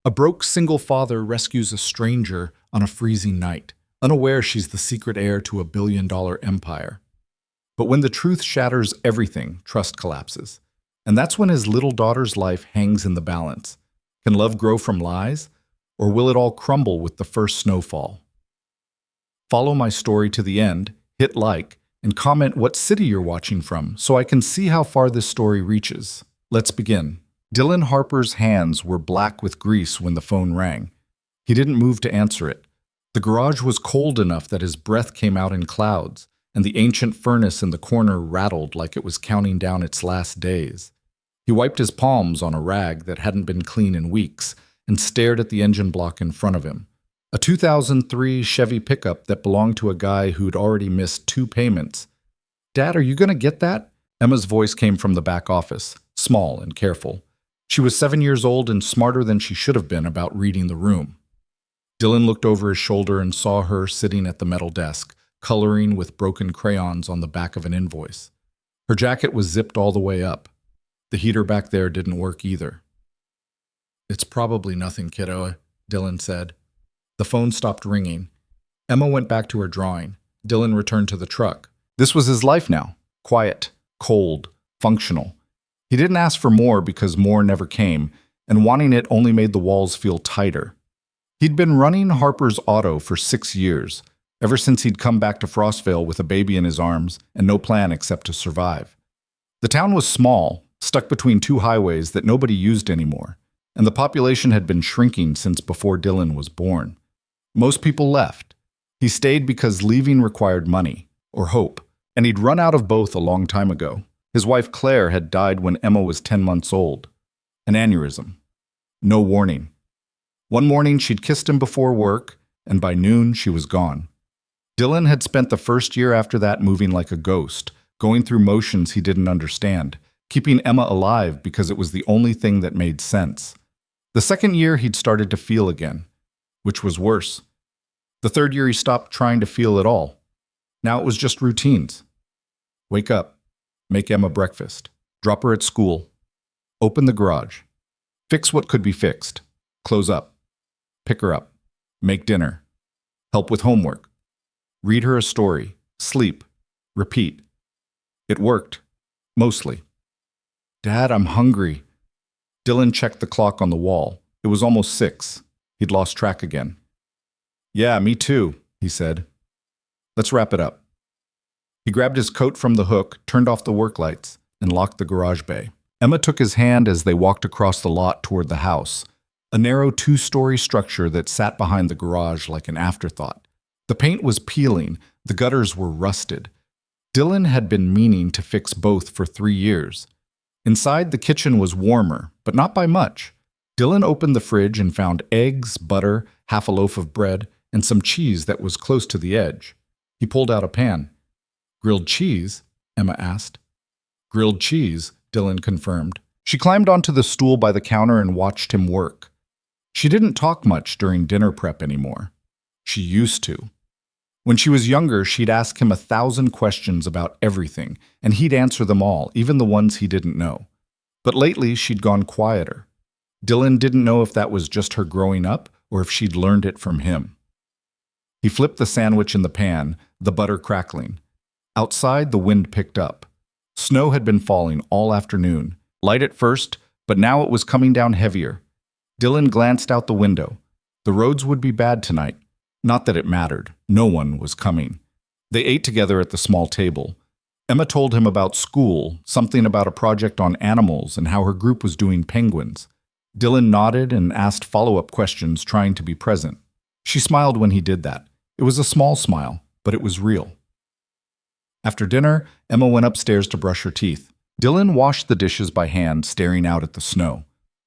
A broke single father rescues a stranger on a freezing night, unaware she's the secret heir to a $1 billion empire. But when the truth shatters everything, trust collapses. And that's when his little daughter's life hangs in the balance. Can love grow from lies? Or will it all crumble with the first snowfall? Follow my story to the end, hit like, and comment what city you're watching from so I can see how far this story reaches. Let's begin. Dylan Harper's hands were black with grease when the phone rang. He didn't move to answer it. The garage was cold enough that his breath came out in clouds, and the ancient furnace in the corner rattled like it was counting down its last days. He wiped his palms on a rag that hadn't been clean in weeks and stared at the engine block in front of him. A 2003 Chevy pickup that belonged to a guy who'd already missed 2 payments. "Dad, are you going to get that?" Emma's voice came from the back office, small and careful. She was 7 years old and smarter than she should have been about reading the room. Dylan looked over his shoulder and saw her sitting at the metal desk, coloring with broken crayons on the back of an invoice. Her jacket was zipped all the way up. The heater back there didn't work either. "It's probably nothing, kiddo," Dylan said. The phone stopped ringing. Emma went back to her drawing. Dylan returned to the truck. This was his life now. Quiet, cold, functional. He didn't ask for more because more never came, and wanting it only made the walls feel tighter. He'd been running Harper's Auto for 6 years, ever since he'd come back to Frostvale with a baby in his arms and no plan except to survive. The town was small, stuck between 2 highways that nobody used anymore, and the population had been shrinking since before Dylan was born. Most people left. He stayed because leaving required money, or hope, and he'd run out of both a long time ago. His wife Claire had died when Emma was 10 months old. An aneurysm. No warning. One morning she'd kissed him before work, and by noon she was gone. Dylan had spent the first year after that moving like a ghost, going through motions he didn't understand, keeping Emma alive because it was the only thing that made sense. The second year he'd started to feel again, which was worse. The third year he stopped trying to feel at all. Now it was just routines. Wake up. Make Emma breakfast. Drop her at school. Open the garage. Fix what could be fixed. Close up. Pick her up. Make dinner. Help with homework. Read her a story. Sleep. Repeat. It worked. Mostly. "Dad, I'm hungry." Dylan checked the clock on the wall. It was almost 6. He'd lost track again. "Yeah, me too," he said. "Let's wrap it up." He grabbed his coat from the hook, turned off the work lights, and locked the garage bay. Emma took his hand as they walked across the lot toward the house, a narrow 2-story structure that sat behind the garage like an afterthought. The paint was peeling, the gutters were rusted. Dylan had been meaning to fix both for 3 years. Inside, the kitchen was warmer, but not by much. Dylan opened the fridge and found eggs, butter, half a loaf of bread, and some cheese that was close to the edge. He pulled out a pan. "Grilled cheese?" Emma asked. "Grilled cheese," Dylan confirmed. She climbed onto the stool by the counter and watched him work. She didn't talk much during dinner prep anymore. She used to. When she was younger, she'd ask him 1,000 questions about everything, and he'd answer them all, even the ones he didn't know. But lately, she'd gone quieter. Dylan didn't know if that was just her growing up or if she'd learned it from him. He flipped the sandwich in the pan, the butter crackling. Outside, the wind picked up. Snow had been falling all afternoon, light at first, but now it was coming down heavier. Dylan glanced out the window. The roads would be bad tonight. Not that it mattered. No one was coming. They ate together at the small table. Emma told him about school, something about a project on animals and how her group was doing penguins. Dylan nodded and asked follow-up questions, trying to be present. She smiled when he did that. It was a small smile, but it was real. After dinner, Emma went upstairs to brush her teeth. Dylan washed the dishes by hand, staring out at the snow.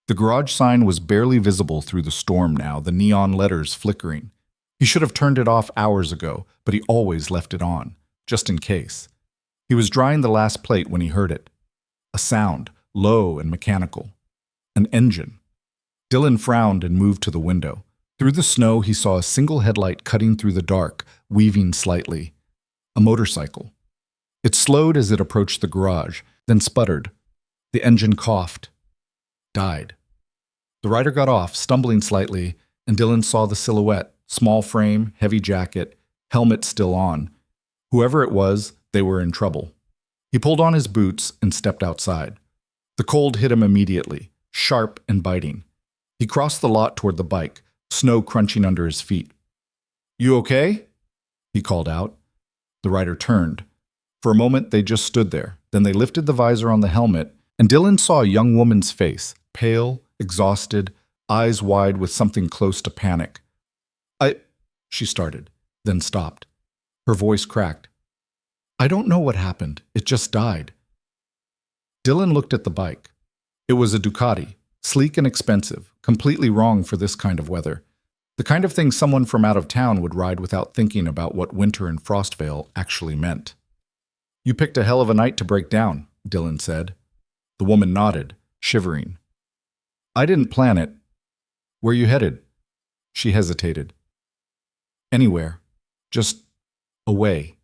The garage sign was barely visible through the storm now, the neon letters flickering. He should have turned it off hours ago, but he always left it on, just in case. He was drying the last plate when he heard it. A sound, low and mechanical. An engine. Dylan frowned and moved to the window. Through the snow, he saw a single headlight cutting through the dark, weaving slightly. A motorcycle. It slowed as it approached the garage, then sputtered. The engine coughed. Died. The rider got off, stumbling slightly, and Dylan saw the silhouette, small frame, heavy jacket, helmet still on. Whoever it was, they were in trouble. He pulled on his boots and stepped outside. The cold hit him immediately, sharp and biting. He crossed the lot toward the bike, snow crunching under his feet. "You okay?" he called out. The rider turned. For a moment, they just stood there. Then they lifted the visor on the helmet, and Dylan saw a young woman's face, pale, exhausted, eyes wide with something close to panic. She started, then stopped. Her voice cracked. "I don't know what happened. It just died." Dylan looked at the bike. It was a Ducati, sleek and expensive, completely wrong for this kind of weather. The kind of thing someone from out of town would ride without thinking about what winter in Frostvale actually meant. "You picked a hell of a night to break down," Dylan said. The woman nodded, shivering. "I didn't plan it." "Where you headed?" She hesitated. "Anywhere. Just away."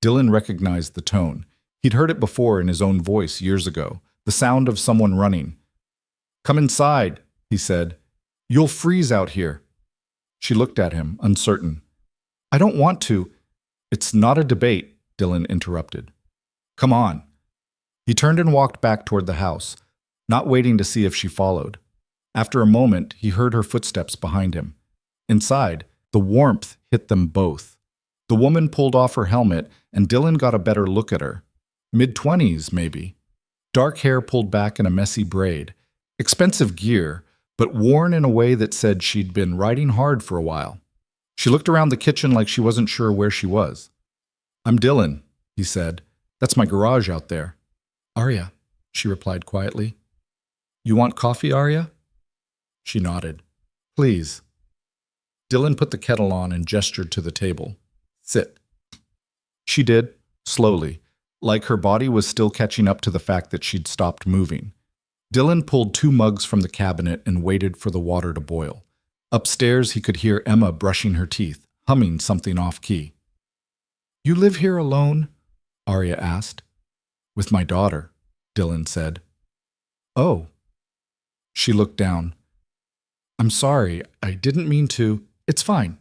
Dylan recognized the tone. He'd heard it before in his own voice years ago, the sound of someone running. "Come inside," he said. "You'll freeze out here." She looked at him, uncertain. "I don't want to." "It's not a debate," Dylan interrupted. "Come on." He turned and walked back toward the house, not waiting to see if she followed. After a moment, he heard her footsteps behind him. Inside, the warmth hit them both. The woman pulled off her helmet, and Dylan got a better look at her. Mid-20s, maybe. Dark hair pulled back in a messy braid. Expensive gear, but worn in a way that said she'd been riding hard for a while. She looked around the kitchen like she wasn't sure where she was. "I'm Dylan," he said. "That's my garage out there." "Arya," she replied quietly. "You want coffee, Arya?" She nodded. "Please." Dylan put the kettle on and gestured to the table. "Sit." She did, slowly, like her body was still catching up to the fact that she'd stopped moving. Dylan pulled 2 mugs from the cabinet and waited for the water to boil. Upstairs, he could hear Emma brushing her teeth, humming something off-key. "You live here alone?" Arya asked. "With my daughter," Dylan said. "Oh." She looked down. "I'm sorry, I didn't mean to. It's fine."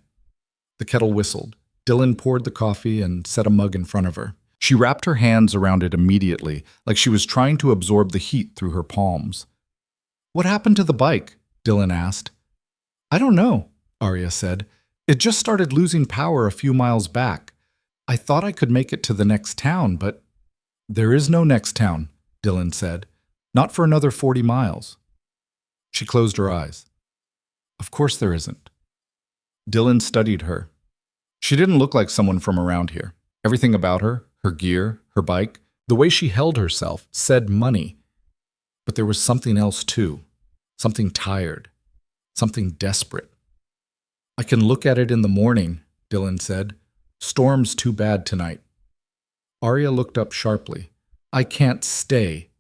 The kettle whistled. Dylan poured the coffee and set a mug in front of her. She wrapped her hands around it immediately, like she was trying to absorb the heat through her palms. "What happened to the bike?" Dylan asked. "I don't know," Arya said. "It just started losing power a few miles back. I thought I could make it to the next town, but—" "There is no next town," Dylan said. "Not for another 40 miles. She closed her eyes. "Of course there isn't." Dylan studied her. She didn't look like someone from around here. Everything about her, her gear, her bike, the way she held herself, said money. But there was something else too. Something tired. Something desperate. "I can look at it in the morning," Dylan said. "Storm's too bad tonight." Arya looked up sharply. "I can't stay."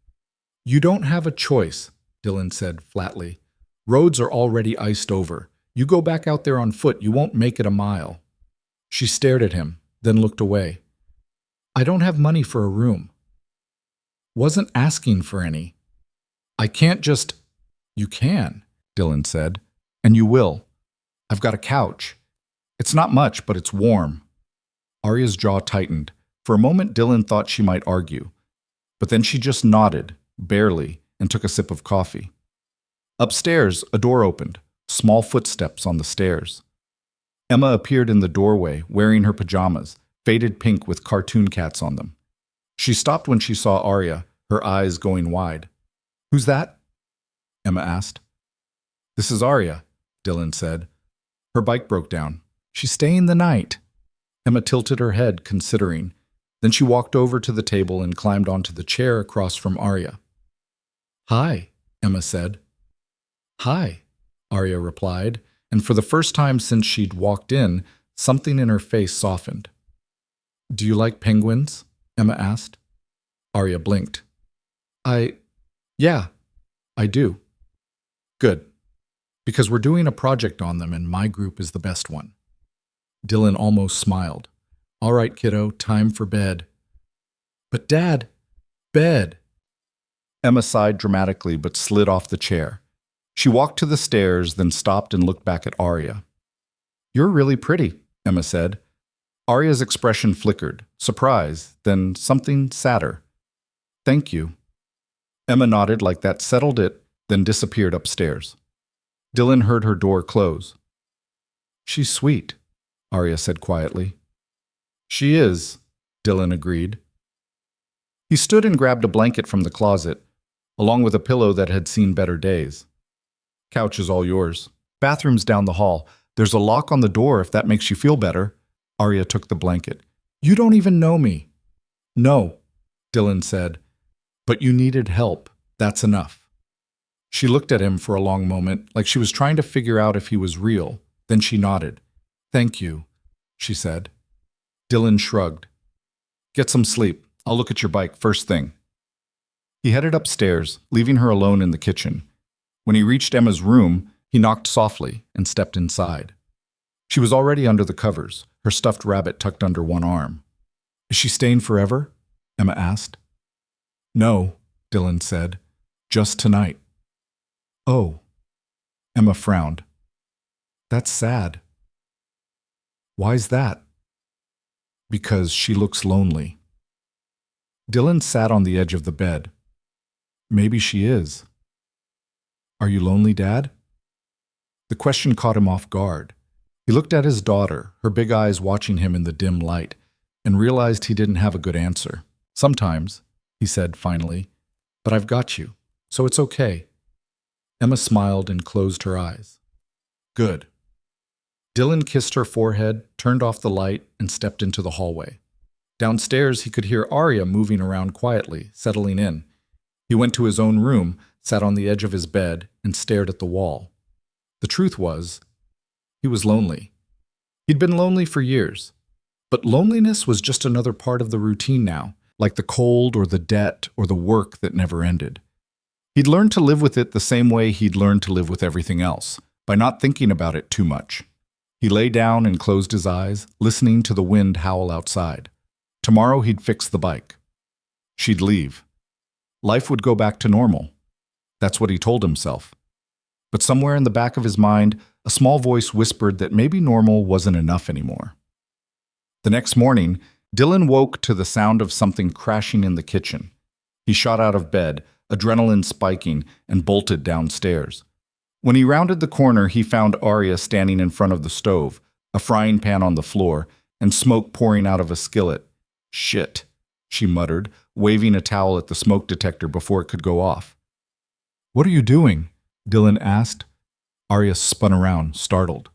"You don't have a choice," Dylan said flatly. "Roads are already iced over. You go back out there on foot, you won't make it a mile." She stared at him, then looked away. "I don't have money for a room." "Wasn't asking for any." "I can't just—" "You can," Dylan said. "And you will. I've got a couch. It's not much, but it's warm." Arya's jaw tightened. For a moment, Dylan thought she might argue. But then she just nodded, barely, and took a sip of coffee. Upstairs, a door opened. Small footsteps on the stairs. Emma appeared in the doorway, wearing her pajamas, faded pink with cartoon cats on them. She stopped when she saw Arya, her eyes going wide. "Who's that?" Emma asked. "This is Arya," Dylan said. "Her bike broke down. She's staying the night." Emma tilted her head, considering. Then she walked over to the table and climbed onto the chair across from Arya. "Hi," Emma said. "Hi," Arya replied, and for the first time since she'd walked in, something in her face softened. "Do you like penguins?" Emma asked. Arya blinked. Yeah, I do." "Good. Because we're doing a project on them and my group is the best one." Dylan almost smiled. "All right, kiddo, time for bed." "But Dad, bed." Emma sighed dramatically but slid off the chair. She walked to the stairs, then stopped and looked back at Arya. "You're really pretty," Emma said. Arya's expression flickered, surprise, then something sadder. "Thank you." Emma nodded like that settled it, then disappeared upstairs. Dylan heard her door close. "She's sweet," Arya said quietly. "She is," Dylan agreed. He stood and grabbed a blanket from the closet, along with a pillow that had seen better days. "Couch is all yours. Bathroom's down the hall. There's a lock on the door if that makes you feel better." Arya took the blanket. "You don't even know me." "No," Dylan said. "But you needed help. That's enough." She looked at him for a long moment, like she was trying to figure out if he was real. Then she nodded. "Thank you," she said. Dylan shrugged. "Get some sleep. I'll look at your bike first thing." He headed upstairs, leaving her alone in the kitchen. When he reached Emma's room, he knocked softly and stepped inside. She was already under the covers, her stuffed rabbit tucked under one arm. "Is she staying forever?" Emma asked. "No," Dylan said. "Just tonight." "Oh." Emma frowned. "That's sad." "Why's that?" "Because she looks lonely." Dylan sat on the edge of the bed. "Maybe she is." "Are you lonely, Dad?" The question caught him off guard. He looked at his daughter, her big eyes watching him in the dim light, and realized he didn't have a good answer. "Sometimes," he said finally, "but I've got you, so it's okay." Emma smiled and closed her eyes. "Good." Dylan kissed her forehead, turned off the light, and stepped into the hallway. Downstairs, he could hear Arya moving around quietly, settling in. He went to his own room, sat on the edge of his bed, and stared at the wall. The truth was, he was lonely. He'd been lonely for years. But loneliness was just another part of the routine now, like the cold or the debt or the work that never ended. He'd learned to live with it the same way he'd learned to live with everything else, by not thinking about it too much. He lay down and closed his eyes, listening to the wind howl outside. Tomorrow he'd fix the bike. She'd leave. Life would go back to normal. That's what he told himself. But somewhere in the back of his mind, a small voice whispered that maybe normal wasn't enough anymore. The next morning, Dylan woke to the sound of something crashing in the kitchen. He shot out of bed, adrenaline spiking, and bolted downstairs. When he rounded the corner, he found Arya standing in front of the stove, a frying pan on the floor, and smoke pouring out of a skillet. "Shit," she muttered, waving a towel at the smoke detector before it could go off. "What are you doing?" Dylan asked. Arya spun around, startled.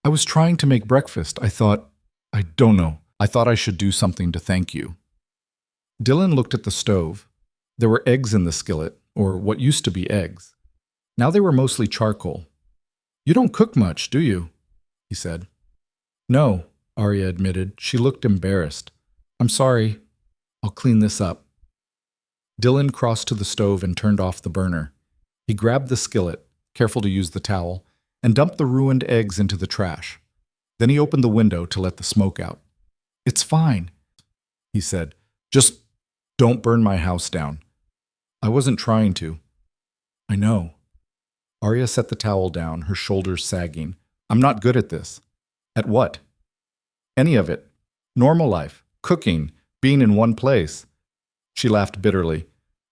"I was trying to make breakfast. I thought I should do something to thank you." Dylan looked at the stove. There were eggs in the skillet, or what used to be eggs. Now they were mostly charcoal. "You don't cook much, do you?" he said. "No," Arya admitted. She looked embarrassed. "I'm sorry. I'll clean this up." Dylan crossed to the stove and turned off the burner. He grabbed the skillet, careful to use the towel, and dumped the ruined eggs into the trash. Then he opened the window to let the smoke out. "It's fine," he said. "Just don't burn my house down." "I wasn't trying to." "I know." Arya set the towel down, her shoulders sagging. "I'm not good at this." "At what?" "Any of it. Normal life, cooking, being in one place." She laughed bitterly.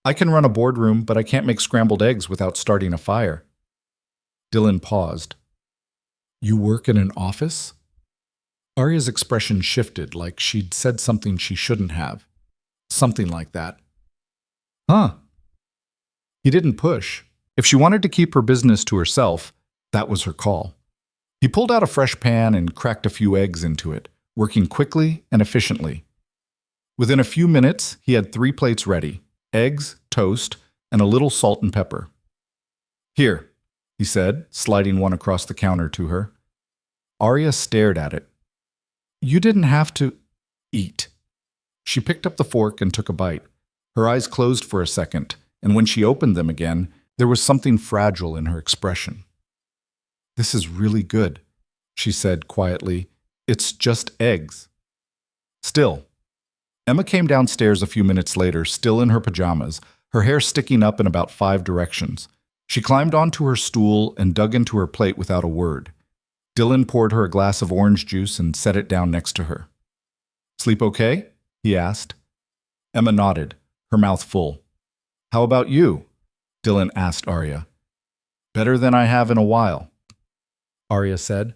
"I can run a boardroom, but I can't make scrambled eggs without starting a fire." Dylan paused. "You work in an office?" Arya's expression shifted, like she'd said something she shouldn't have. Something like that. "Huh." He didn't push. If she wanted to keep her business to herself, that was her call. He pulled out a fresh pan and cracked a few eggs into it, working quickly and efficiently. Within a few minutes, he had 3 plates ready: eggs, toast, and a little salt and pepper. "Here," he said, sliding one across the counter to her. Arya stared at it. "You didn't have to eat." She picked up the fork and took a bite. Her eyes closed for a second, and when she opened them again, there was something fragile in her expression. "This is really good," she said quietly. "It's just eggs." Still. Emma came downstairs a few minutes later, still in her pajamas, her hair sticking up in about 5 directions. She climbed onto her stool and dug into her plate without a word. Dylan poured her a glass of orange juice and set it down next to her. "Sleep okay?" he asked. Emma nodded, her mouth full. "How about you?" Dylan asked Arya. "Better than I have in a while," Arya said.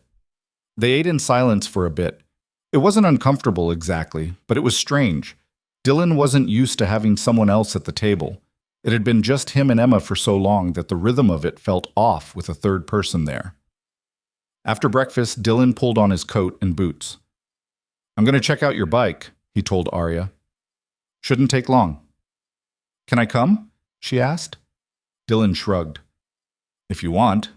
They ate in silence for a bit. It wasn't uncomfortable exactly, but it was strange. Dylan wasn't used to having someone else at the table. It had been just him and Emma for so long that the rhythm of it felt off with a third person there. After breakfast, Dylan pulled on his coat and boots. "I'm going to check out your bike," he told Arya. "Shouldn't take long." "Can I come?" she asked. Dylan shrugged. "If you want."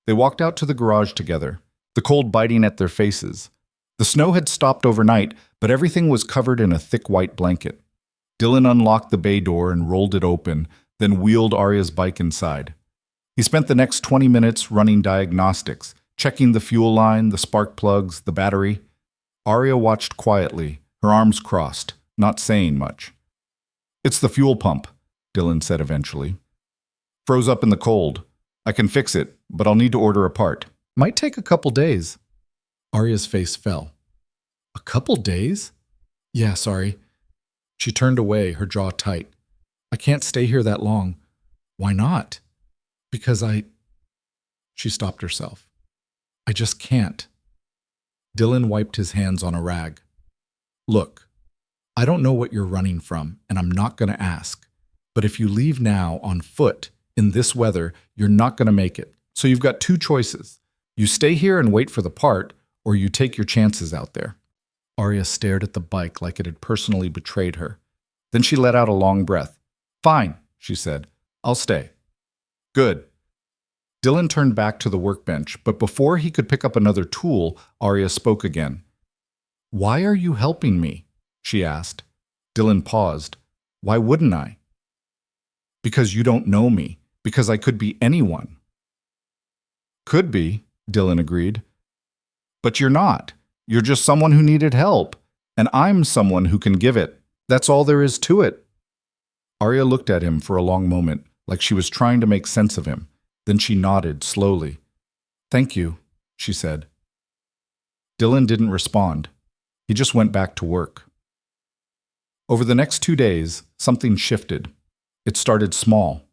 They walked out to the garage together, the cold biting at their faces. The snow had stopped overnight, but everything was covered in a thick white blanket. Dylan unlocked the bay door and rolled it open, then wheeled Arya's bike inside. He spent the next 20 minutes running diagnostics, checking the fuel line, the spark plugs, the battery. Arya watched quietly, her arms crossed, not saying much. "It's the fuel pump," Dylan said eventually. "Froze up in the cold. I can fix it, but I'll need to order a part. Might take a couple days." Arya's face fell. "A couple days?" "Yeah, sorry." She turned away, her jaw tight. "I can't stay here that long." "Why not?" "Because She stopped herself. "I just can't." Dylan wiped his hands on a rag. "Look, I don't know what you're running from, and I'm not going to ask. But if you leave now on foot, in this weather, you're not going to make it. So you've got two choices. You stay here and wait for the part, or you take your chances out there." Arya stared at the bike like it had personally betrayed her. Then she let out a long breath. "Fine," she said. "I'll stay." "Good." Dylan turned back to the workbench, but before he could pick up another tool, Arya spoke again. "Why are you helping me?" she asked. Dylan paused. "Why wouldn't I?" "Because you don't know me. Because I could be anyone." "Could be," Dylan agreed. "But you're not. You're just someone who needed help, and I'm someone who can give it. That's all there is to it." Arya looked at him for a long moment, like she was trying to make sense of him. Then she nodded slowly. "Thank you," she said. Dylan didn't respond. He just went back to work. Over the next 2 days, something shifted. It started small.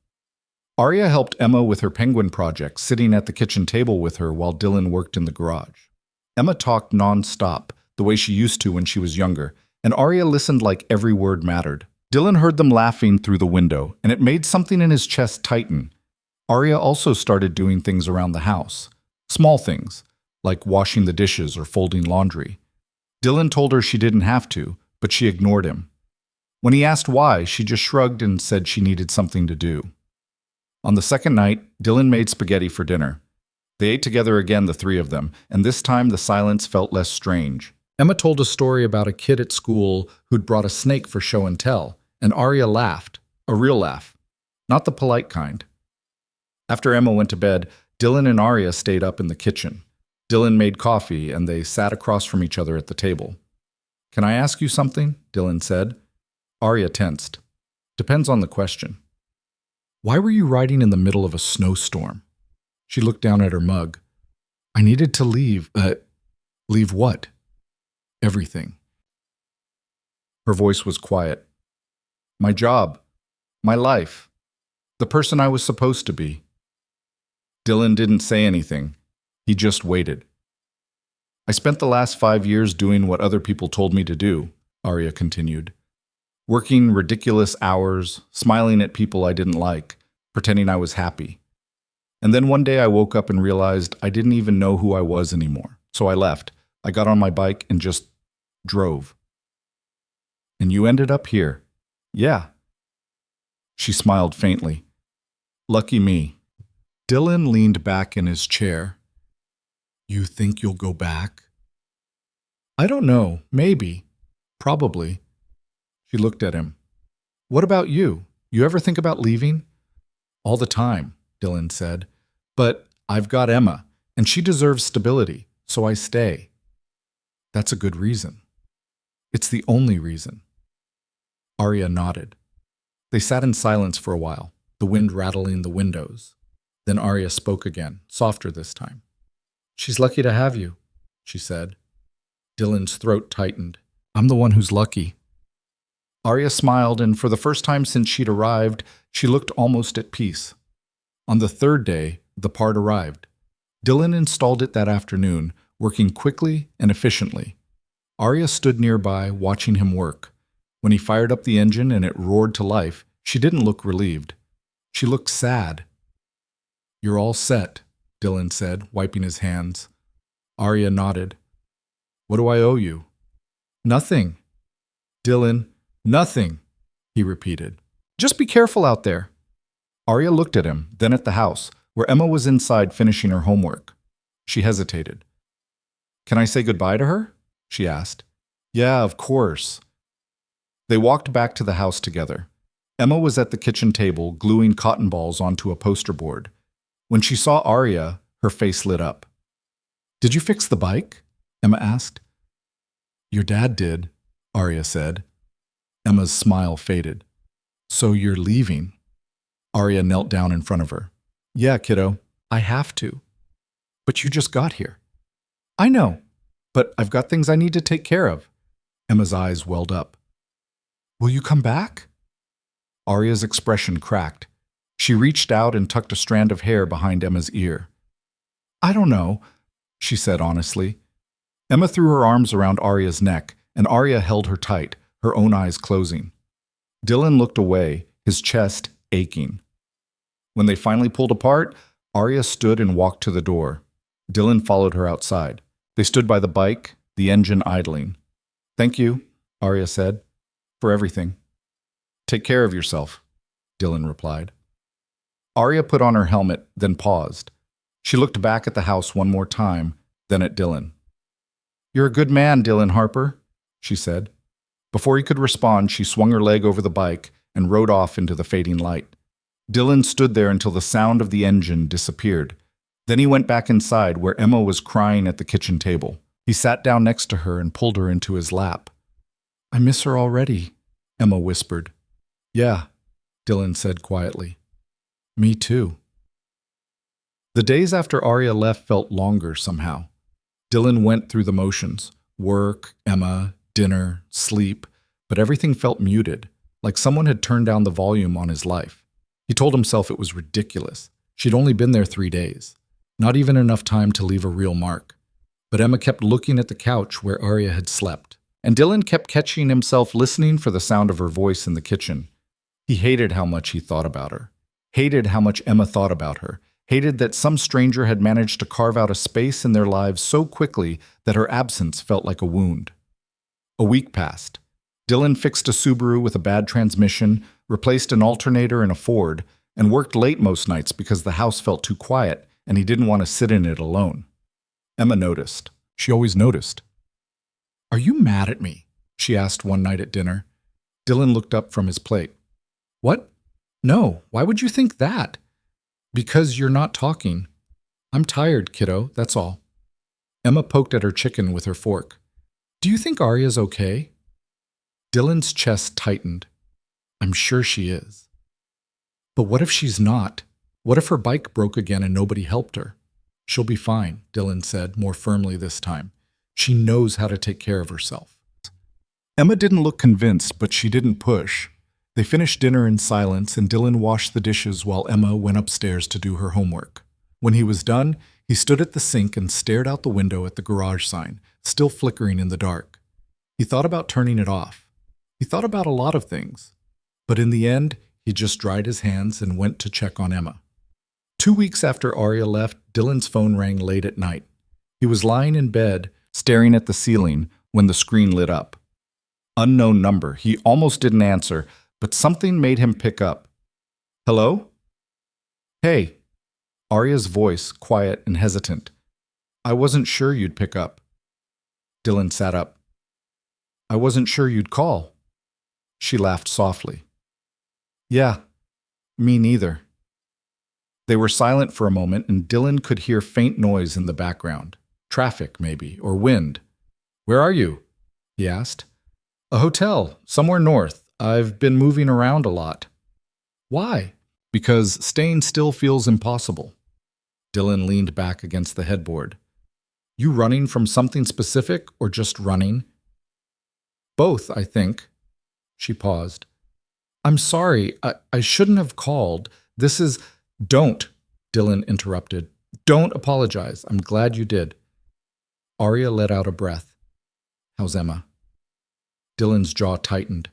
Arya helped Emma with her penguin project, sitting at the kitchen table with her while Dylan worked in the garage. Emma talked non-stop, the way she used to when she was younger, and Arya listened like every word mattered. Dylan heard them laughing through the window, and it made something in his chest tighten. Arya also started doing things around the house. Small things, like washing the dishes or folding laundry. Dylan told her she didn't have to, but she ignored him. When he asked why, she just shrugged and said she needed something to do. On the second night, Dylan made spaghetti for dinner. They ate together again, the three of them, and this time the silence felt less strange. Emma told a story about a kid at school who'd brought a snake for show and tell, and Arya laughed, a real laugh, not the polite kind. After Emma went to bed, Dylan and Arya stayed up in the kitchen. Dylan made coffee, and they sat across from each other at the table. "Can I ask you something?" Dylan said. Arya tensed. "Depends on the question." "Why were you riding in the middle of a snowstorm?" She looked down at her mug. "I needed to leave." Leave what?" "Everything." Her voice was quiet. "My job. My life. The person I was supposed to be." Dylan didn't say anything. He just waited. "I spent the last 5 years doing what other people told me to do," Arya continued. "Working ridiculous hours, smiling at people I didn't like, pretending I was happy. And then one day I woke up and realized I didn't even know who I was anymore. So I left. I got on my bike and just drove." "And you ended up here?" "Yeah." She smiled faintly. "Lucky me." Dylan leaned back in his chair. "You think you'll go back?" "I don't know. Maybe. Probably." She looked at him. "What about you? You ever think about leaving?" "All the time," Dylan said. "But I've got Emma, and she deserves stability, so I stay." "That's a good reason." "It's the only reason." Arya nodded. They sat in silence for a while. the wind rattling the windows. Then Arya spoke again, softer this time. "She's lucky to have you," she said. Dylan's throat tightened. "I'm the one who's lucky." Arya smiled, and for the first time since she'd arrived, she looked almost at peace. On the third day, the part arrived. Dylan installed it that afternoon, working quickly and efficiently. Arya stood nearby, watching him work. When he fired up the engine and it roared to life, she didn't look relieved. She looked sad. "You're all set," Dylan said, wiping his hands. Arya nodded. "What do I owe you?" "Nothing." "Dylan, nothing," he repeated. "Just be careful out there." Arya looked at him, then at the house, where Emma was inside finishing her homework. She hesitated. "Can I say goodbye to her?" she asked. "Yeah, of course." They walked back to the house together. Emma was at the kitchen table, gluing cotton balls onto a poster board. When she saw Arya, her face lit up. "Did you fix the bike?" Emma asked. "Your dad did," Arya said. Emma's smile faded. "So you're leaving?" Arya knelt down in front of her. "Yeah, kiddo, I have to." "But you just got here." "I know, but I've got things I need to take care of." Emma's eyes welled up. "Will you come back?" Arya's expression cracked. She reached out and tucked a strand of hair behind Emma's ear. "I don't know," she said honestly. Emma threw her arms around Arya's neck, and Arya held her tight, her own eyes closing. Dylan looked away, his chest aching. When they finally pulled apart, Arya stood and walked to the door. Dylan followed her outside. They stood by the bike, the engine idling. "Thank you," Arya said, "for everything." "Take care of yourself," Dylan replied. Arya put on her helmet, then paused. She looked back at the house one more time, then at Dylan. "You're a good man, Dylan Harper," she said. Before he could respond, she swung her leg over the bike and rode off into the fading light. Dylan stood there until the sound of the engine disappeared. Then he went back inside, where Emma was crying at the kitchen table. He sat down next to her and pulled her into his lap. "I miss her already," Emma whispered. "Yeah," Dylan said quietly. "Me too." The days after Arya left felt longer somehow. Dylan went through the motions: work, Emma, dinner, sleep, but everything felt muted, like someone had turned down the volume on his life. He told himself it was ridiculous. She'd only been there 3 days. Not even enough time to leave a real mark. But Emma kept looking at the couch where Arya had slept, and Dylan kept catching himself listening for the sound of her voice in the kitchen. He hated how much he thought about her, hated how much Emma thought about her, hated that some stranger had managed to carve out a space in their lives so quickly that her absence felt like a wound. A week passed. Dylan fixed a Subaru with a bad transmission, replaced an alternator in a Ford, and worked late most nights because the house felt too quiet and he didn't want to sit in it alone. Emma noticed. She always noticed. "Are you mad at me?" she asked one night at dinner. Dylan looked up from his plate. "What? No, why would you think that?" "Because you're not talking." "I'm tired, kiddo, that's all." Emma poked at her chicken with her fork. "Do you think Arya's okay?" Dylan's chest tightened. "I'm sure she is." "But what if she's not? What if her bike broke again and nobody helped her?" "She'll be fine," Dylan said, more firmly this time. "She knows how to take care of herself." Emma didn't look convinced, but she didn't push. They finished dinner in silence, and Dylan washed the dishes while Emma went upstairs to do her homework. When he was done, he stood at the sink and stared out the window at the garage sign, still flickering in the dark. He thought about turning it off. He thought about a lot of things. But in the end, he just dried his hands and went to check on Emma. 2 weeks after Arya left, Dylan's phone rang late at night. He was lying in bed, staring at the ceiling, when the screen lit up. Unknown number. He almost didn't answer, but something made him pick up. "Hello?" "Hey." Arya's voice, quiet and hesitant. "I wasn't sure you'd pick up." Dylan sat up. "I wasn't sure you'd call." She laughed softly. "Yeah, me neither." They were silent for a moment, and Dylan could hear faint noise in the background. Traffic, maybe, or wind. "Where are you?" he asked. "A hotel, somewhere north. I've been moving around a lot." "Why?" Because staying still feels impossible. Dylan leaned back against the headboard. You running from something specific or just running? Both, I think. She paused. I'm sorry, I shouldn't have called. This is… Don't, Dylan interrupted. Don't apologize. I'm glad you did. Arya let out a breath. How's Emma? Dylan's jaw tightened.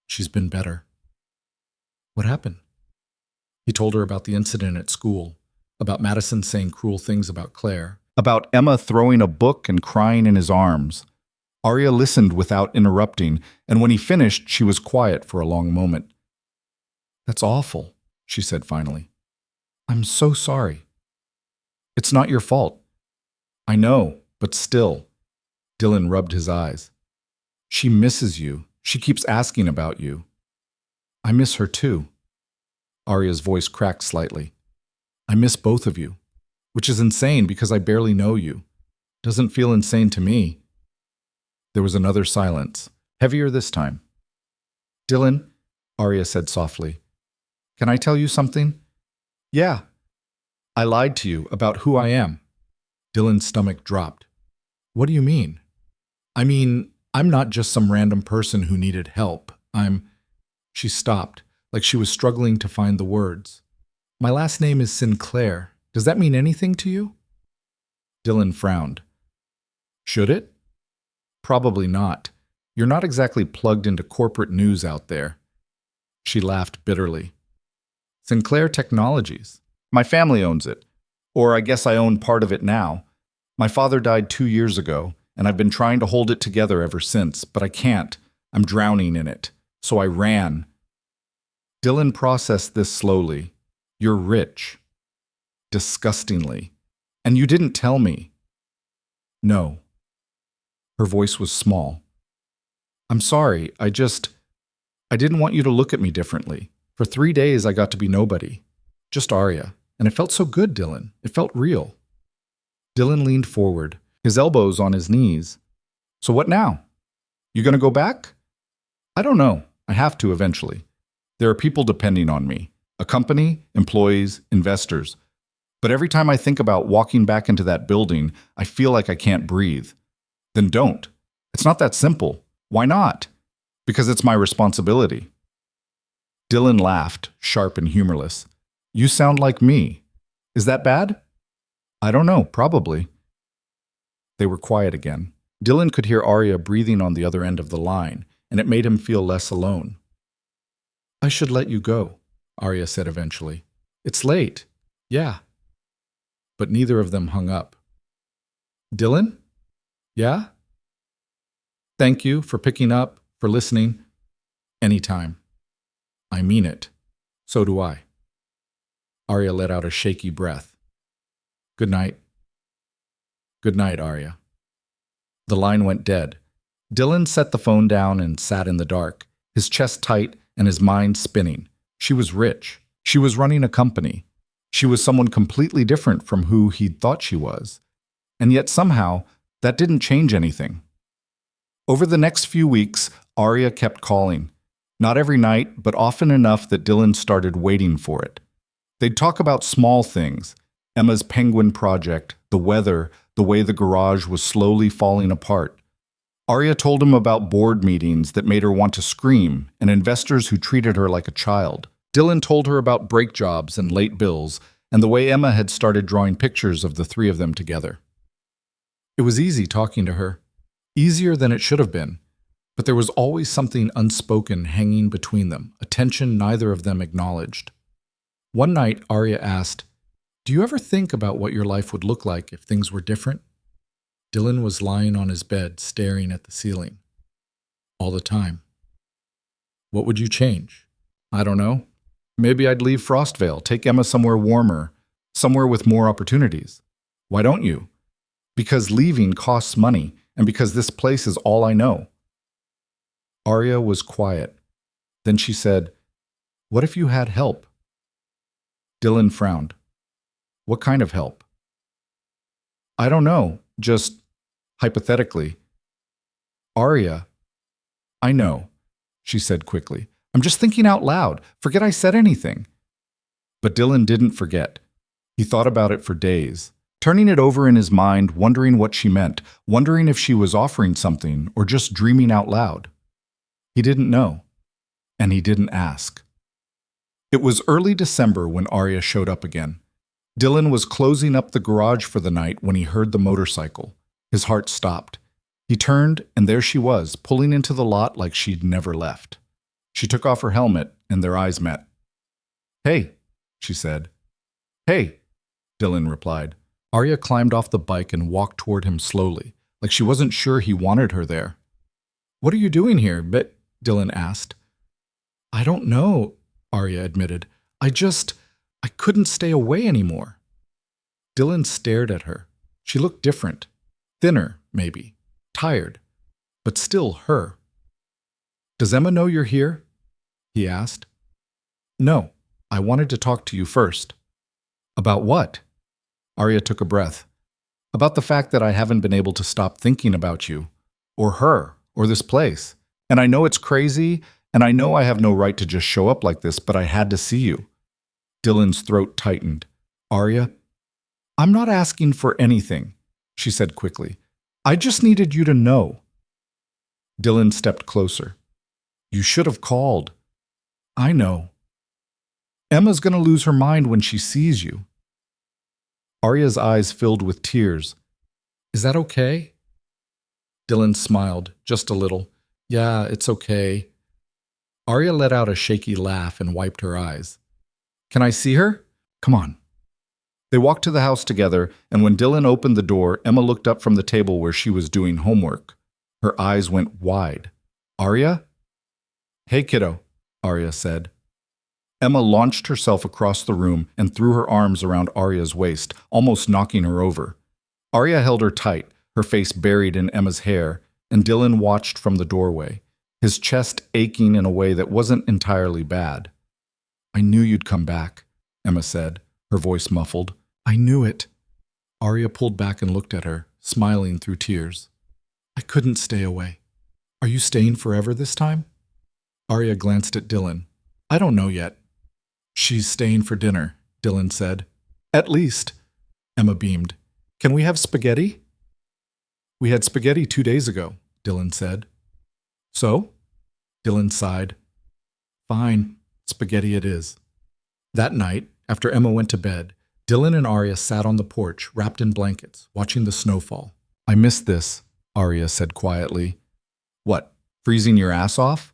She's been better. What happened? He told her about the incident at school, about Madison saying cruel things about Claire, about Emma throwing a book and crying in his arms. Arya listened without interrupting, and when he finished, she was quiet for a long moment. That's awful, she said finally. I'm so sorry. It's not your fault. I know, but still. Dylan rubbed his eyes. She misses you. She keeps asking about you. I miss her too. Arya's voice cracked slightly. I miss both of you, which is insane because I barely know you. Doesn't feel insane to me. There was another silence, heavier this time. Dylan, Arya said softly, can I tell you something? Yeah. I lied to you about who I am. Dylan's stomach dropped. What do you mean? I mean, I'm not just some random person who needed help. She stopped, like she was struggling to find the words. My last name is Sinclair. Does that mean anything to you? Dylan frowned. Should it? Probably not. You're not exactly plugged into corporate news out there. She laughed bitterly. Sinclair Technologies. My family owns it. Or I guess I own part of it now. My father died 2 years ago, and I've been trying to hold it together ever since, but I can't. I'm drowning in it. So I ran. Dylan processed this slowly. You're rich. Disgustingly. And you didn't tell me. No. Her voice was small. I'm sorry, I didn't want you to look at me differently. For 3 days I got to be nobody. Just Arya. And it felt so good, Dylan. It felt real. Dylan leaned forward, his elbows on his knees. So what now? You gonna go back? I don't know. I have to eventually. There are people depending on me. A company, employees, investors. But every time I think about walking back into that building, I feel like I can't breathe. Then don't. It's not that simple. Why not? Because it's my responsibility. Dylan laughed, sharp and humorless. You sound like me. Is that bad? I don't know, probably. They were quiet again. Dylan could hear Arya breathing on the other end of the line, and it made him feel less alone. I should let you go, Arya said eventually. It's late. Yeah. But neither of them hung up. Dylan? Yeah? Thank you for picking up, for listening. Anytime. I mean it. So do I. Arya let out a shaky breath. Good night. Good night, Arya. The line went dead. Dylan set the phone down and sat in the dark, his chest tight and his mind spinning. She was rich. She was running a company. She was someone completely different from who he'd thought she was. And yet somehow, that didn't change anything. Over the next few weeks, Arya kept calling. Not every night, but often enough that Dylan started waiting for it. They'd talk about small things, Emma's penguin project, the weather, the way the garage was slowly falling apart. Arya told him about board meetings that made her want to scream and investors who treated her like a child. Dylan told her about brake jobs and late bills and the way Emma had started drawing pictures of the three of them together. It was easy talking to her, easier than it should have been, but there was always something unspoken hanging between them, a tension neither of them acknowledged. One night, Arya asked, Do you ever think about what your life would look like if things were different? Dylan was lying on his bed, staring at the ceiling. All the time. What would you change? I don't know. Maybe I'd leave Frostvale, take Emma somewhere warmer, somewhere with more opportunities. Why don't you? Because leaving costs money, and because this place is all I know. Arya was quiet. Then she said, What if you had help? Dylan frowned. What kind of help? I don't know, just hypothetically. Arya, I know, she said quickly. I'm just thinking out loud. Forget I said anything. But Dylan didn't forget. He thought about it for days, turning it over in his mind, wondering what she meant, wondering if she was offering something or just dreaming out loud. He didn't know, and he didn't ask. It was early December when Arya showed up again. Dylan was closing up the garage for the night when he heard the motorcycle. His heart stopped. He turned, and there she was, pulling into the lot like she'd never left. She took off her helmet, and their eyes met. "Hey," she said. "Hey," Dylan replied. Arya climbed off the bike and walked toward him slowly, like she wasn't sure he wanted her there. "What are you doing here?" Dylan asked. "I don't know," Arya admitted. I couldn't stay away anymore." Dylan stared at her. She looked different. Thinner, maybe. Tired. But still her. "Does Emma know you're here?" he asked. "No. I wanted to talk to you first." "About what?" Arya took a breath. "About the fact that I haven't been able to stop thinking about you, or her, or this place. And I know it's crazy, and I know I have no right to just show up like this, but I had to see you." Dylan's throat tightened. "Arya, I'm not asking for anything," she said quickly. "I just needed you to know." Dylan stepped closer. "You should have called." "I know." "Emma's going to lose her mind when she sees you." Arya's eyes filled with tears. "Is that okay?" Dylan smiled, just a little. "Yeah, it's okay." Arya let out a shaky laugh and wiped her eyes. "Can I see her? Come on." They walked to the house together, and when Dylan opened the door, Emma looked up from the table where she was doing homework. Her eyes went wide. "Arya?" "Hey, kiddo," Arya said. Emma launched herself across the room and threw her arms around Arya's waist, almost knocking her over. Arya held her tight, her face buried in Emma's hair, and Dylan watched from the doorway, his chest aching in a way that wasn't entirely bad. "I knew you'd come back," Emma said, her voice muffled. "I knew it." Arya pulled back and looked at her, smiling through tears. "I couldn't stay away. Are you staying forever this time?" Arya glanced at Dylan. "I don't know yet." "She's staying for dinner," Dylan said. "At least." Emma beamed. "Can we have spaghetti?" "We had spaghetti 2 days ago," Dylan said. "So?" Dylan sighed. "Fine, spaghetti it is." That night, after Emma went to bed, Dylan and Arya sat on the porch, wrapped in blankets, watching the snowfall. "I miss this," Arya said quietly. "What, freezing your ass off?"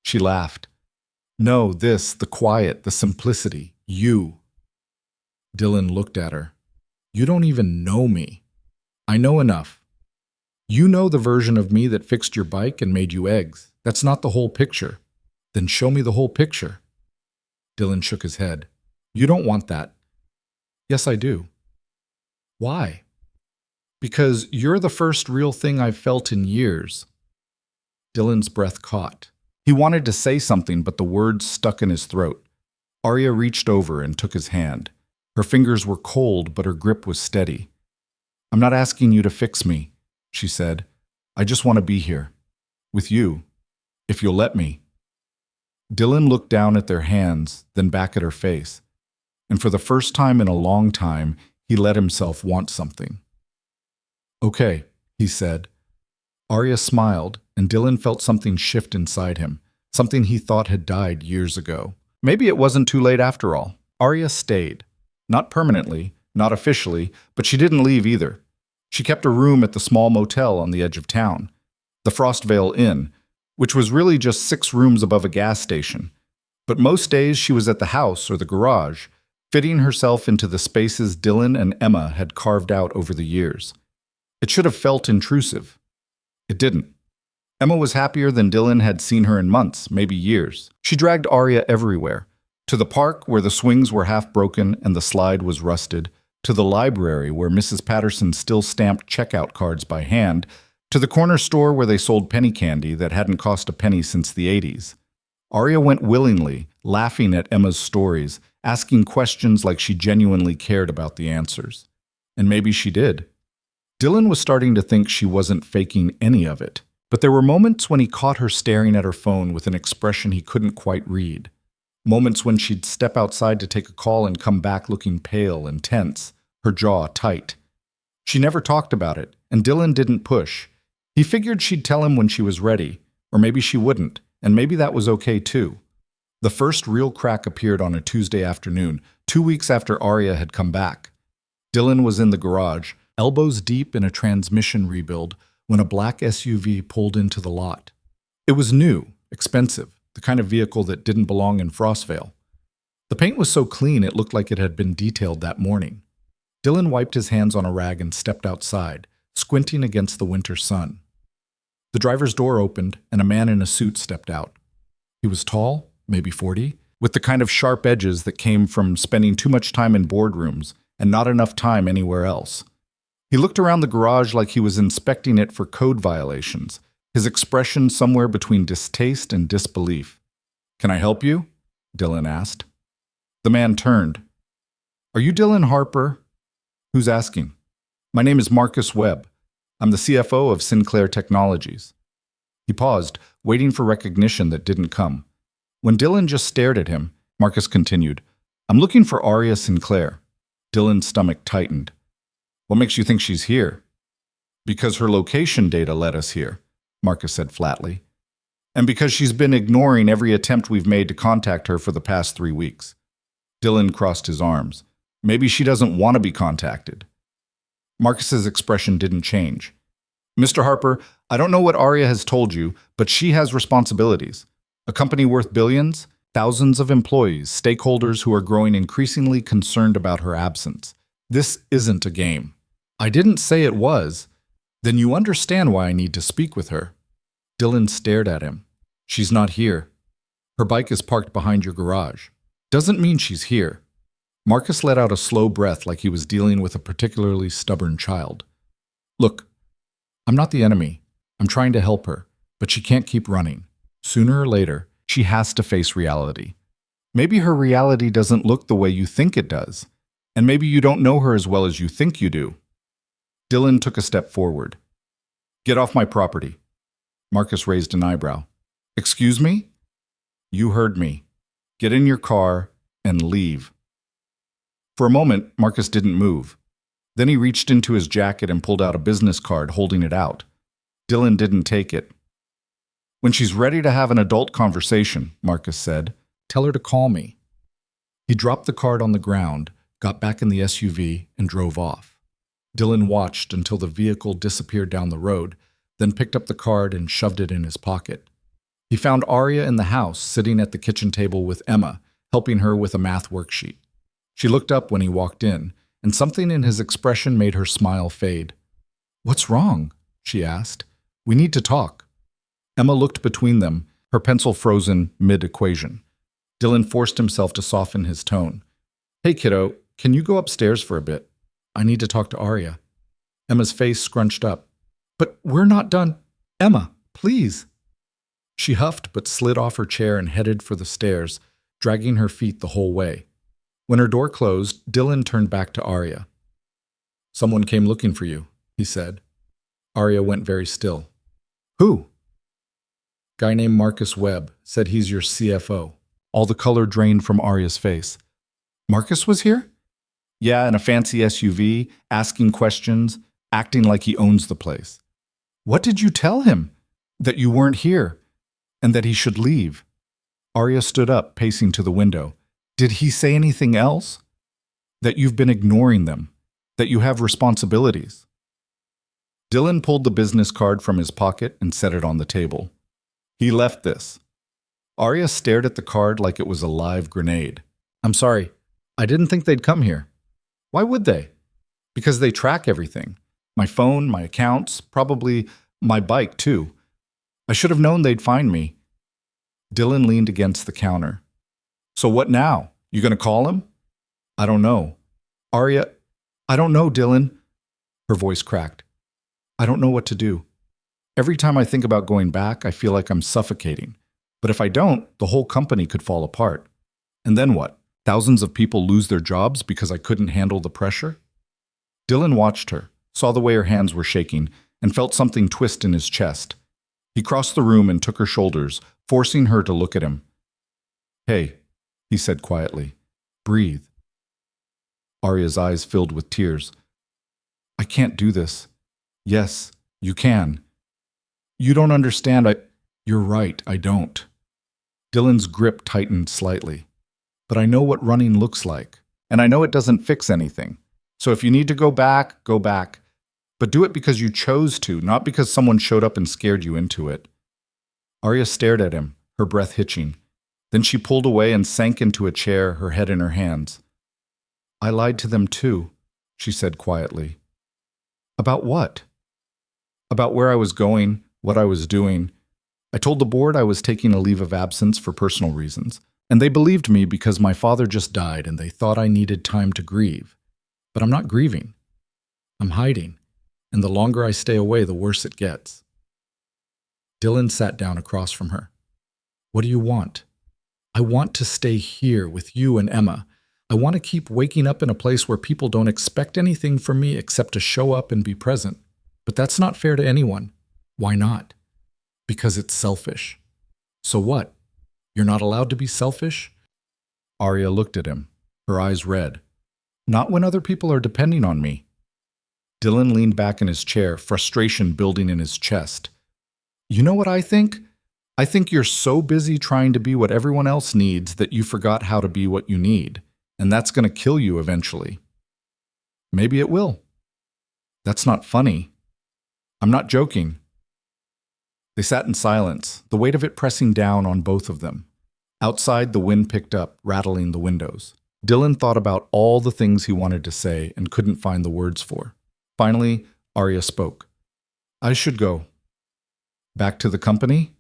She laughed. "No, this, the quiet, the simplicity, you." Dylan looked at her. "You don't even know me." "I know enough." "You know the version of me that fixed your bike and made you eggs. That's not the whole picture." "Then show me the whole picture." Dylan shook his head. "You don't want that." "Yes, I do." "Why?" "Because you're the first real thing I've felt in years." Dylan's breath caught. He wanted to say something, but the words stuck in his throat. Arya reached over and took his hand. Her fingers were cold, but her grip was steady. "I'm not asking you to fix me," she said. "I just want to be here. With you. If you'll let me." Dylan looked down at their hands, then back at her face. And for the first time in a long time, he let himself want something. "Okay," he said. Arya smiled, and Dylan felt something shift inside him, something he thought had died years ago. Maybe it wasn't too late after all. Arya stayed. Not permanently, not officially, but she didn't leave either. She kept a room at the small motel on the edge of town, the Frostvale Inn, which was really just 6 rooms above a gas station. But most days she was at the house or the garage, fitting herself into the spaces Dylan and Emma had carved out over the years. It should have felt intrusive. It didn't. Emma was happier than Dylan had seen her in months, maybe years. She dragged Arya everywhere. To the park where the swings were half broken and the slide was rusted, to the library where Mrs. Patterson still stamped checkout cards by hand, to the corner store where they sold penny candy that hadn't cost a penny since the 80s. Arya went willingly, laughing at Emma's stories, asking questions like she genuinely cared about the answers. And maybe she did. Dylan was starting to think she wasn't faking any of it, but there were moments when he caught her staring at her phone with an expression he couldn't quite read. Moments when she'd step outside to take a call and come back looking pale and tense, her jaw tight. She never talked about it, and Dylan didn't push. He figured she'd tell him when she was ready, or maybe she wouldn't, and maybe that was okay too. The first real crack appeared on a Tuesday afternoon, 2 weeks after Arya had come back. Dylan was in the garage, elbows deep in a transmission rebuild, when a black SUV pulled into the lot. It was new, expensive, the kind of vehicle that didn't belong in Frostvale. The paint was so clean it looked like it had been detailed that morning. Dylan wiped his hands on a rag and stepped outside, squinting against the winter sun. The driver's door opened, and a man in a suit stepped out. He was tall, maybe 40, with the kind of sharp edges that came from spending too much time in boardrooms and not enough time anywhere else. He looked around the garage like he was inspecting it for code violations, his expression somewhere between distaste and disbelief. "Can I help you?" Dylan asked. The man turned. "Are you Dylan Harper?" "Who's asking?" "My name is Marcus Webb. I'm the CFO of Sinclair Technologies." He paused, waiting for recognition that didn't come. When Dylan just stared at him, Marcus continued, "I'm looking for Arya Sinclair." Dylan's stomach tightened. "What makes you think she's here?" "Because her location data led us here," Marcus said flatly. "And because she's been ignoring every attempt we've made to contact her for the past 3 weeks." Dylan crossed his arms. "Maybe she doesn't want to be contacted." Marcus's expression didn't change. "Mr. Harper, I don't know what Arya has told you, but she has responsibilities. A company worth billions, thousands of employees, stakeholders who are growing increasingly concerned about her absence. This isn't a game." "I didn't say it was." "Then you understand why I need to speak with her." Dylan stared at him. "She's not here. Her bike is parked behind your garage. Doesn't mean she's here." Marcus let out a slow breath like he was dealing with a particularly stubborn child. "Look, I'm not the enemy. I'm trying to help her, but she can't keep running. Sooner or later, she has to face reality. Maybe her reality doesn't look the way you think it does, and maybe you don't know her as well as you think you do." Dylan took a step forward. "Get off my property." Marcus raised an eyebrow. "Excuse me?" "You heard me. Get in your car and leave." For a moment, Marcus didn't move. Then he reached into his jacket and pulled out a business card, holding it out. Dylan didn't take it. "When she's ready to have an adult conversation," Marcus said, "tell her to call me." He dropped the card on the ground, got back in the SUV, and drove off. Dylan watched until the vehicle disappeared down the road, then picked up the card and shoved it in his pocket. He found Arya in the house, sitting at the kitchen table with Emma, helping her with a math worksheet. She looked up when he walked in, and something in his expression made her smile fade. "What's wrong?" she asked. "We need to talk." Emma looked between them, her pencil frozen mid-equation. Dylan forced himself to soften his tone. "Hey, kiddo, can you go upstairs for a bit? I need to talk to Arya." Emma's face scrunched up. "But we're not done." "Emma, please." She huffed but slid off her chair and headed for the stairs, dragging her feet the whole way. When her door closed, Dylan turned back to Arya. "Someone came looking for you," he said. Arya went very still. "Who?" "Guy named Marcus Webb, said he's your CFO." All the color drained from Arya's face. "Marcus was here?" "Yeah, in a fancy SUV, asking questions, acting like he owns the place." "What did you tell him?" "That you weren't here, and that he should leave." Arya stood up, pacing to the window. "Did he say anything else?" "That you've been ignoring them, that you have responsibilities." Dylan pulled the business card from his pocket and set it on the table. "He left this." Arya stared at the card like it was a live grenade. "I'm sorry. I didn't think they'd come here." "Why would they?" "Because they track everything. My phone, my accounts, probably my bike too. I should have known they'd find me." Dylan leaned against the counter. "So what now? You gonna call him?" "I don't know." "Arya, I don't know, Dylan." Her voice cracked. "I don't know what to do. Every time I think about going back, I feel like I'm suffocating. But if I don't, the whole company could fall apart. And then what? Thousands of people lose their jobs because I couldn't handle the pressure?" Dylan watched her, saw the way her hands were shaking, and felt something twist in his chest. He crossed the room and took her shoulders, forcing her to look at him. "Hey, he said quietly. Breathe. Arya's eyes filled with tears. I can't do this. Yes, you can. You don't understand. You're right, I don't. Dylan's grip tightened slightly. But I know what running looks like, and I know it doesn't fix anything. So if you need to go back, go back. But do it because you chose to, not because someone showed up and scared you into it. Arya stared at him, her breath hitching. Then she pulled away and sank into a chair, her head in her hands. I lied to them too, she said quietly. About what? About where I was going, what I was doing. I told the board I was taking a leave of absence for personal reasons, and they believed me because my father just died and they thought I needed time to grieve. But I'm not grieving. I'm hiding, and the longer I stay away, the worse it gets. Dylan sat down across from her. What do you want? I want to stay here with you and Emma. I want to keep waking up in a place where people don't expect anything from me except to show up and be present. But that's not fair to anyone. Why not? Because it's selfish. So what? You're not allowed to be selfish? Arya looked at him, her eyes red. Not when other people are depending on me. Dylan leaned back in his chair, frustration building in his chest. You know what I think? I think you're so busy trying to be what everyone else needs that you forgot how to be what you need. And that's going to kill you eventually. Maybe it will. That's not funny. I'm not joking. They sat in silence, the weight of it pressing down on both of them. Outside, the wind picked up, rattling the windows. Dylan thought about all the things he wanted to say and couldn't find the words for. Finally, Arya spoke. I should go. Back to the company?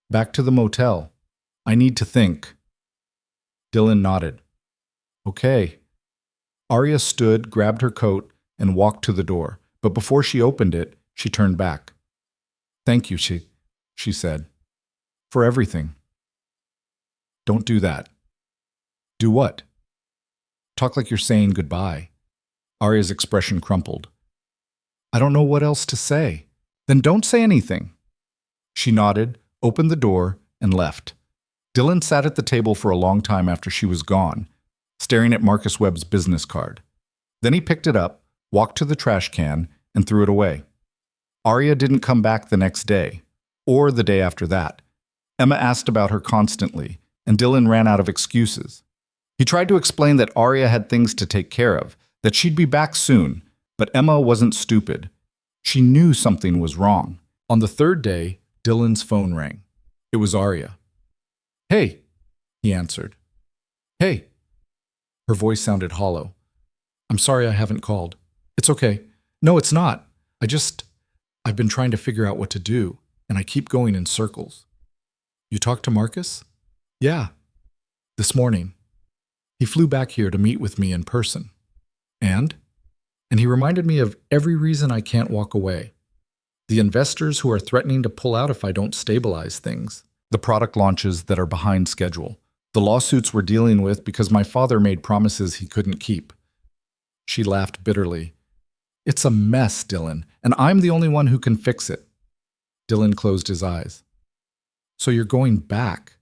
Back to the motel. I need to think. Dylan nodded. Okay. Arya stood, grabbed her coat, and walked to the door, but before she opened it, she turned back. Thank you, she said. For everything. Don't do that. Do what? Talk like you're saying goodbye. Arya's expression crumpled. I don't know what else to say. Then don't say anything. She nodded, opened the door, and left. Dylan sat at the table for a long time after she was gone, staring at Marcus Webb's business card. Then he picked it up, walked to the trash can, and threw it away. Arya didn't come back the next day, or the day after that. Emma asked about her constantly, and Dylan ran out of excuses. He tried to explain that Arya had things to take care of, that she'd be back soon, but Emma wasn't stupid. She knew something was wrong. On the third day, Dylan's phone rang. It was Arya. Hey, he answered. Hey. Her voice sounded hollow. I'm sorry I haven't called. It's okay. No, it's not. I've been trying to figure out what to do, and I keep going in circles. You talked to Marcus? Yeah. This morning. He flew back here to meet with me in person. And he reminded me of every reason I can't walk away. The investors who are threatening to pull out if I don't stabilize things. The product launches that are behind schedule. The lawsuits we're dealing with because my father made promises he couldn't keep. She laughed bitterly. It's a mess, Dylan, and I'm the only one who can fix it. Dylan closed his eyes. So you're going back?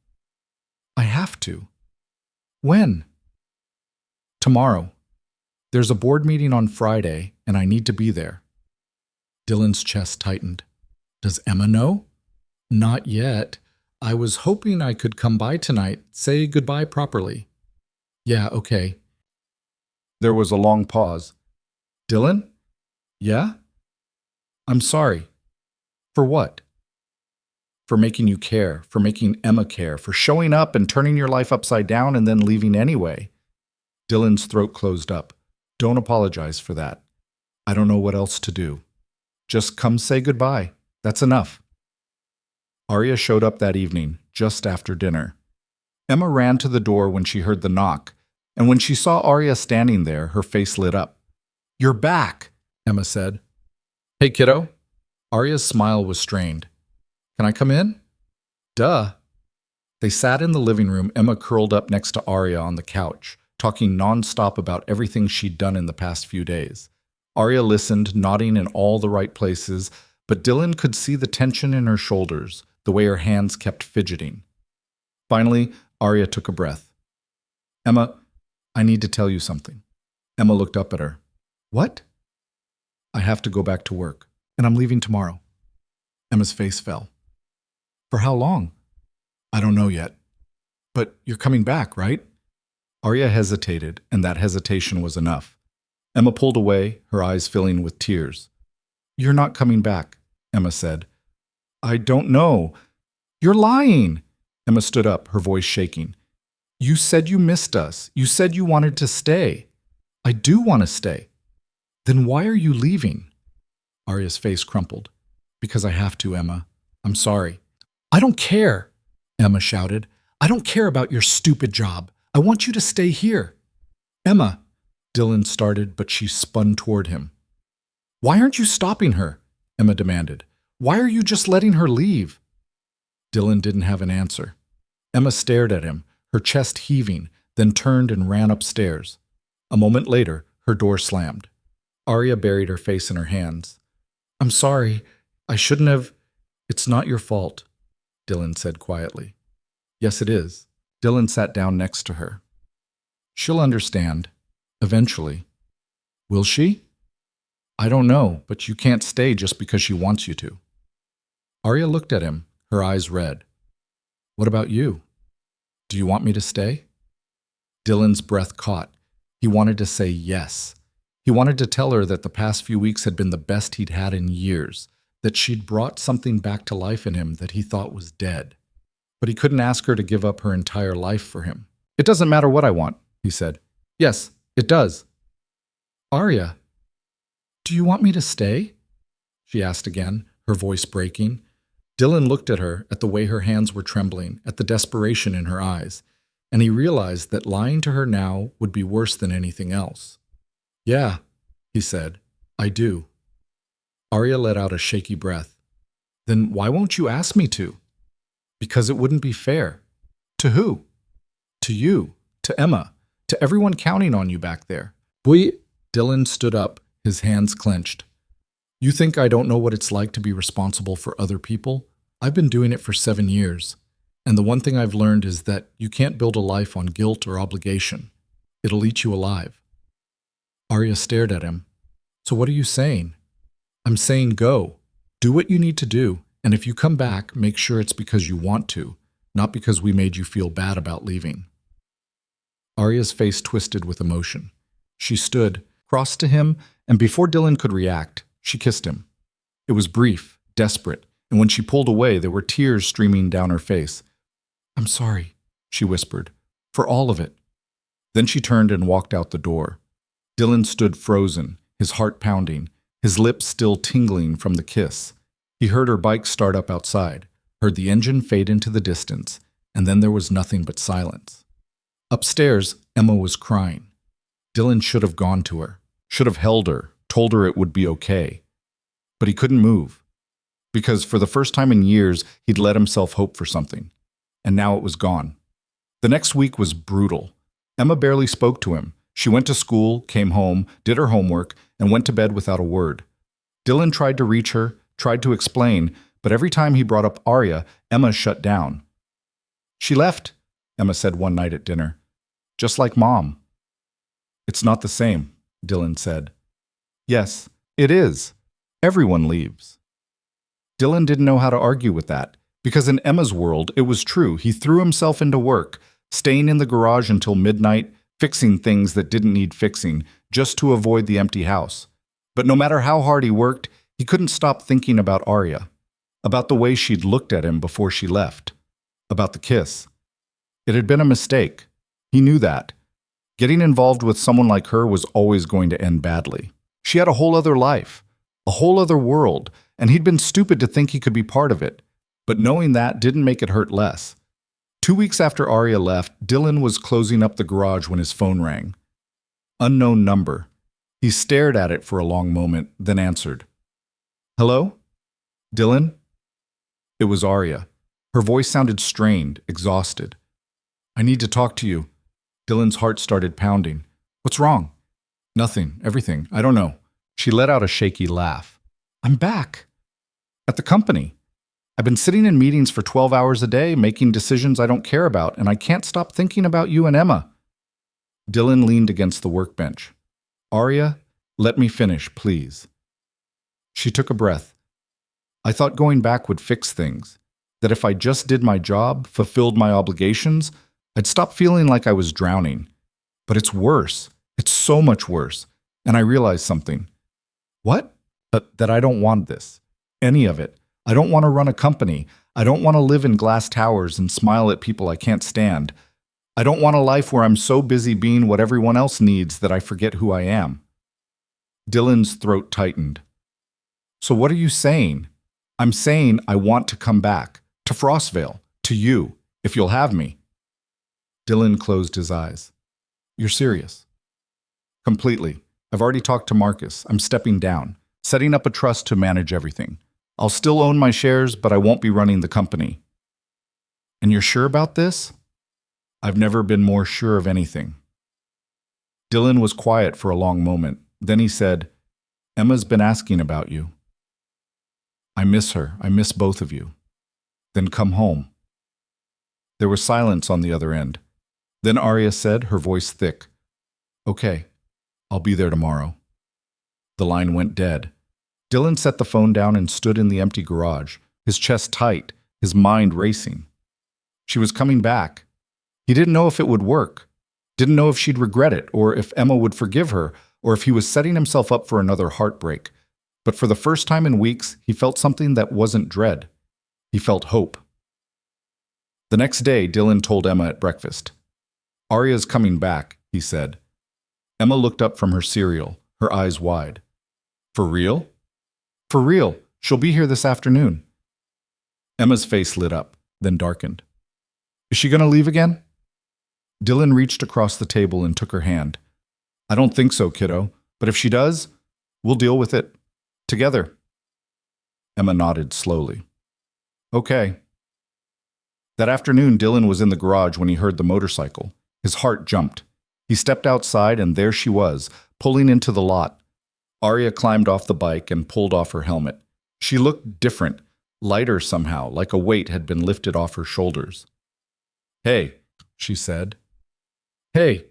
I have to. When? Tomorrow. There's a board meeting on Friday, and I need to be there. Dylan's chest tightened. Does Emma know? Not yet. I was hoping I could come by tonight, say goodbye properly. Yeah, okay. There was a long pause. Dylan? Yeah? I'm sorry. For what? For making you care, for making Emma care, for showing up and turning your life upside down and then leaving anyway. Dylan's throat closed up. Don't apologize for that. I don't know what else to do. Just come say goodbye. That's enough. Arya showed up that evening, just after dinner. Emma ran to the door when she heard the knock, and when she saw Arya standing there, her face lit up. You're back, Emma said. Hey, kiddo. Arya's smile was strained. Can I come in? Duh. They sat in the living room, Emma curled up next to Arya on the couch, talking nonstop about everything she'd done in the past few days. Arya listened, nodding in all the right places, but Dylan could see the tension in her shoulders, the way her hands kept fidgeting. Finally, Arya took a breath. Emma, I need to tell you something. Emma looked up at her. What? I have to go back to work, and I'm leaving tomorrow. Emma's face fell. For how long? I don't know yet. But you're coming back, right? Arya hesitated, and that hesitation was enough. Emma pulled away, her eyes filling with tears. You're not coming back, Emma said. I don't know. You're lying. Emma stood up, her voice shaking. You said you missed us. You said you wanted to stay. I do want to stay. Then why are you leaving? Arya's face crumpled. Because I have to, Emma. I'm sorry. I don't care, Emma shouted. I don't care about your stupid job. I want you to stay here. Emma, Dylan started, but she spun toward him. Why aren't you stopping her? Emma demanded. Why are you just letting her leave? Dylan didn't have an answer. Emma stared at him, her chest heaving, then turned and ran upstairs. A moment later, her door slammed. Arya buried her face in her hands. I'm sorry. I shouldn't have. It's not your fault, Dylan said quietly. Yes, it is. Dylan sat down next to her. She'll understand. Eventually. Will she? I don't know, but you can't stay just because she wants you to. Arya looked at him, her eyes red. What about you? Do you want me to stay? Dylan's breath caught. He wanted to say yes. He wanted to tell her that the past few weeks had been the best he'd had in years, that she'd brought something back to life in him that he thought was dead. But he couldn't ask her to give up her entire life for him. It doesn't matter what I want, he said. Yes, it does. Arya, do you want me to stay? She asked again, her voice breaking. Dylan looked at her, at the way her hands were trembling, at the desperation in her eyes, and he realized that lying to her now would be worse than anything else. Yeah, he said, I do. Arya let out a shaky breath. Then why won't you ask me to? Because it wouldn't be fair. To who? To you, to Emma, to everyone counting on you back there. Dylan stood up, his hands clenched. You think I don't know what it's like to be responsible for other people? I've been doing it for 7 years, and the one thing I've learned is that you can't build a life on guilt or obligation. It'll eat you alive. Arya stared at him. So what are you saying? I'm saying go. Do what you need to do, and if you come back, make sure it's because you want to, not because we made you feel bad about leaving. Arya's face twisted with emotion. She stood, crossed to him, and before Dylan could react, she kissed him. It was brief, desperate, and when she pulled away, there were tears streaming down her face. I'm sorry, she whispered, for all of it. Then she turned and walked out the door. Dylan stood frozen, his heart pounding, his lips still tingling from the kiss. He heard her bike start up outside, heard the engine fade into the distance, and then there was nothing but silence. Upstairs, Emma was crying. Dylan should have gone to her, should have held her, told her it would be okay. But he couldn't move, because for the first time in years, he'd let himself hope for something, and now it was gone. The next week was brutal. Emma barely spoke to him. She went to school, came home, did her homework, and went to bed without a word. Dylan tried to reach her, tried to explain, but every time he brought up Arya, Emma shut down. She left, Emma said one night at dinner. Just like Mom. It's not the same, Dylan said. Yes, it is. Everyone leaves. Dylan didn't know how to argue with that, because in Emma's world, it was true. He threw himself into work, staying in the garage until midnight, fixing things that didn't need fixing, just to avoid the empty house. But no matter how hard he worked, he couldn't stop thinking about Arya, about the way she'd looked at him before she left, about the kiss. It had been a mistake. He knew that. Getting involved with someone like her was always going to end badly. She had a whole other life, a whole other world, and he'd been stupid to think he could be part of it. But knowing that didn't make it hurt less. 2 weeks after Arya left, Dylan was closing up the garage when his phone rang. Unknown number. He stared at it for a long moment, then answered. Hello? Dylan? It was Arya. Her voice sounded strained, exhausted. I need to talk to you. Dylan's heart started pounding. What's wrong? Nothing, everything, I don't know. She let out a shaky laugh. I'm back. At the company. I've been sitting in meetings for 12 hours a day, making decisions I don't care about, and I can't stop thinking about you and Emma. Dylan leaned against the workbench. Arya, let me finish, please. She took a breath. I thought going back would fix things, that if I just did my job, fulfilled my obligations, I'd stop feeling like I was drowning. But it's worse. It's so much worse. And I realized something. What? That I don't want this. Any of it. I don't want to run a company. I don't want to live in glass towers and smile at people I can't stand. I don't want a life where I'm so busy being what everyone else needs that I forget who I am. Dylan's throat tightened. So what are you saying? I'm saying I want to come back. To Frostvale. To you. If you'll have me. Dylan closed his eyes. You're serious? Completely. I've already talked to Marcus. I'm stepping down. Setting up a trust to manage everything. I'll still own my shares, but I won't be running the company. And you're sure about this? I've never been more sure of anything. Dylan was quiet for a long moment. Then he said, Emma's been asking about you. I miss her. I miss both of you. Then come home. There was silence on the other end. Then Arya said, her voice thick, Okay, I'll be there tomorrow. The line went dead. Dylan set the phone down and stood in the empty garage, his chest tight, his mind racing. She was coming back. He didn't know if it would work, didn't know if she'd regret it, or if Emma would forgive her, or if he was setting himself up for another heartbreak. But for the first time in weeks, he felt something that wasn't dread. He felt hope. The next day, Dylan told Emma at breakfast. Arya's coming back, he said. Emma looked up from her cereal, her eyes wide. For real? For real. She'll be here this afternoon. Emma's face lit up, then darkened. Is she going to leave again? Dylan reached across the table and took her hand. I don't think so, kiddo, but if she does, we'll deal with it. Together. Emma nodded slowly. Okay. That afternoon, Dylan was in the garage when he heard the motorcycle. His heart jumped. He stepped outside, and there she was, pulling into the lot. Arya climbed off the bike and pulled off her helmet. She looked different, lighter somehow, like a weight had been lifted off her shoulders. Hey, she said. Hey,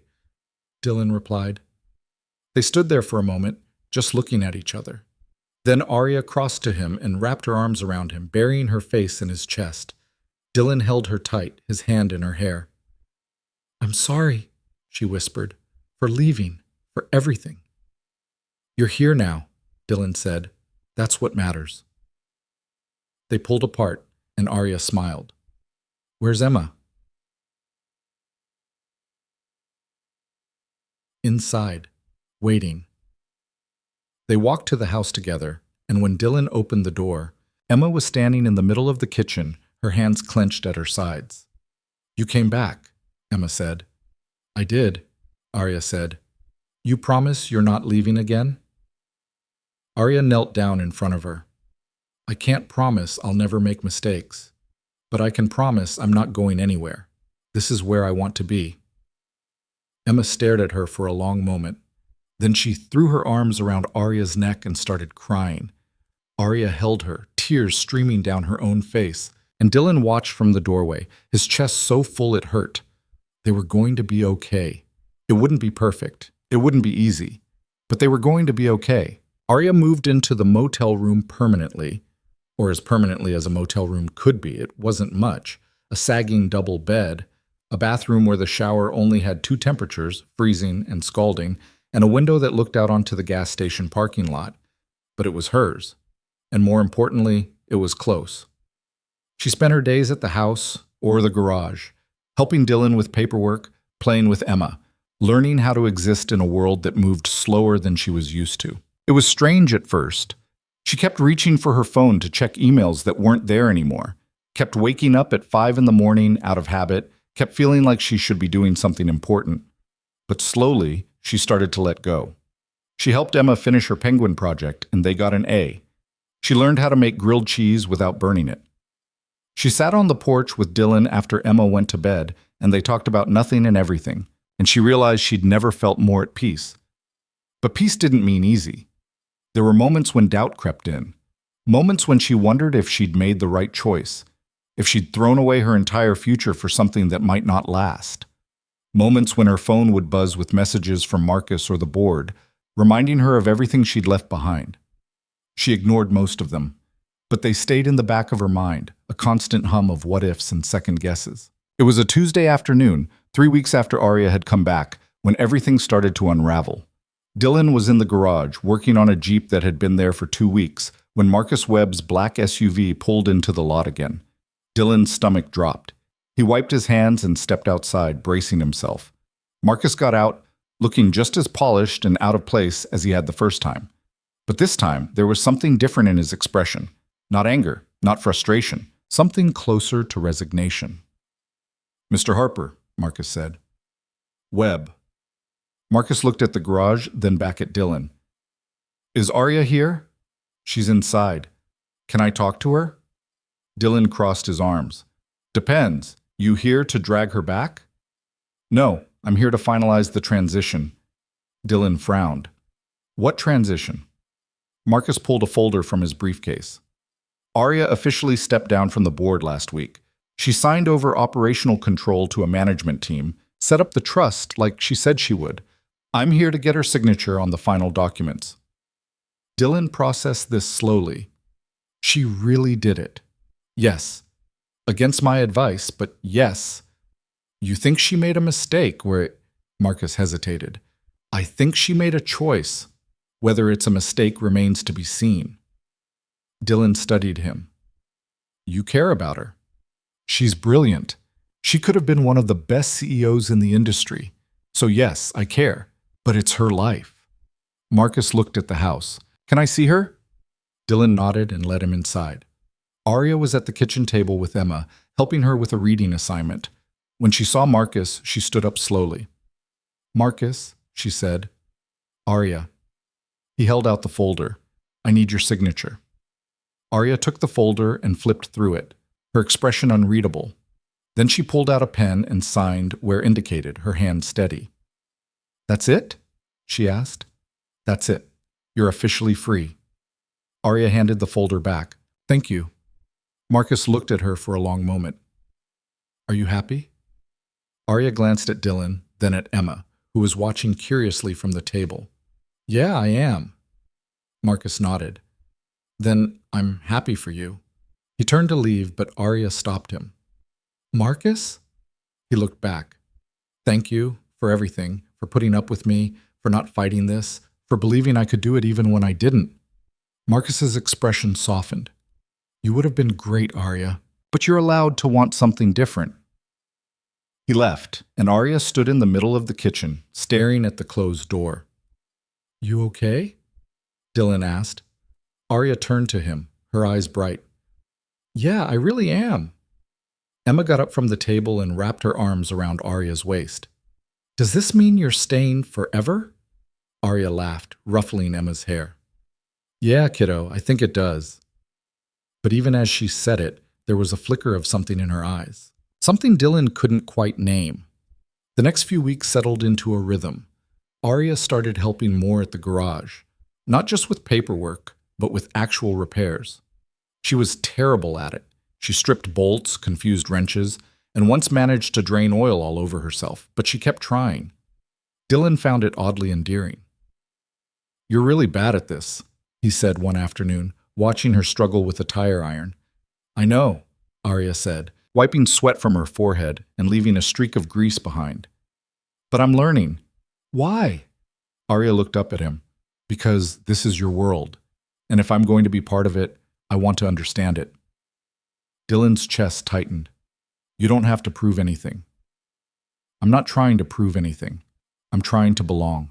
Dylan replied. They stood there for a moment, just looking at each other. Then Arya crossed to him and wrapped her arms around him, burying her face in his chest. Dylan held her tight, his hand in her hair. I'm sorry, she whispered, for leaving, for everything. You're here now, Dylan said. That's what matters. They pulled apart, and Arya smiled. Where's Emma? Inside, waiting. They walked to the house together, and when Dylan opened the door, Emma was standing in the middle of the kitchen, her hands clenched at her sides. You came back, Emma said. I did, Arya said. You promise you're not leaving again? Arya knelt down in front of her. I can't promise I'll never make mistakes, but I can promise I'm not going anywhere. This is where I want to be. Emma stared at her for a long moment. Then she threw her arms around Arya's neck and started crying. Arya held her, tears streaming down her own face, and Dylan watched from the doorway, his chest so full it hurt. They were going to be okay. It wouldn't be perfect. It wouldn't be easy. But they were going to be okay. Arya moved into the motel room permanently, or as permanently as a motel room could be. It wasn't much. A sagging double bed, a bathroom where the shower only had two temperatures, freezing and scalding, and a window that looked out onto the gas station parking lot. But it was hers. And more importantly, it was close. She spent her days at the house or the garage, helping Dylan with paperwork, playing with Emma, learning how to exist in a world that moved slower than she was used to. It was strange at first. She kept reaching for her phone to check emails that weren't there anymore, kept waking up at 5 in the morning out of habit, kept feeling like she should be doing something important. But slowly, she started to let go. She helped Emma finish her penguin project, and they got an A. She learned how to make grilled cheese without burning it. She sat on the porch with Dylan after Emma went to bed, and they talked about nothing and everything, and she realized she'd never felt more at peace. But peace didn't mean easy. There were moments when doubt crept in, moments when she wondered if she'd made the right choice, if she'd thrown away her entire future for something that might not last. Moments when her phone would buzz with messages from Marcus or the board, reminding her of everything she'd left behind. She ignored most of them, but they stayed in the back of her mind, a constant hum of what-ifs and second guesses. It was a Tuesday afternoon, 3 weeks after Arya had come back, when everything started to unravel. Dylan was in the garage, working on a Jeep that had been there for 2 weeks, when Marcus Webb's black SUV pulled into the lot again. Dylan's stomach dropped. He wiped his hands and stepped outside, bracing himself. Marcus got out, looking just as polished and out of place as he had the first time. But this time, there was something different in his expression. Not anger, not frustration, something closer to resignation. "Mr. Harper," Marcus said. "Webb." Marcus looked at the garage, then back at Dylan. "Is Arya here?" "She's inside. Can I talk to her?" Dylan crossed his arms. "Depends. You here to drag her back?" "No, I'm here to finalize the transition." Dylan frowned. "What transition?" Marcus pulled a folder from his briefcase. "Arya officially stepped down from the board last week. She signed over operational control to a management team, set up the trust like she said she would. I'm here to get her signature on the final documents." Dylan processed this slowly. She really did it. Yes. Against my advice, but yes. "You think she made a mistake where Marcus hesitated. "I think she made a choice. Whether it's a mistake remains to be seen." Dylan studied him. "You care about her. She's brilliant. She could have been one of the best CEOs in the industry. So yes, I care, but it's her life." Marcus looked at the house. "Can I see her?" Dylan nodded and led him inside. Arya was at the kitchen table with Emma, helping her with a reading assignment. When she saw Marcus, she stood up slowly. "Marcus," she said. "Arya." He held out the folder. "I need your signature." Arya took the folder and flipped through it, her expression unreadable. Then she pulled out a pen and signed where indicated, her hand steady. "That's it?" she asked. "That's it. You're officially free." Arya handed the folder back. "Thank you." Marcus looked at her for a long moment. "Are you happy?" Arya glanced at Dylan, then at Emma, who was watching curiously from the table. "Yeah, I am." Marcus nodded. "Then I'm happy for you." He turned to leave, but Arya stopped him. "Marcus?" He looked back. "Thank you for everything, for putting up with me, for not fighting this, for believing I could do it even when I didn't." Marcus's expression softened. "You would have been great, Arya, but you're allowed to want something different." He left, and Arya stood in the middle of the kitchen, staring at the closed door. "You okay?" Dylan asked. Arya turned to him, her eyes bright. "Yeah, I really am." Emma got up from the table and wrapped her arms around Arya's waist. "Does this mean you're staying forever?" Arya laughed, ruffling Emma's hair. "Yeah, kiddo, I think it does." But even as she said it, there was a flicker of something in her eyes. Something Dylan couldn't quite name. The next few weeks settled into a rhythm. Arya started helping more at the garage, not just with paperwork, but with actual repairs. She was terrible at it. She stripped bolts, confused wrenches, and once managed to drain oil all over herself, but she kept trying. Dylan found it oddly endearing. "You're really bad at this," he said one afternoon, watching her struggle with a tire iron. "I know," Arya said, wiping sweat from her forehead and leaving a streak of grease behind. "But I'm learning." "Why?" Arya looked up at him. "Because this is your world, and if I'm going to be part of it, I want to understand it." Dylan's chest tightened. "You don't have to prove anything." "I'm not trying to prove anything. I'm trying to belong."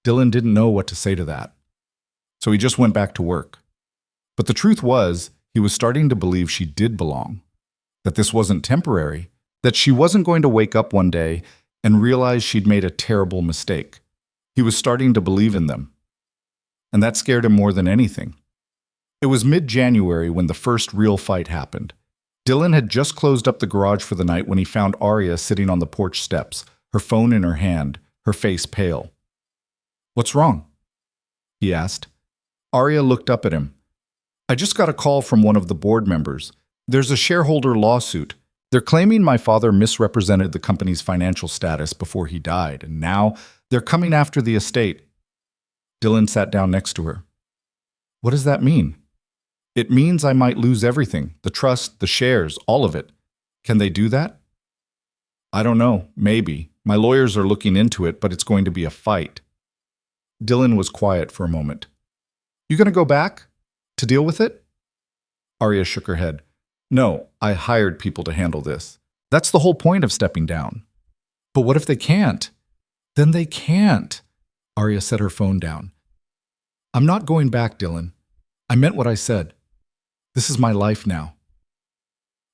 Dylan didn't know what to say to that, so he just went back to work. But the truth was, he was starting to believe she did belong, that this wasn't temporary, that she wasn't going to wake up one day and realize she'd made a terrible mistake. He was starting to believe in them. And that scared him more than anything. It was mid-January when the first real fight happened. Dylan had just closed up the garage for the night when he found Arya sitting on the porch steps, her phone in her hand, her face pale. "What's wrong?" he asked. Arya looked up at him. "I just got a call from one of the board members. There's a shareholder lawsuit. They're claiming my father misrepresented the company's financial status before he died, and now they're coming after the estate. Dylan sat down next to her. What does that mean? It means I might lose everything, the trust, the shares, all of it. Can they do that? I don't know, maybe. My lawyers are looking into it, but it's going to be a fight. Dylan was quiet for a moment. You going to go back to deal with it? Arya shook her head. No, I hired people to handle this. That's the whole point of stepping down. But what if they can't? Then they can't. Arya set her phone down. I'm not going back, Dylan. I meant what I said. This is my life now.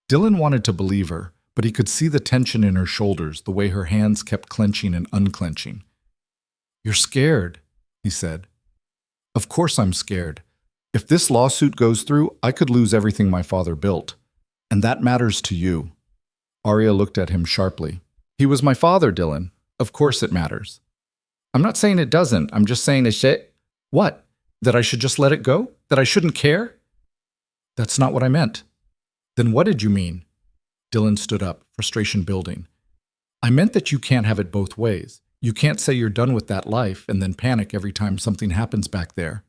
Dylan wanted to believe her, but he could see the tension in her shoulders, the way her hands kept clenching and unclenching. You're scared, he said. Of course I'm scared. If this lawsuit goes through, I could lose everything my father built. And that matters to you. Arya looked at him sharply. He was my father, Dylan. Of course it matters. I'm not saying it doesn't. I'm just saying it's shit. What? That I should just let it go? That I shouldn't care? That's not what I meant. Then what did you mean? Dylan stood up, frustration building. I meant that you can't have it both ways. You can't say you're done with that life and then panic every time something happens back there.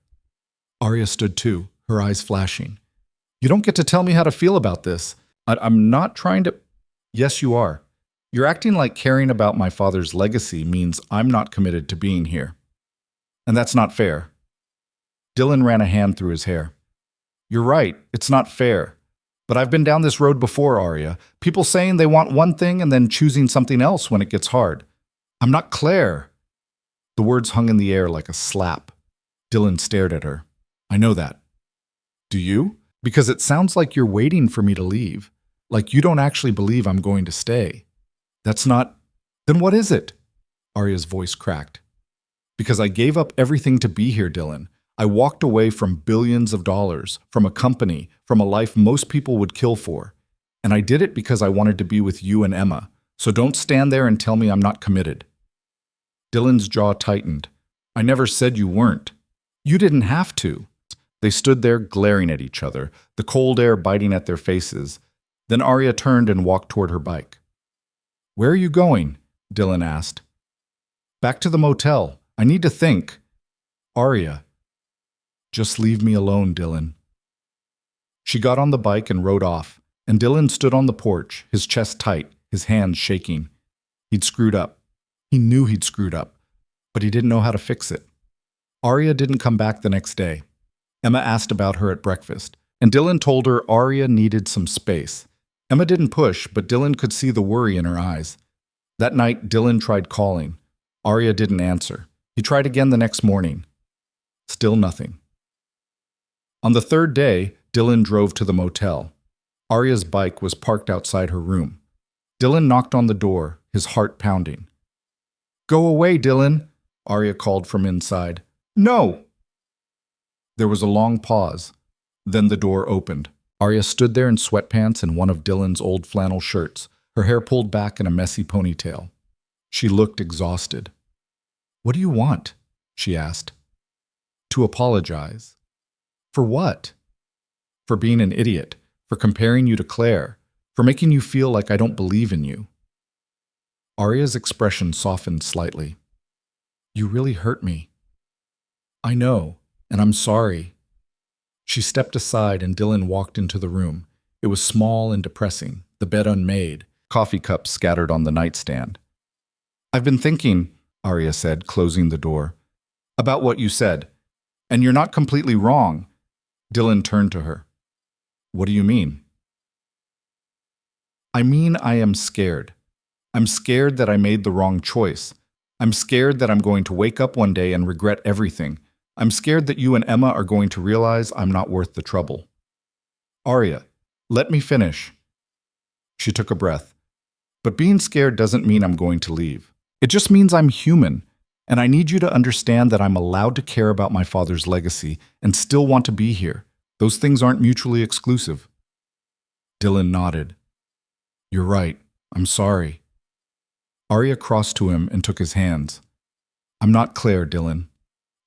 Arya stood too, her eyes flashing. You don't get to tell me how to feel about this. I'm not trying to... Yes, you are. You're acting like caring about my father's legacy means I'm not committed to being here. And that's not fair. Dylan ran a hand through his hair. You're right, it's not fair. But I've been down this road before, Arya. People saying they want one thing and then choosing something else when it gets hard. I'm not Claire. The words hung in the air like a slap. Dylan stared at her. I know that. Do you? Because it sounds like you're waiting for me to leave. Like you don't actually believe I'm going to stay. That's not... Then what is it? Arya's voice cracked. Because I gave up everything to be here, Dylan. I walked away from billions of dollars, from a company, from a life most people would kill for. And I did it because I wanted to be with you and Emma. So don't stand there and tell me I'm not committed. Dylan's jaw tightened. I never said you weren't. You didn't have to. They stood there glaring at each other, the cold air biting at their faces. Then Arya turned and walked toward her bike. Where are you going? Dylan asked. Back to the motel. I need to think. Arya. Just leave me alone, Dylan. She got on the bike and rode off, and Dylan stood on the porch, his chest tight, his hands shaking. He'd screwed up. He knew he'd screwed up, but he didn't know how to fix it. Arya didn't come back the next day. Emma asked about her at breakfast, and Dylan told her Arya needed some space. Emma didn't push, but Dylan could see the worry in her eyes. That night, Dylan tried calling. Arya didn't answer. He tried again the next morning. Still nothing. On the third day, Dylan drove to the motel. Arya's bike was parked outside her room. Dylan knocked on the door, his heart pounding. Go away, Dylan, Arya called from inside. No! There was a long pause. Then the door opened. Arya stood there in sweatpants and one of Dylan's old flannel shirts, her hair pulled back in a messy ponytail. She looked exhausted. What do you want? She asked. To apologize. For what? For being an idiot, for comparing you to Claire, for making you feel like I don't believe in you. Arya's expression softened slightly. You really hurt me. I know, and I'm sorry. She stepped aside and Dylan walked into the room. It was small and depressing, the bed unmade, coffee cups scattered on the nightstand. I've been thinking, Arya said, closing the door, about what you said. And you're not completely wrong. Dylan turned to her. What do you mean? I mean I am scared. I'm scared that I made the wrong choice. I'm scared that I'm going to wake up one day and regret everything. I'm scared that you and Emma are going to realize I'm not worth the trouble. Arya, let me finish. She took a breath. But being scared doesn't mean I'm going to leave. It just means I'm human, and I need you to understand that I'm allowed to care about my father's legacy and still want to be here. Those things aren't mutually exclusive. Dylan nodded. You're right. I'm sorry. Arya crossed to him and took his hands. I'm not Claire, Dylan.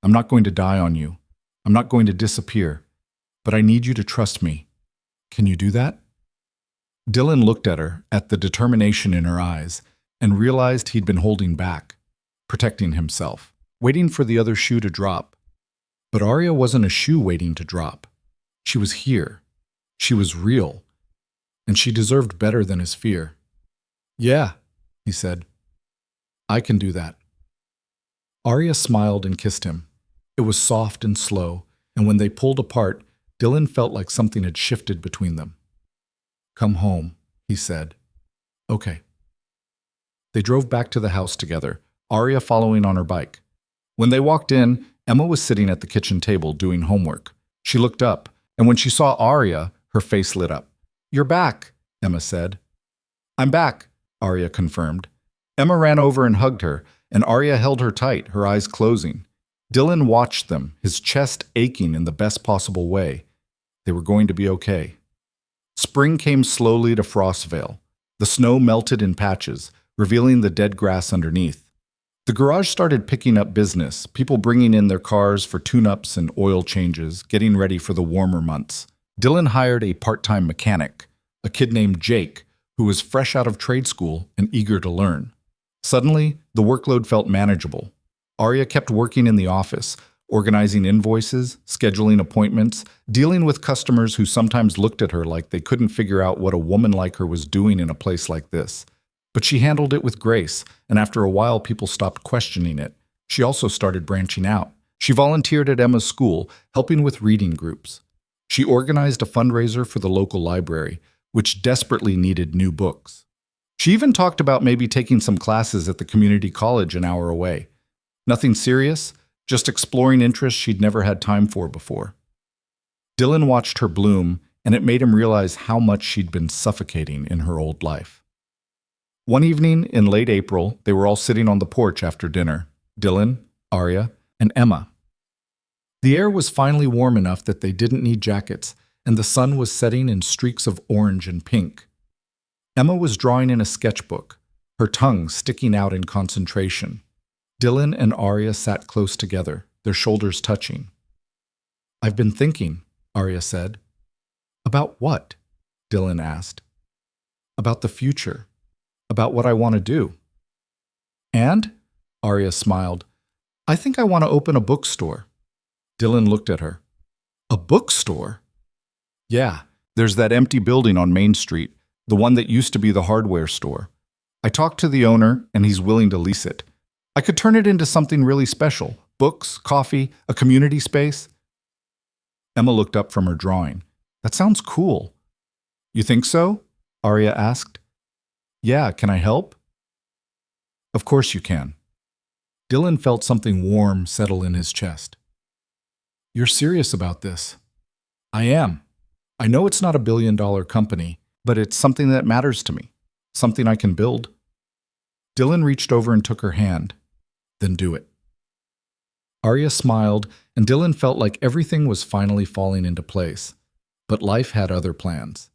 I'm not going to die on you. I'm not going to disappear. But I need you to trust me. Can you do that? Dylan looked at her, at the determination in her eyes, and realized he'd been holding back, protecting himself, waiting for the other shoe to drop. But Arya wasn't a shoe waiting to drop. She was here. She was real. And she deserved better than his fear. "Yeah," he said. "I can do that." Arya smiled and kissed him. It was soft and slow, and when they pulled apart, Dylan felt like something had shifted between them. "Come home," he said. "Okay." They drove back to the house together, Arya following on her bike. When they walked in, Emma was sitting at the kitchen table doing homework. She looked up, and when she saw Arya, her face lit up. "You're back," Emma said. "I'm back," Arya confirmed. Emma ran over and hugged her, and Arya held her tight, her eyes closing. Dylan watched them, his chest aching in the best possible way. They were going to be okay. Spring came slowly to Frostvale. The snow melted in patches, revealing the dead grass underneath. The garage started picking up business, people bringing in their cars for tune-ups and oil changes, getting ready for the warmer months. Dylan hired a part-time mechanic, a kid named Jake, who was fresh out of trade school and eager to learn. Suddenly, the workload felt manageable. Arya kept working in the office, organizing invoices, scheduling appointments, dealing with customers who sometimes looked at her like they couldn't figure out what a woman like her was doing in a place like this. But she handled it with grace, and after a while people stopped questioning it. She also started branching out. She volunteered at Emma's school, helping with reading groups. She organized a fundraiser for the local library, which desperately needed new books. She even talked about maybe taking some classes at the community college an hour away. Nothing serious, just exploring interests she'd never had time for before. Dylan watched her bloom, and it made him realize how much she'd been suffocating in her old life. One evening in late April, they were all sitting on the porch after dinner. Dylan, Arya, and Emma. The air was finally warm enough that they didn't need jackets, and the sun was setting in streaks of orange and pink. Emma was drawing in a sketchbook, her tongue sticking out in concentration. Dylan and Arya sat close together, their shoulders touching. "I've been thinking," Arya said. "About what?" Dylan asked. "About the future. About what I want to do." "And?" Arya smiled. "I think I want to open a bookstore." Dylan looked at her. "A bookstore?" "Yeah, there's that empty building on Main Street, the one that used to be the hardware store. I talked to the owner, and he's willing to lease it. I could turn it into something really special. Books, coffee, a community space." Emma looked up from her drawing. "That sounds cool." "You think so?" Arya asked. "Yeah, can I help?" "Of course you can." Dylan felt something warm settle in his chest. "You're serious about this?" "I am. I know it's not a billion-dollar company, but it's something that matters to me, something I can build." Dylan reached over and took her hand. "Then do it." Arya smiled, and Dylan felt like everything was finally falling into place. But life had other plans.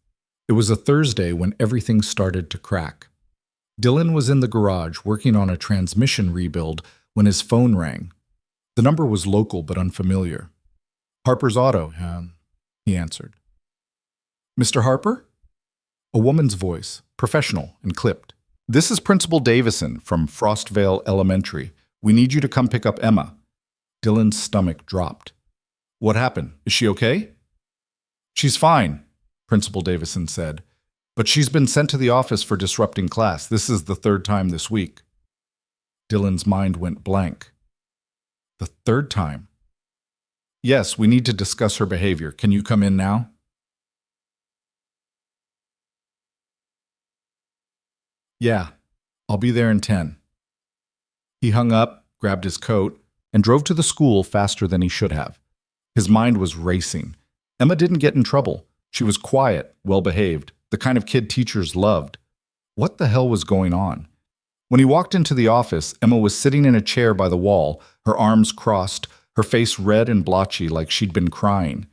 It was a Thursday when everything started to crack. Dylan was in the garage working on a transmission rebuild when his phone rang. The number was local but unfamiliar. "Harper's Auto," he answered. "Mr. Harper?" A woman's voice, professional and clipped. "This is Principal Davison from Frostvale Elementary. We need you to come pick up Emma." Dylan's stomach dropped. "What happened? Is she okay?" "She's fine," Principal Davison said. "But she's been sent to the office for disrupting class. This is the third time this week." Dylan's mind went blank. "The third time?" "Yes, we need to discuss her behavior. Can you come in now?" "Yeah, I'll be there in 10. He hung up, grabbed his coat, and drove to the school faster than he should have. His mind was racing. Emma didn't get in trouble. She was quiet, well-behaved, the kind of kid teachers loved. What the hell was going on? When he walked into the office, Emma was sitting in a chair by the wall, her arms crossed, her face red and blotchy like she'd been crying.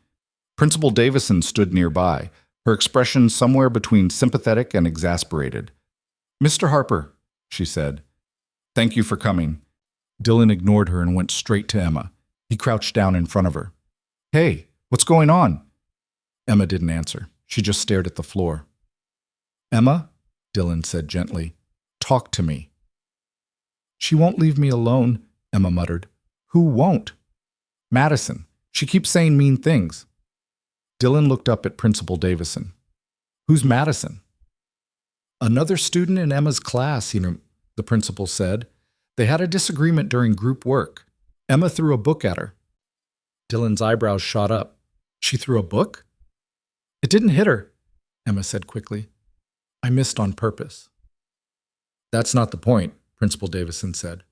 Principal Davison stood nearby, her expression somewhere between sympathetic and exasperated. "Mr. Harper," she said. "Thank you for coming." Dylan ignored her and went straight to Emma. He crouched down in front of her. "Hey, what's going on?" Emma didn't answer. She just stared at the floor. Emma, Dylan said gently, talk to me. She won't leave me alone, Emma muttered. Who won't? Madison. She keeps saying mean things. Dylan looked up at Principal Davison. Who's Madison? Another student in Emma's class, the principal said. They had a disagreement during group work. Emma threw a book at her. Dylan's eyebrows shot up. She threw a book? It didn't hit her, Emma said quickly. I missed on purpose. That's not the point, Principal Davison said.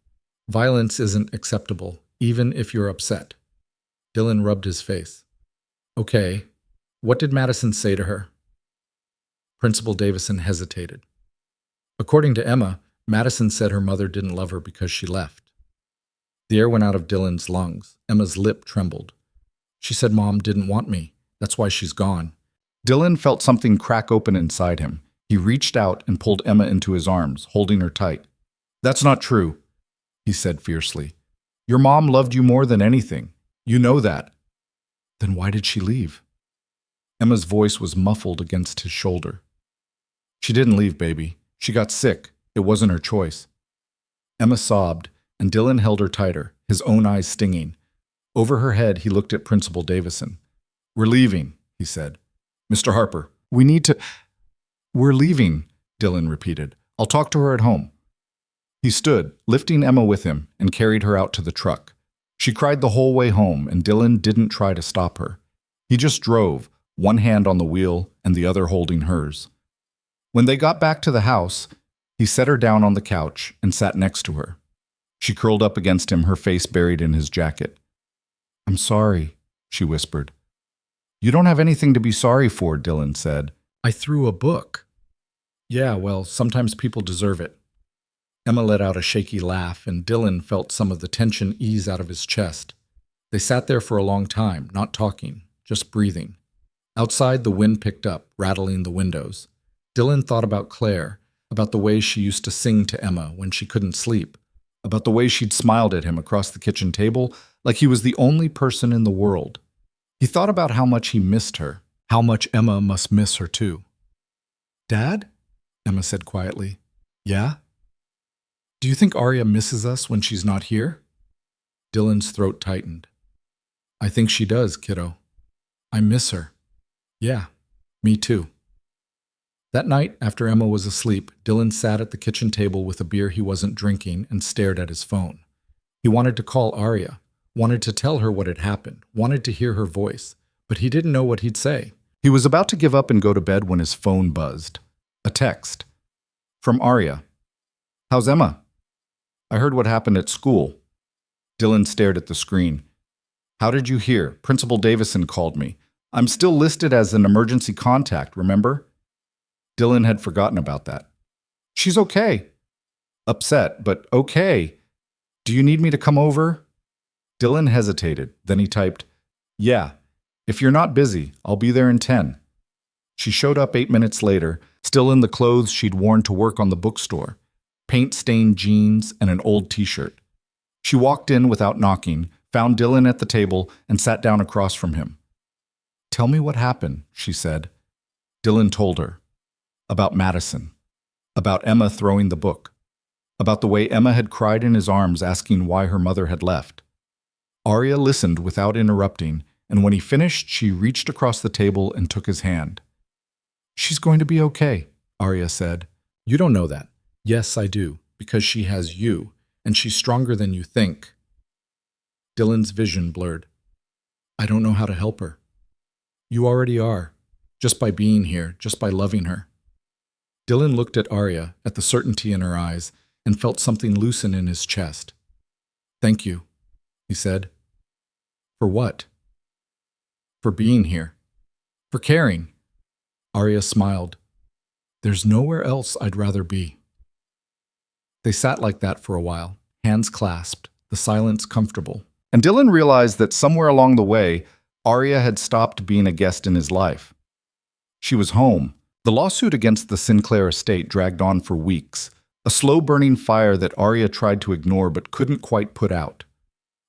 Violence isn't acceptable, even if you're upset. Dylan rubbed his face. Okay, what did Madison say to her? Principal Davison hesitated. According to Emma, Madison said her mother didn't love her because she left. The air went out of Dylan's lungs. Emma's lip trembled. She said Mom didn't want me. That's why she's gone. Dylan felt something crack open inside him. He reached out and pulled Emma into his arms, holding her tight. That's not true, he said fiercely. Your mom loved you more than anything. You know that. Then why did she leave? Emma's voice was muffled against his shoulder. She didn't leave, baby. She got sick. It wasn't her choice. Emma sobbed, and Dylan held her tighter, his own eyes stinging. Over her head, he looked at Principal Davison. We're leaving, he said. Mr. Harper, we need to... We're leaving, Dylan repeated. I'll talk to her at home. He stood, lifting Emma with him, and carried her out to the truck. She cried the whole way home, and Dylan didn't try to stop her. He just drove, one hand on the wheel and the other holding hers. When they got back to the house, he set her down on the couch and sat next to her. She curled up against him, her face buried in his jacket. I'm sorry, she whispered. You don't have anything to be sorry for, Dylan said. I threw a book. Yeah, well, sometimes people deserve it. Emma let out a shaky laugh, and Dylan felt some of the tension ease out of his chest. They sat there for a long time, not talking, just breathing. Outside, the wind picked up, rattling the windows. Dylan thought about Claire, about the way she used to sing to Emma when she couldn't sleep, about the way she'd smiled at him across the kitchen table like he was the only person in the world. He thought about how much he missed her, how much Emma must miss her too. Dad? Emma said quietly. Yeah? Do you think Arya misses us when she's not here? Dylan's throat tightened. I think she does, kiddo. I miss her. Yeah, me too. That night, after Emma was asleep, Dylan sat at the kitchen table with a beer he wasn't drinking and stared at his phone. He wanted to call Arya, wanted to tell her what had happened, wanted to hear her voice, but he didn't know what he'd say. He was about to give up and go to bed when his phone buzzed. A text. From Arya. How's Emma? I heard what happened at school. Dylan stared at the screen. How did you hear? Principal Davison called me. I'm still listed as an emergency contact, remember? Dylan had forgotten about that. She's okay. Upset, but okay. Do you need me to come over? Dylan hesitated. Then he typed, Yeah. If you're not busy, I'll be there in 10. She showed up 8 minutes later, still in the clothes she'd worn to work on the bookstore, paint-stained jeans and an old t-shirt. She walked in without knocking, found Dylan at the table, and sat down across from him. Tell me what happened, she said. Dylan told her. About Madison. About Emma throwing the book. About the way Emma had cried in his arms asking why her mother had left. Arya listened without interrupting, and when he finished, she reached across the table and took his hand. She's going to be okay, Arya said. You don't know that. Yes, I do, because she has you, and she's stronger than you think. Dylan's vision blurred. I don't know how to help her. You already are, just by being here, just by loving her. Dylan looked at Arya, at the certainty in her eyes, and felt something loosen in his chest. Thank you, he said. For what? For being here. For caring. Arya smiled. There's nowhere else I'd rather be. They sat like that for a while, hands clasped, the silence comfortable. And Dylan realized that somewhere along the way, Arya had stopped being a guest in his life. She was home. The lawsuit against the Sinclair estate dragged on for weeks, a slow-burning fire that Arya tried to ignore but couldn't quite put out.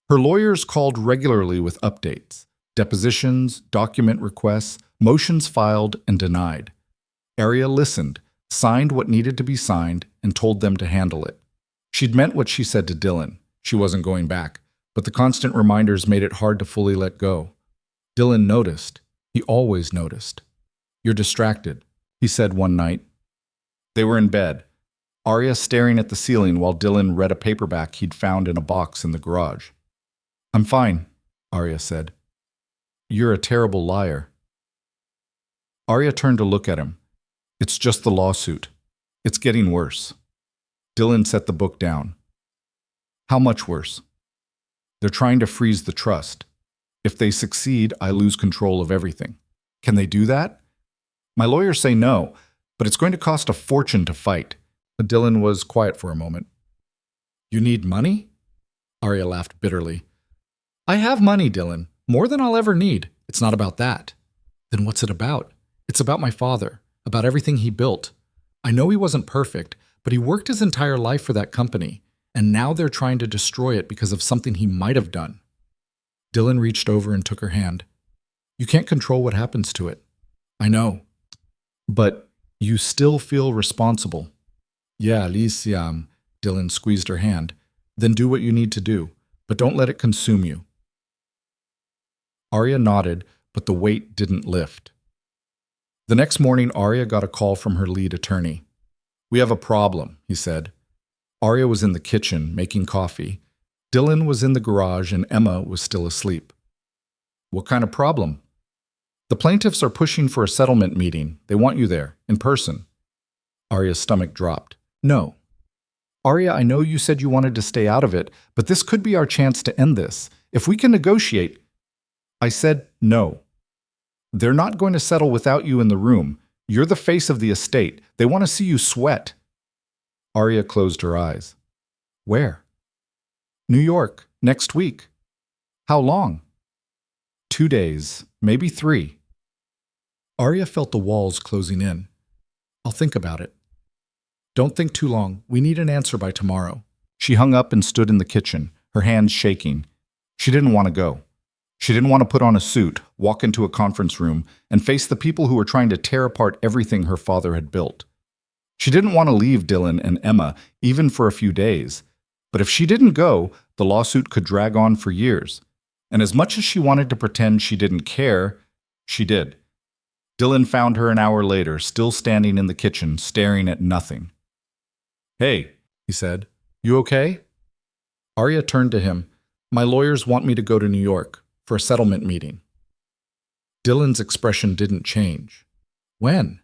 Her lawyers called regularly with updates, depositions, document requests, motions filed and denied. Arya listened, signed what needed to be signed, and told them to handle it. She'd meant what she said to Dylan. She wasn't going back, but the constant reminders made it hard to fully let go. Dylan noticed. He always noticed. "You're distracted," he said one night. They were in bed, Arya staring at the ceiling while Dylan read a paperback he'd found in a box in the garage. "I'm fine," Arya said. "You're a terrible liar." Arya turned to look at him. "It's just the lawsuit. It's getting worse." Dylan set the book down. "How much worse?" "They're trying to freeze the trust. If they succeed, I lose control of everything." "Can they do that?" "My lawyers say no, but it's going to cost a fortune to fight." Dylan was quiet for a moment. "You need money?" Arya laughed bitterly. "I have money, Dylan. More than I'll ever need. It's not about that." "Then what's it about?" "It's about my father, about everything he built. I know he wasn't perfect, but he worked his entire life for that company, and now they're trying to destroy it because of something he might have done." Dylan reached over and took her hand. "You can't control what happens to it." "I know. But you still feel responsible." "Yeah, Alicia," Dylan squeezed her hand. "Then do what you need to do, but don't let it consume you." Arya nodded, but the weight didn't lift. The next morning, Arya got a call from her lead attorney. "We have a problem," he said. Arya was in the kitchen, making coffee. Dylan was in the garage, and Emma was still asleep. "What kind of problem?" "The plaintiffs are pushing for a settlement meeting. They want you there, in person." Arya's stomach dropped. "No. Arya, I know you said you wanted to stay out of it, but this could be our chance to end this. If we can negotiate—" "I said no. They're not going to settle without you in the room. You're the face of the estate. They want to see you sweat." Arya closed her eyes. "Where?" "New York, next week." "How long?" 2 days, maybe 3. Arya felt the walls closing in. "I'll think about it." "Don't think too long. We need an answer by tomorrow." She hung up and stood in the kitchen, her hands shaking. She didn't want to go. She didn't want to put on a suit, walk into a conference room, and face the people who were trying to tear apart everything her father had built. She didn't want to leave Dylan and Emma, even for a few days. But if she didn't go, the lawsuit could drag on for years. And as much as she wanted to pretend she didn't care, she did. Dylan found her an hour later, still standing in the kitchen, staring at nothing. "Hey," he said, "you okay?" Arya turned to him. "My lawyers want me to go to New York for a settlement meeting." Dylan's expression didn't change. "When?"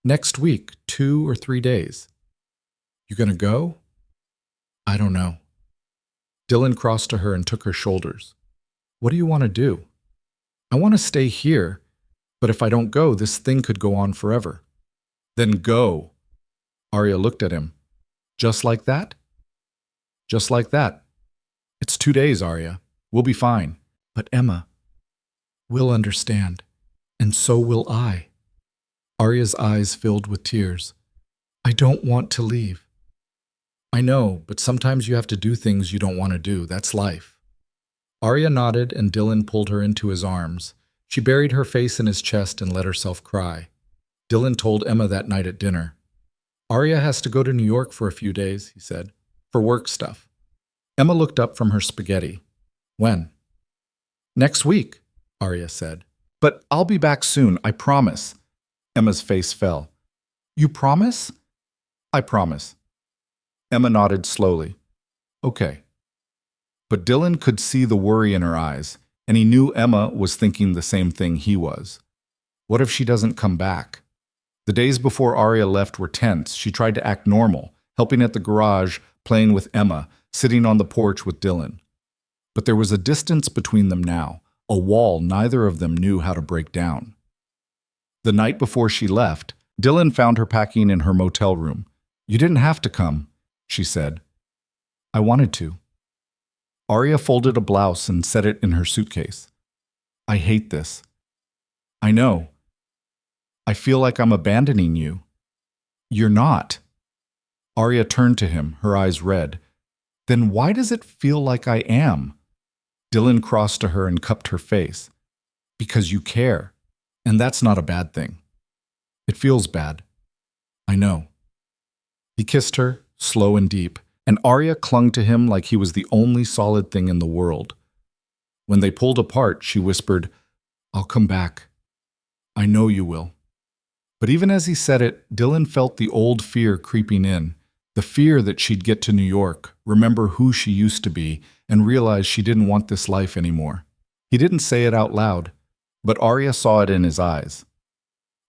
"Next week, 2 or 3 days." "You gonna go?" "I don't know." Dylan crossed to her and took her shoulders. "What do you want to do?" "I want to stay here, but if I don't go, this thing could go on forever." "Then go." Arya looked at him. "Just like that?" "Just like that. It's 2 days, Arya. We'll be fine." "But Emma, we'll understand, and so will I." Arya's eyes filled with tears. "I don't want to leave." "I know, but sometimes you have to do things you don't want to do. That's life." Arya nodded, and Dylan pulled her into his arms. She buried her face in his chest and let herself cry. Dylan told Emma that night at dinner. "Arya has to go to New York for a few days," he said, "for work stuff." Emma looked up from her spaghetti. "When?" "Next week," Arya said. "But I'll be back soon, I promise." Emma's face fell. "You promise?" "I promise." Emma nodded slowly. "Okay." But Dylan could see the worry in her eyes, and he knew Emma was thinking the same thing he was. What if she doesn't come back? The days before Arya left were tense. She tried to act normal, helping at the garage, playing with Emma, sitting on the porch with Dylan. But there was a distance between them now, a wall neither of them knew how to break down. The night before she left, Dylan found her packing in her motel room. "You didn't have to come," she said. "I wanted to." Arya folded a blouse and set it in her suitcase. "I hate this." "I know. I feel like I'm abandoning you." "You're not." Arya turned to him, her eyes red. "Then why does it feel like I am?" Dylan crossed to her and cupped her face. "Because you care, and that's not a bad thing." "It feels bad." I know. He kissed her, slow and deep, and Arya clung to him like he was the only solid thing in the world. When they pulled apart, she whispered, "I'll come back. I know you will." But even as he said it, Dylan felt the old fear creeping in, the fear that she'd get to New York, remember who she used to be, and realize she didn't want this life anymore. He didn't say it out loud, but Arya saw it in his eyes.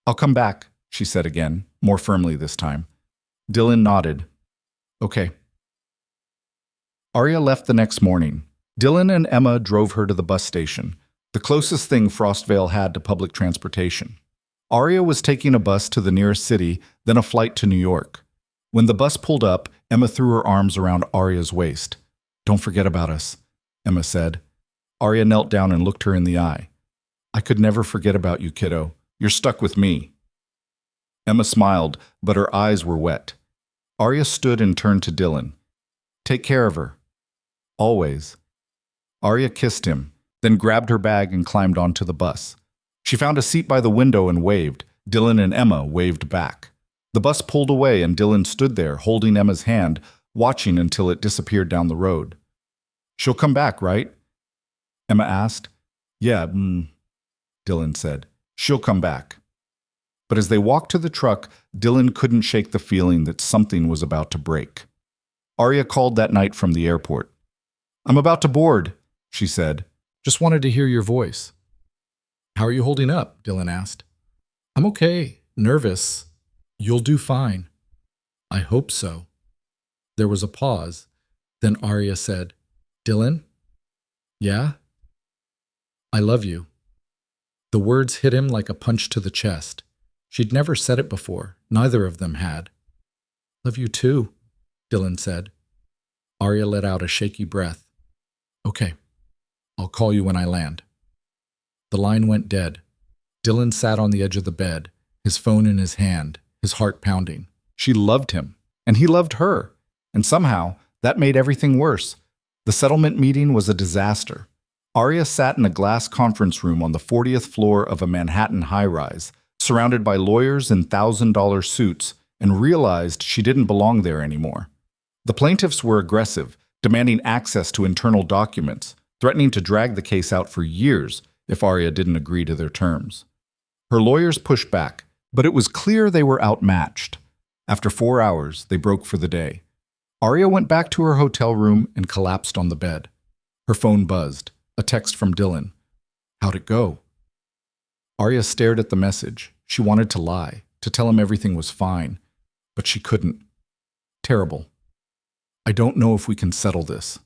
"I'll come back," she said again, more firmly this time. Dylan nodded. "Okay." Arya left the next morning. Dylan and Emma drove her to the bus station, the closest thing Frostvale had to public transportation. Arya was taking a bus to the nearest city, then a flight to New York. When the bus pulled up, Emma threw her arms around Arya's waist. "Don't forget about us," Emma said. Arya knelt down and looked her in the eye. "I could never forget about you, kiddo. You're stuck with me." Emma smiled, but her eyes were wet. Arya stood and turned to Dylan. "Take care of her. Always." Arya kissed him, then grabbed her bag and climbed onto the bus. She found a seat by the window and waved. Dylan and Emma waved back. The bus pulled away and Dylan stood there, holding Emma's hand, watching until it disappeared down the road. "She'll come back, right?" Emma asked. "Yeah, Dylan said. "She'll come back." But as they walked to the truck, Dylan couldn't shake the feeling that something was about to break. Arya called that night from the airport. "I'm about to board," she said. "Just wanted to hear your voice." "How are you holding up?" Dylan asked. "I'm okay. Nervous. You'll do fine." "I hope so." There was a pause. Then Arya said, "Dylan?" "Yeah?" "I love you." The words hit him like a punch to the chest. She'd never said it before. Neither of them had. "Love you too," Dylan said. Arya let out a shaky breath. "Okay. I'll call you when I land." The line went dead. Dylan sat on the edge of the bed, his phone in his hand, his heart pounding. She loved him, and he loved her. And somehow, that made everything worse. The settlement meeting was a disaster. Arya sat in a glass conference room on the 40th floor of a Manhattan high-rise, surrounded by lawyers in $1,000 suits, and realized she didn't belong there anymore. The plaintiffs were aggressive, demanding access to internal documents, threatening to drag the case out for years if Arya didn't agree to their terms. Her lawyers pushed back, but it was clear they were outmatched. After 4 hours, they broke for the day. Arya went back to her hotel room and collapsed on the bed. Her phone buzzed. A text from Dylan. "How'd it go?" Arya stared at the message. She wanted to lie, to tell him everything was fine, but she couldn't. "Terrible. I don't know if we can settle this."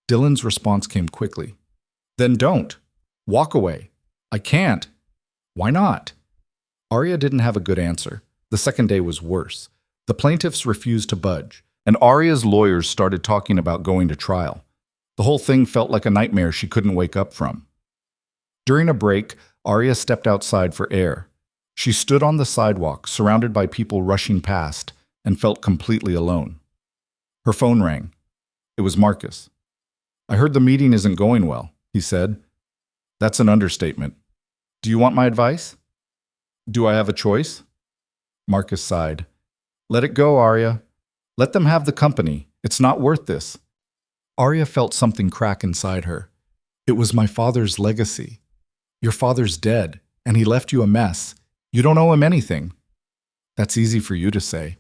Dylan's response came quickly. "Then don't. Walk away." "I can't." "Why not?" Arya didn't have a good answer. The second day was worse. The plaintiffs refused to budge, and Arya's lawyers started talking about going to trial. The whole thing felt like a nightmare she couldn't wake up from. During a break, Arya stepped outside for air. She stood on the sidewalk, surrounded by people rushing past, and felt completely alone. Her phone rang. It was Marcus. "I heard the meeting isn't going well," he said. "That's an understatement. Do you want my advice?" "Do I have a choice?" Marcus sighed. "Let it go, Arya. Let them have the company. It's not worth this." Arya felt something crack inside her. "It was my father's legacy. Your father's dead, and he left you a mess. You don't owe him anything." "That's easy for you to say."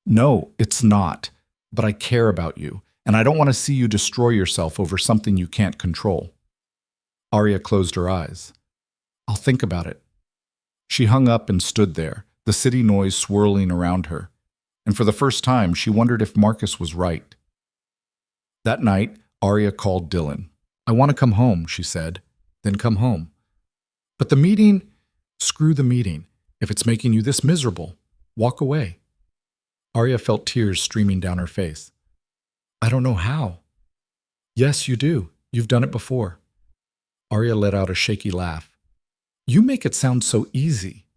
"No, it's not. But I care about you, and I don't want to see you destroy yourself over something you can't control." Arya closed her eyes. "I'll think about it." She hung up and stood there, the city noise swirling around her. And for the first time, she wondered if Marcus was right. That night, Arya called Dylan. "I want to come home," she said. "Then come home." "But the meeting—" "Screw the meeting. If it's making you this miserable, walk away." Arya felt tears streaming down her face. "I don't know how." "Yes, you do. You've done it before." Arya let out a shaky laugh. "You make it sound so easy."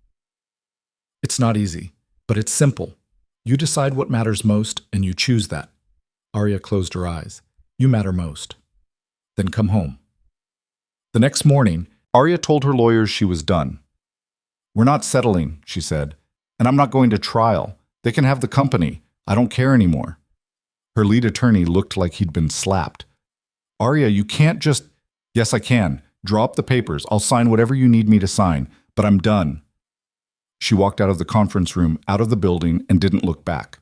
"It's not easy, but it's simple. You decide what matters most, and you choose that." Arya closed her eyes. "You matter most. Then come home." The next morning, Arya told her lawyers she was done. "We're not settling," she said, "and I'm not going to trial. They can have the company. I don't care anymore. Her lead attorney looked like he'd been slapped. Arya, you can't just... Yes, I can. Draw up the papers. I'll sign whatever you need me to sign, but I'm done. She walked out of the conference room, out of the building, and didn't look back.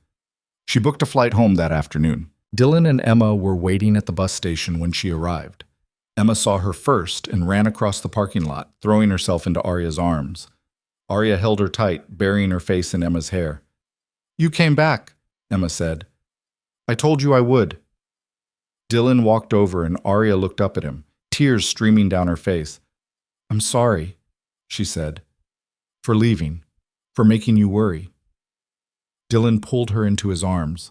She booked a flight home that afternoon. Dylan and Emma were waiting at the bus station when she arrived. Emma saw her first and ran across the parking lot, throwing herself into Arya's arms. Arya held her tight, burying her face in Emma's hair. You came back, Emma said. I told you I would. Dylan walked over and Arya looked up at him, tears streaming down her face. I'm sorry, she said, for leaving, for making you worry. Dylan pulled her into his arms.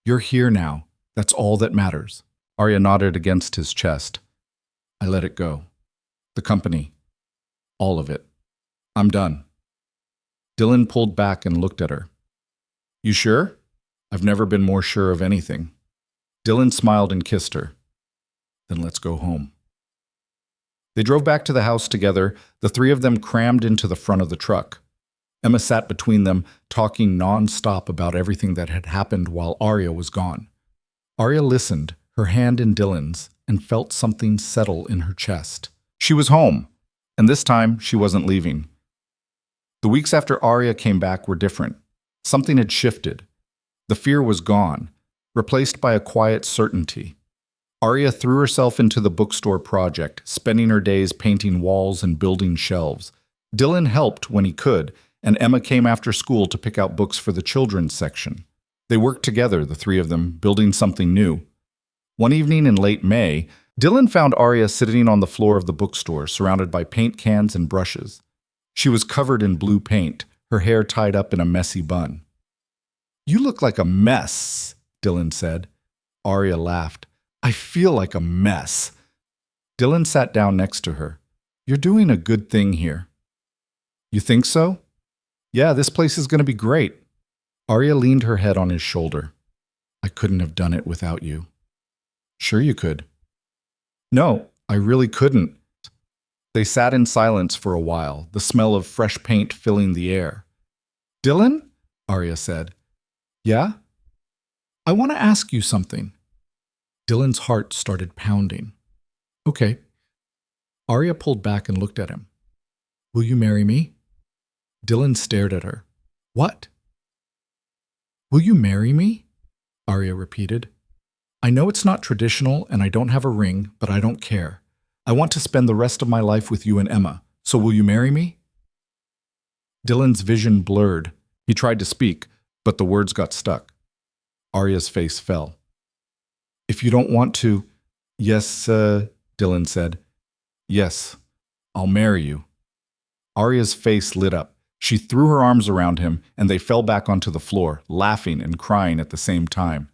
You're here now. That's all that matters. Arya nodded against his chest. I let it go. The company. All of it. I'm done. Dylan pulled back and looked at her. You sure? I've never been more sure of anything. Dylan smiled and kissed her. Then let's go home. They drove back to the house together, the three of them crammed into the front of the truck. Emma sat between them, talking non-stop about everything that had happened while Arya was gone. Arya listened, her hand in Dylan's, and felt something settle in her chest. She was home, and this time she wasn't leaving. The weeks after Arya came back were different. Something had shifted. The fear was gone, replaced by a quiet certainty. Arya threw herself into the bookstore project, spending her days painting walls and building shelves. Dylan helped when he could, and Emma came after school to pick out books for the children's section. They worked together, the three of them, building something new. One evening in late May, Dylan found Arya sitting on the floor of the bookstore, surrounded by paint cans and brushes. She was covered in blue paint, her hair tied up in a messy bun. You look like a mess, Dylan said. Arya laughed. I feel like a mess. Dylan sat down next to her. You're doing a good thing here. You think so? Yeah, this place is going to be great. Arya leaned her head on his shoulder. I couldn't have done it without you. Sure you could. No, I really couldn't. They sat in silence for a while, the smell of fresh paint filling the air. Dylan? Arya said. Yeah? I want to ask you something. Dylan's heart started pounding. Okay. Arya pulled back and looked at him. Will you marry me? Dylan stared at her. What? Will you marry me? Arya repeated. I know it's not traditional and I don't have a ring, but I don't care. I want to spend the rest of my life with you and Emma, so will you marry me? Dylan's vision blurred. He tried to speak, but the words got stuck. Arya's face fell. If you don't want to... Yes, Dylan said. Yes, I'll marry you. Arya's face lit up. She threw her arms around him, and they fell back onto the floor, laughing and crying at the same time.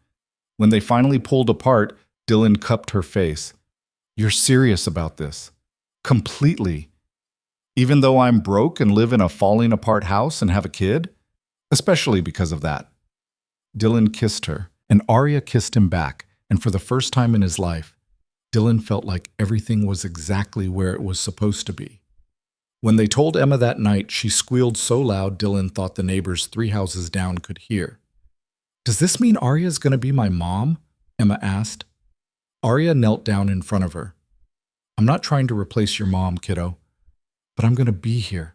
When they finally pulled apart, Dylan cupped her face. You're serious about this? Completely. Even though I'm broke and live in a falling apart house and have a kid? Especially because of that. Dylan kissed her, and Arya kissed him back, and for the first time in his life, Dylan felt like everything was exactly where it was supposed to be. When they told Emma that night, she squealed so loud Dylan thought the neighbors 3 houses down could hear. Does this mean Arya's going to be my mom? Emma asked. Arya knelt down in front of her. I'm not trying to replace your mom, kiddo, but I'm going to be here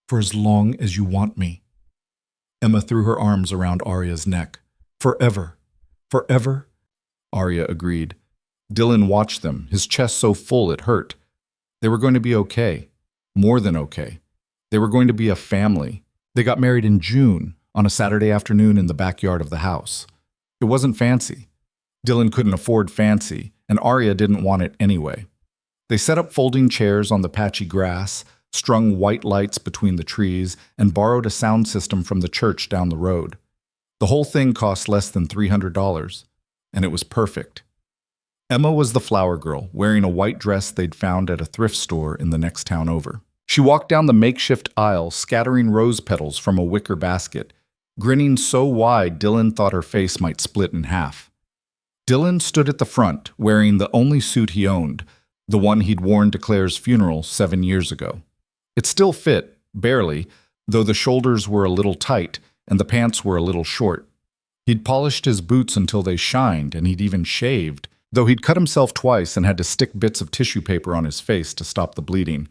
for as long as you want me. Emma threw her arms around Arya's neck. Forever. Forever? Arya agreed. Dylan watched them, his chest so full it hurt. They were going to be okay. More than okay. They were going to be a family. They got married in June, on a Saturday afternoon in the backyard of the house. It wasn't fancy. Dylan couldn't afford fancy, and Arya didn't want it anyway. They set up folding chairs on the patchy grass, strung white lights between the trees, and borrowed a sound system from the church down the road. The whole thing cost less than $300, and it was perfect. Emma was the flower girl, wearing a white dress they'd found at a thrift store in the next town over. She walked down the makeshift aisle, scattering rose petals from a wicker basket, grinning so wide Dylan thought her face might split in half. Dylan stood at the front, wearing the only suit he owned, the one he'd worn to Claire's funeral 7 years ago. It still fit, barely, though the shoulders were a little tight, and the pants were a little short. He'd polished his boots until they shined, and he'd even shaved, though he'd cut himself twice and had to stick bits of tissue paper on his face to stop the bleeding.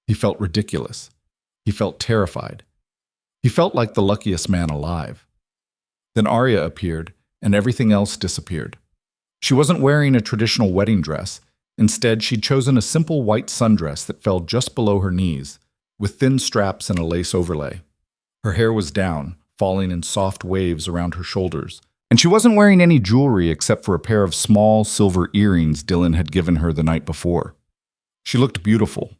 He felt ridiculous. He felt terrified. He felt like the luckiest man alive. Then Arya appeared, and everything else disappeared. She wasn't wearing a traditional wedding dress. Instead, she'd chosen a simple white sundress that fell just below her knees, with thin straps and a lace overlay. Her hair was down, falling in soft waves around her shoulders, and she wasn't wearing any jewelry except for a pair of small silver earrings Dylan had given her the night before. She looked beautiful.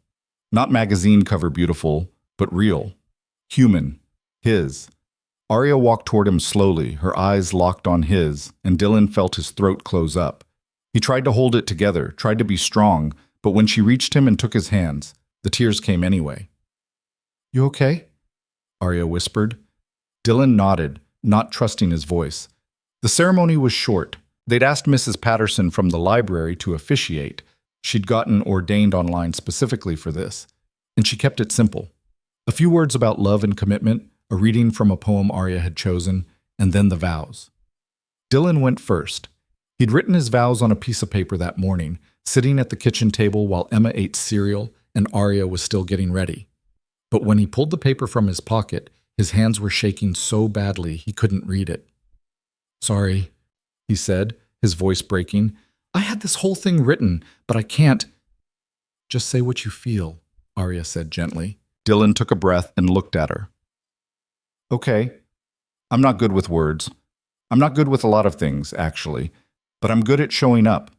Not magazine cover beautiful, but real. Human. His. Arya walked toward him slowly, her eyes locked on his, and Dylan felt his throat close up. He tried to hold it together, tried to be strong, but when she reached him and took his hands, the tears came anyway. "You okay?" Arya whispered. Dylan nodded, not trusting his voice. The ceremony was short. They'd asked Mrs. Patterson from the library to officiate. She'd gotten ordained online specifically for this, and she kept it simple. A few words about love and commitment, a reading from a poem Arya had chosen, and then the vows. Dylan went first. He'd written his vows on a piece of paper that morning, sitting at the kitchen table while Emma ate cereal and Arya was still getting ready. But when he pulled the paper from his pocket, his hands were shaking so badly he couldn't read it. "Sorry," he said, his voice breaking. "I had this whole thing written, but I can't." "Just say what you feel," Arya said gently. Dylan took a breath and looked at her. "Okay. I'm not good with words. I'm not good with a lot of things, actually, but I'm good at showing up.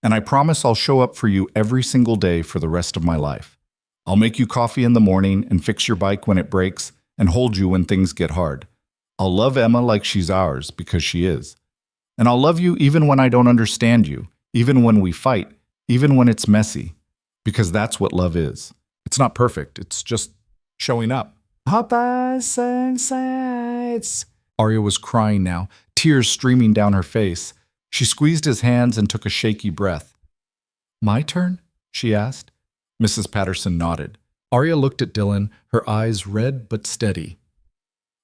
And I promise I'll show up for you every single day for the rest of my life. I'll make you coffee in the morning and fix your bike when it breaks and hold you when things get hard. I'll love Emma like she's ours, because she is. And I'll love you even when I don't understand you, even when we fight, even when it's messy, because that's what love is. It's not perfect, it's just showing up." Arya was crying now, tears streaming down her face. She squeezed his hands and took a shaky breath. "My turn?" she asked. Mrs. Patterson nodded. Arya looked at Dylan, her eyes red but steady.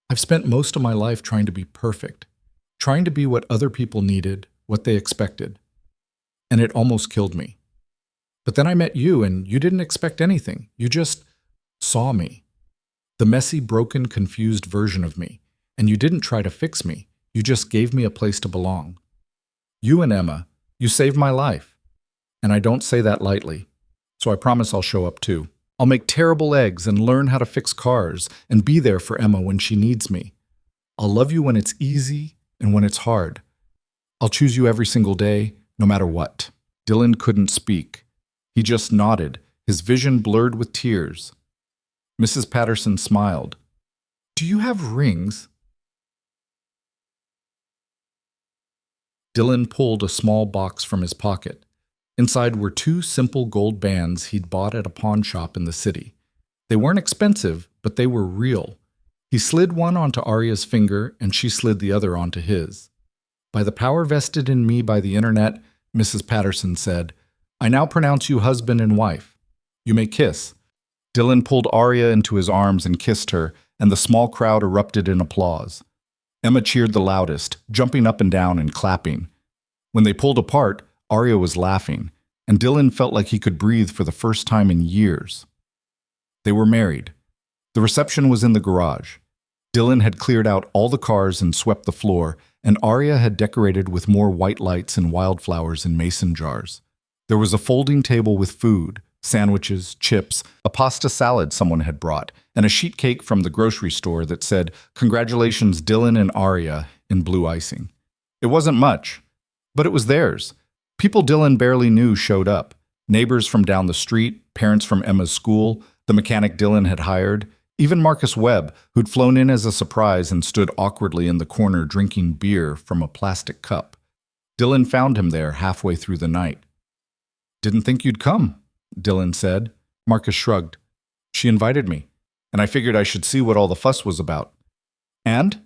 "I've spent most of my life trying to be perfect, trying to be what other people needed, what they expected. And it almost killed me. But then I met you, and you didn't expect anything. You just saw me. The messy, broken, confused version of me. And you didn't try to fix me. You just gave me a place to belong. You and Emma, you saved my life. And I don't say that lightly. So I promise I'll show up too. I'll make terrible eggs and learn how to fix cars and be there for Emma when she needs me. I'll love you when it's easy and when it's hard. I'll choose you every single day, no matter what." Dylan couldn't speak. He just nodded, his vision blurred with tears. Mrs. Patterson smiled. "Do you have rings?" Dylan pulled a small box from his pocket. Inside were 2 simple gold bands he'd bought at a pawn shop in the city. They weren't expensive, but they were real. He slid one onto Arya's finger, and she slid the other onto his. "By the power vested in me by the internet," Mrs. Patterson said, "I now pronounce you husband and wife. You may kiss." Dylan pulled Arya into his arms and kissed her, and the small crowd erupted in applause. Emma cheered the loudest, jumping up and down and clapping. When they pulled apart, Arya was laughing, and Dylan felt like he could breathe for the first time in years. They were married. The reception was in the garage. Dylan had cleared out all the cars and swept the floor, and Arya had decorated with more white lights and wildflowers in mason jars. There was a folding table with food, sandwiches, chips, a pasta salad someone had brought, and a sheet cake from the grocery store that said, "Congratulations, Dylan and Arya," in blue icing. It wasn't much, but it was theirs. People Dylan barely knew showed up. Neighbors from down the street, parents from Emma's school, the mechanic Dylan had hired, even Marcus Webb, who'd flown in as a surprise and stood awkwardly in the corner drinking beer from a plastic cup. Dylan found him there halfway through the night. "Didn't think you'd come," Dylan said. Marcus shrugged. "She invited me, and I figured I should see what all the fuss was about." "And?"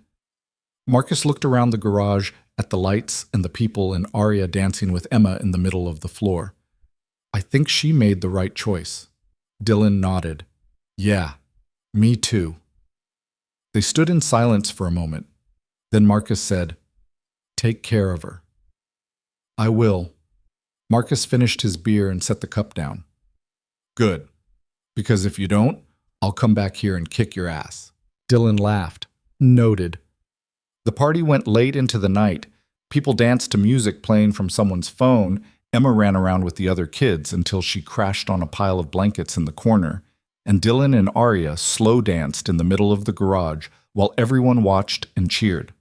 Marcus looked around the garage at the lights and the people and Arya dancing with Emma in the middle of the floor. "I think she made the right choice." Dylan nodded. "Yeah, me too." They stood in silence for a moment. Then Marcus said, "Take care of her." "I will." Marcus finished his beer and set the cup down. "Good. Because if you don't, I'll come back here and kick your ass." Dylan laughed. Noted. The party went late into the night. People danced to music playing from someone's phone. Emma ran around with the other kids until she crashed on a pile of blankets in the corner, and Dylan and Arya slow danced in the middle of the garage while everyone watched and cheered.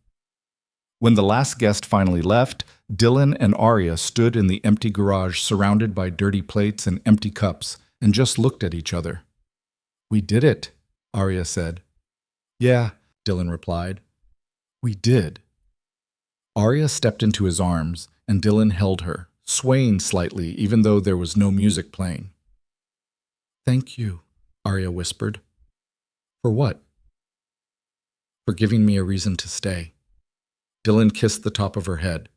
When the last guest finally left, Dylan and Arya stood in the empty garage surrounded by dirty plates and empty cups and just looked at each other. "We did it," Arya said. "Yeah," Dylan replied. "We did." Arya stepped into his arms, and Dylan held her, swaying slightly even though there was no music playing. "Thank you," Arya whispered. "For what?" "For giving me a reason to stay." Dylan kissed the top of her head.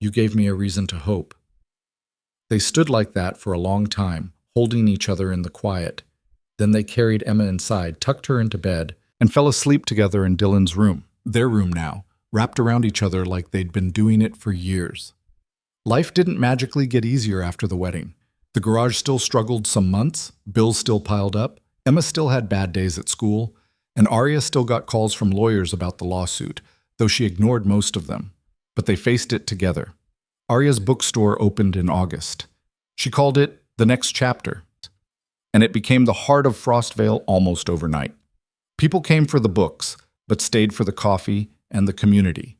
"You gave me a reason to hope." They stood like that for a long time, holding each other in the quiet. Then they carried Emma inside, tucked her into bed, and fell asleep together in Dylan's room, their room now, wrapped around each other like they'd been doing it for years. Life didn't magically get easier after the wedding. The garage still struggled some months, bills still piled up, Emma still had bad days at school, and Arya still got calls from lawyers about the lawsuit, though she ignored most of them. But they faced it together. Arya's bookstore opened in August. She called it The Next Chapter, and it became the heart of Frostvale almost overnight. People came for the books, but stayed for the coffee and the community.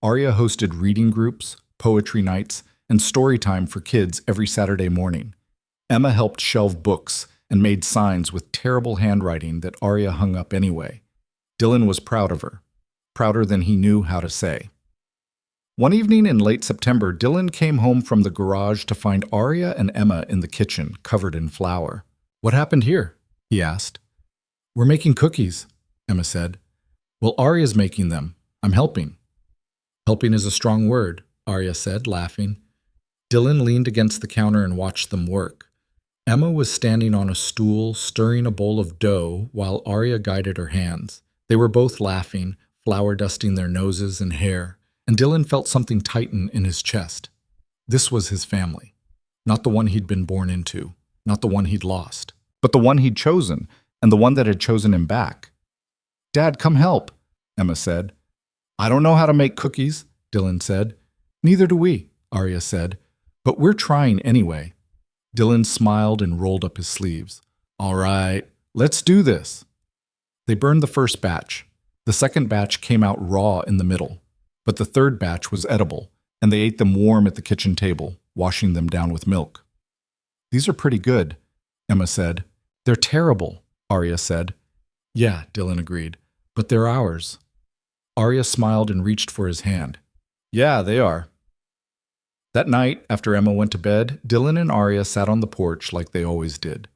Arya hosted reading groups, poetry nights, and story time for kids every Saturday morning. Emma helped shelve books and made signs with terrible handwriting that Arya hung up anyway. Dylan was proud of her, prouder than he knew how to say. One evening in late September, Dylan came home from the garage to find Arya and Emma in the kitchen, covered in flour. "What happened here?" he asked. "We're making cookies," Emma said. "Well, Arya's making them. I'm helping." "Helping is a strong word," Arya said, laughing. Dylan leaned against the counter and watched them work. Emma was standing on a stool, stirring a bowl of dough, while Arya guided her hands. They were both laughing, flour dusting their noses and hair, and Dylan felt something tighten in his chest. This was his family. Not the one he'd been born into, not the one he'd lost, but the one he'd chosen, and the one that had chosen him back. "Dad, come help," Emma said. "I don't know how to make cookies," Dylan said. "Neither do we," Arya said. "But we're trying anyway." Dylan smiled and rolled up his sleeves. "All right, let's do this." They burned the first batch. The second batch came out raw in the middle, but the third batch was edible, and they ate them warm at the kitchen table, washing them down with milk. "These are pretty good," Emma said. "They're terrible," Arya said. "Yeah," Dylan agreed, "but they're ours." Arya smiled and reached for his hand. "Yeah, they are." That night, after Emma went to bed, Dylan and Arya sat on the porch like they always did.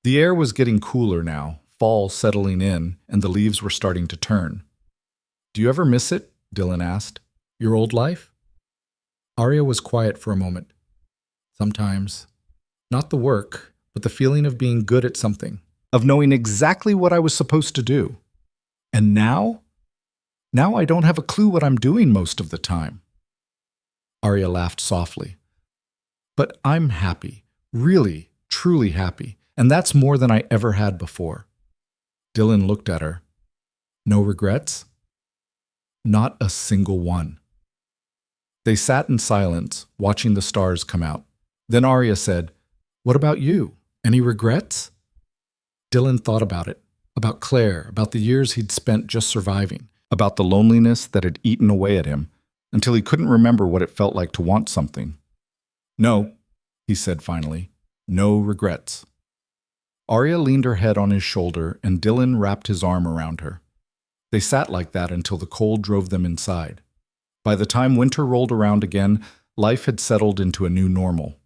The air was getting cooler now, fall settling in, and the leaves were starting to turn. "Do you ever miss it?" Dylan asked. "Your old life?" Arya was quiet for a moment. "Sometimes. Not the work, but the feeling of being good at something, of knowing exactly what I was supposed to do. And now? Now I don't have a clue what I'm doing most of the time." Arya laughed softly. "But I'm happy, really, truly happy, and that's more than I ever had before." Dylan looked at her. "No regrets?" "Not a single one." They sat in silence, watching the stars come out. Then Arya said, "What about you? Any regrets?" Dylan thought about it, about Claire, about the years he'd spent just surviving, about the loneliness that had eaten away at him, until he couldn't remember what it felt like to want something. "No," he said finally, "no regrets." Arya leaned her head on his shoulder, and Dylan wrapped his arm around her. They sat like that until the cold drove them inside. By the time winter rolled around again, life had settled into a new normal.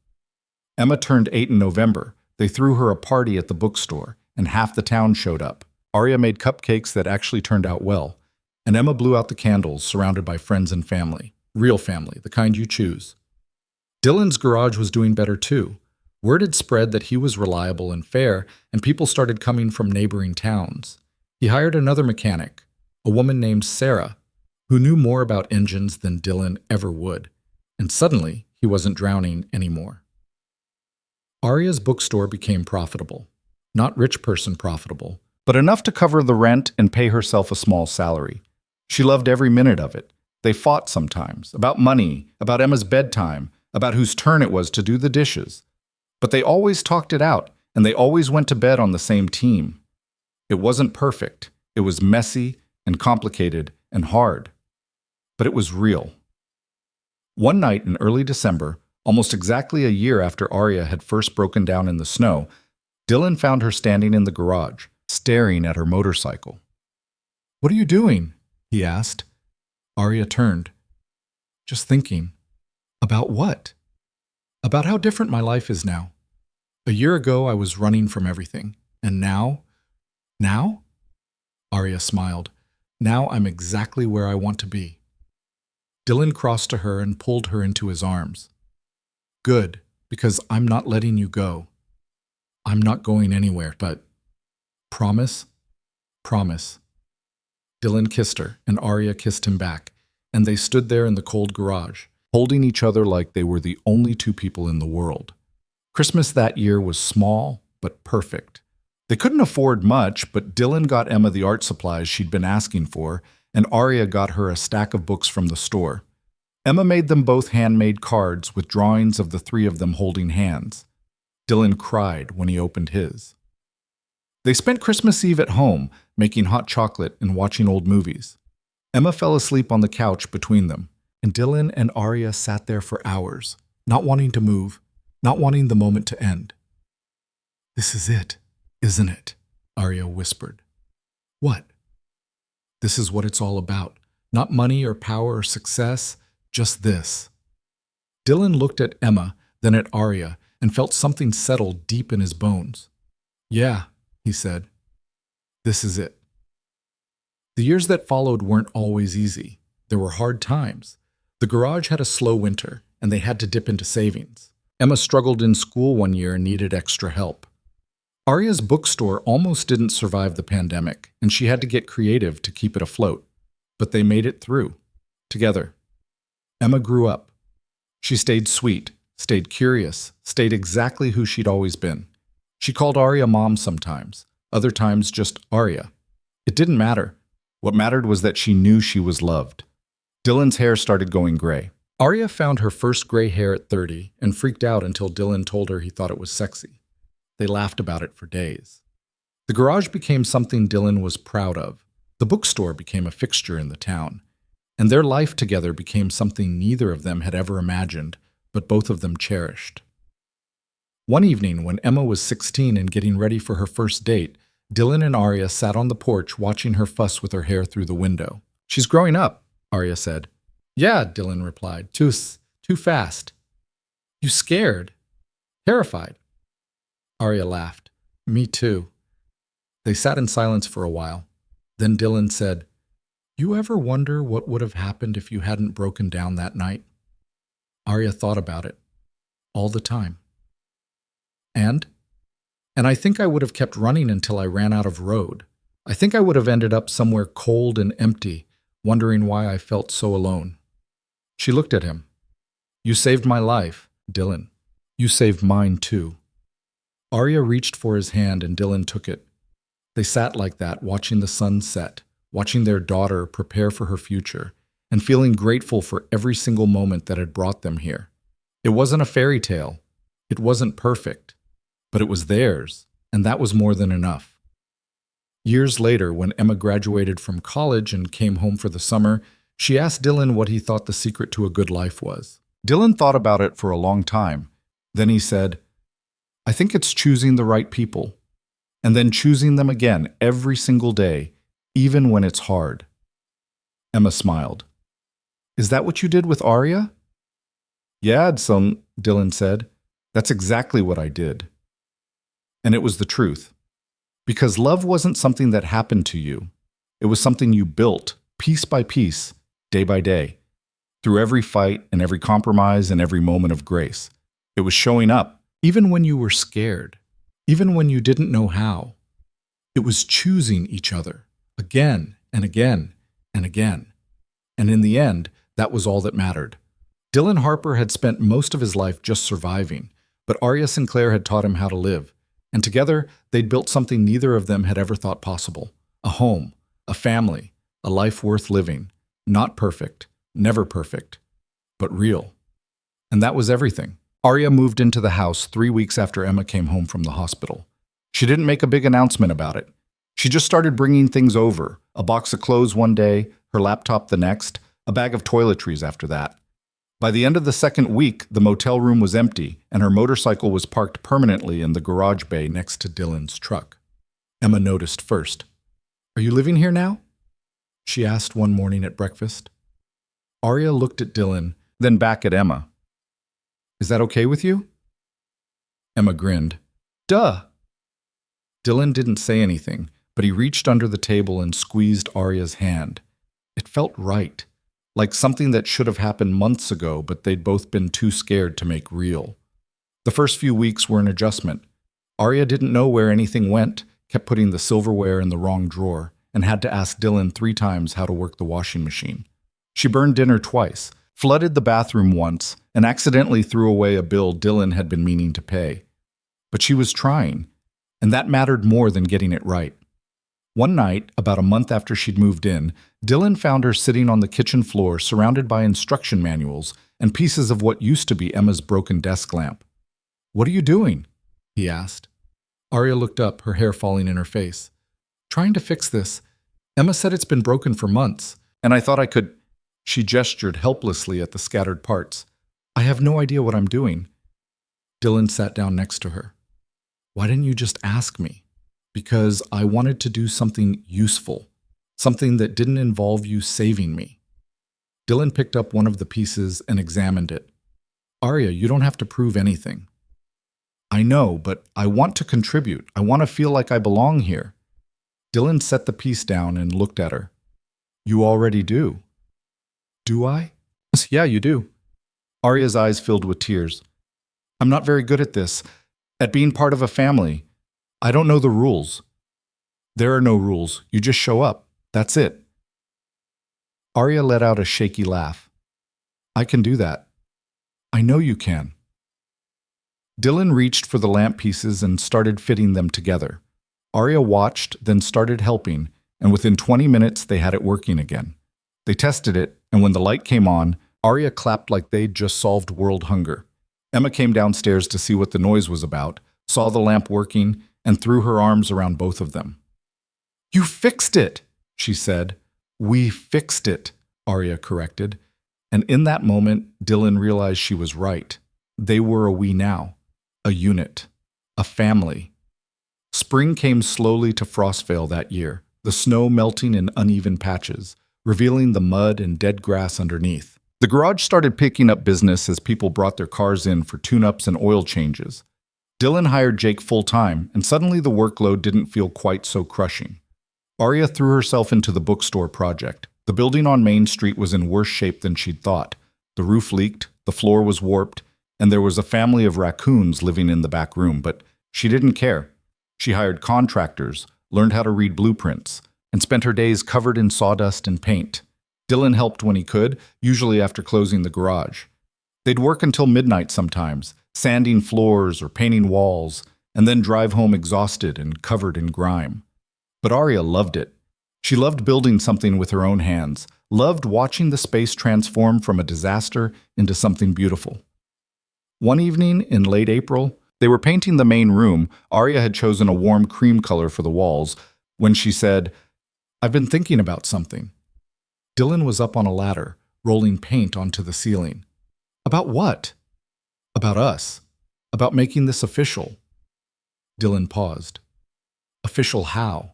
Emma turned 8 in November. They threw her a party at the bookstore, and half the town showed up. Arya made cupcakes that actually turned out well, and Emma blew out the candles, surrounded by friends and family. Real family, the kind you choose. Dylan's garage was doing better too. Word had spread that he was reliable and fair, and people started coming from neighboring towns. He hired another mechanic, a woman named Sarah, who knew more about engines than Dylan ever would, and suddenly he wasn't drowning anymore. Arya's bookstore became profitable. Not rich person profitable, but enough to cover the rent and pay herself a small salary. She loved every minute of it. They fought sometimes, about money, about Emma's bedtime, about whose turn it was to do the dishes. But they always talked it out, and they always went to bed on the same team. It wasn't perfect. It was messy and complicated and hard. But it was real. One night in early December, almost exactly a year after Arya had first broken down in the snow, Dylan found her standing in the garage, staring at her motorcycle. "What are you doing?" he asked. Arya turned. "Just thinking." "About what?" "About how different my life is now. A year ago I was running from everything, and now?" "Now?" Arya smiled. "Now I'm exactly where I want to be." Dylan crossed to her and pulled her into his arms. "Good, because I'm not letting you go. I'm not going anywhere, but promise? Promise." Dylan kissed her, and Arya kissed him back, and they stood there in the cold garage, holding each other like they were the only two people in the world. Christmas that year was small, but perfect. They couldn't afford much, but Dylan got Emma the art supplies she'd been asking for, and Arya got her a stack of books from the store. Emma made them both handmade cards with drawings of the three of them holding hands. Dylan cried when he opened his. They spent Christmas Eve at home, making hot chocolate and watching old movies. Emma fell asleep on the couch between them, and Dylan and Arya sat there for hours, not wanting to move, not wanting the moment to end. "This is it, isn't it?" Arya whispered. "What?" "This is what it's all about. Not money or power or success, just this." Dylan looked at Emma, then at Arya, and felt something settle deep in his bones. "Yeah," he said. "This is it." The years that followed weren't always easy. There were hard times. The garage had a slow winter, and they had to dip into savings. Emma struggled in school one year and needed extra help. Arya's bookstore almost didn't survive the pandemic, and she had to get creative to keep it afloat. But they made it through, together. Emma grew up. She stayed sweet, stayed curious, stayed exactly who she'd always been. She called Arya Mom sometimes, other times just Arya. It didn't matter. What mattered was that she knew she was loved. Dylan's hair started going gray. Arya found her first gray hair at 30 and freaked out until Dylan told her he thought it was sexy. They laughed about it for days. The garage became something Dylan was proud of. The bookstore became a fixture in the town. And their life together became something neither of them had ever imagined, but both of them cherished. One evening, when Emma was 16 and getting ready for her first date, Dylan and Arya sat on the porch watching her fuss with her hair through the window. "She's growing up," Arya said. "Yeah," Dylan replied. Too fast." "You scared?" "Terrified." Arya laughed. "Me too." They sat in silence for a while. Then Dylan said, "You ever wonder what would have happened if you hadn't broken down that night?" Arya thought about it. All the time. And I think I would have kept running until I ran out of road. I think I would have ended up somewhere cold and empty, wondering why I felt so alone. She looked at him. "You saved my life, Dylan. You saved mine too." Arya reached for his hand and Dylan took it. They sat like that, watching the sun set, watching their daughter prepare for her future, and feeling grateful for every single moment that had brought them here. It wasn't a fairy tale. It wasn't perfect. But it was theirs, and that was more than enough. Years later, when Emma graduated from college and came home for the summer, she asked Dylan what he thought the secret to a good life was. Dylan thought about it for a long time. Then he said, "I think it's choosing the right people, and then choosing them again every single day, even when it's hard." Emma smiled. "Is that what you did with Arya?" "Yeah, Dylan said. "That's exactly what I did." And it was the truth. Because love wasn't something that happened to you. It was something you built, piece by piece, day by day, through every fight and every compromise and every moment of grace. It was showing up, even when you were scared, even when you didn't know how. It was choosing each other. Again and again and again. And in the end, that was all that mattered. Dylan Harper had spent most of his life just surviving, but Arya Sinclair had taught him how to live. And together, they'd built something neither of them had ever thought possible. A home, a family, a life worth living. Not perfect, never perfect, but real. And that was everything. Arya moved into the house 3 weeks after Emma came home from the hospital. She didn't make a big announcement about it. She just started bringing things over. A box of clothes one day, her laptop the next, a bag of toiletries after that. By the end of the second week, the motel room was empty, and her motorcycle was parked permanently in the garage bay next to Dylan's truck. Emma noticed first. "Are you living here now?" she asked one morning at breakfast. Arya looked at Dylan, then back at Emma. "Is that okay with you?" Emma grinned. "Duh!" Dylan didn't say anything, but he reached under the table and squeezed Arya's hand. It felt right, like something that should have happened months ago, but they'd both been too scared to make real. The first few weeks were an adjustment. Arya didn't know where anything went, kept putting the silverware in the wrong drawer, and had to ask Dylan 3 times how to work the washing machine. She burned dinner twice, flooded the bathroom once, and accidentally threw away a bill Dylan had been meaning to pay. But she was trying, and that mattered more than getting it right. One night, about a month after she'd moved in, Dylan found her sitting on the kitchen floor surrounded by instruction manuals and pieces of what used to be Emma's broken desk lamp. "What are you doing?" he asked. Arya looked up, her hair falling in her face. "Trying to fix this. Emma said it's been broken for months, and I thought I could—" She gestured helplessly at the scattered parts. "I have no idea what I'm doing." Dylan sat down next to her. "Why didn't you just ask me?" "Because I wanted to do something useful, something that didn't involve you saving me." Dylan picked up one of the pieces and examined it. "Arya, you don't have to prove anything." "I know, but I want to contribute. I want to feel like I belong here." Dylan set the piece down and looked at her. "You already do." "Do I?" "Yeah, you do." Arya's eyes filled with tears. "I'm not very good at this, at being part of a family. I don't know the rules." "There are no rules. You just show up. That's it." Arya let out a shaky laugh. "I can do that." "I know you can." Dylan reached for the lamp pieces and started fitting them together. Arya watched, then started helping, and within 20 minutes they had it working again. They tested it, and when the light came on, Arya clapped like they'd just solved world hunger. Emma came downstairs to see what the noise was about, saw the lamp working, and threw her arms around both of them. "You fixed it," she said. "We fixed it," Arya corrected. And in that moment, Dylan realized she was right. They were a we now, a unit, a family. Spring came slowly to Frostvale that year, the snow melting in uneven patches, revealing the mud and dead grass underneath. The garage started picking up business as people brought their cars in for tune-ups and oil changes. Dylan hired Jake full-time, and suddenly the workload didn't feel quite so crushing. Arya threw herself into the bookstore project. The building on Main Street was in worse shape than she'd thought. The roof leaked, the floor was warped, and there was a family of raccoons living in the back room, but she didn't care. She hired contractors, learned how to read blueprints, and spent her days covered in sawdust and paint. Dylan helped when he could, usually after closing the garage. They'd work until midnight sometimes, sanding floors or painting walls, and then drive home exhausted and covered in grime. But Arya loved it. She loved building something with her own hands, loved watching the space transform from a disaster into something beautiful. One evening in late April, they were painting the main room. Arya had chosen a warm cream color for the walls, when she said, "I've been thinking about something." Dylan was up on a ladder, rolling paint onto the ceiling. "About what?" "About us. About making this official." Dylan paused. "Official how?"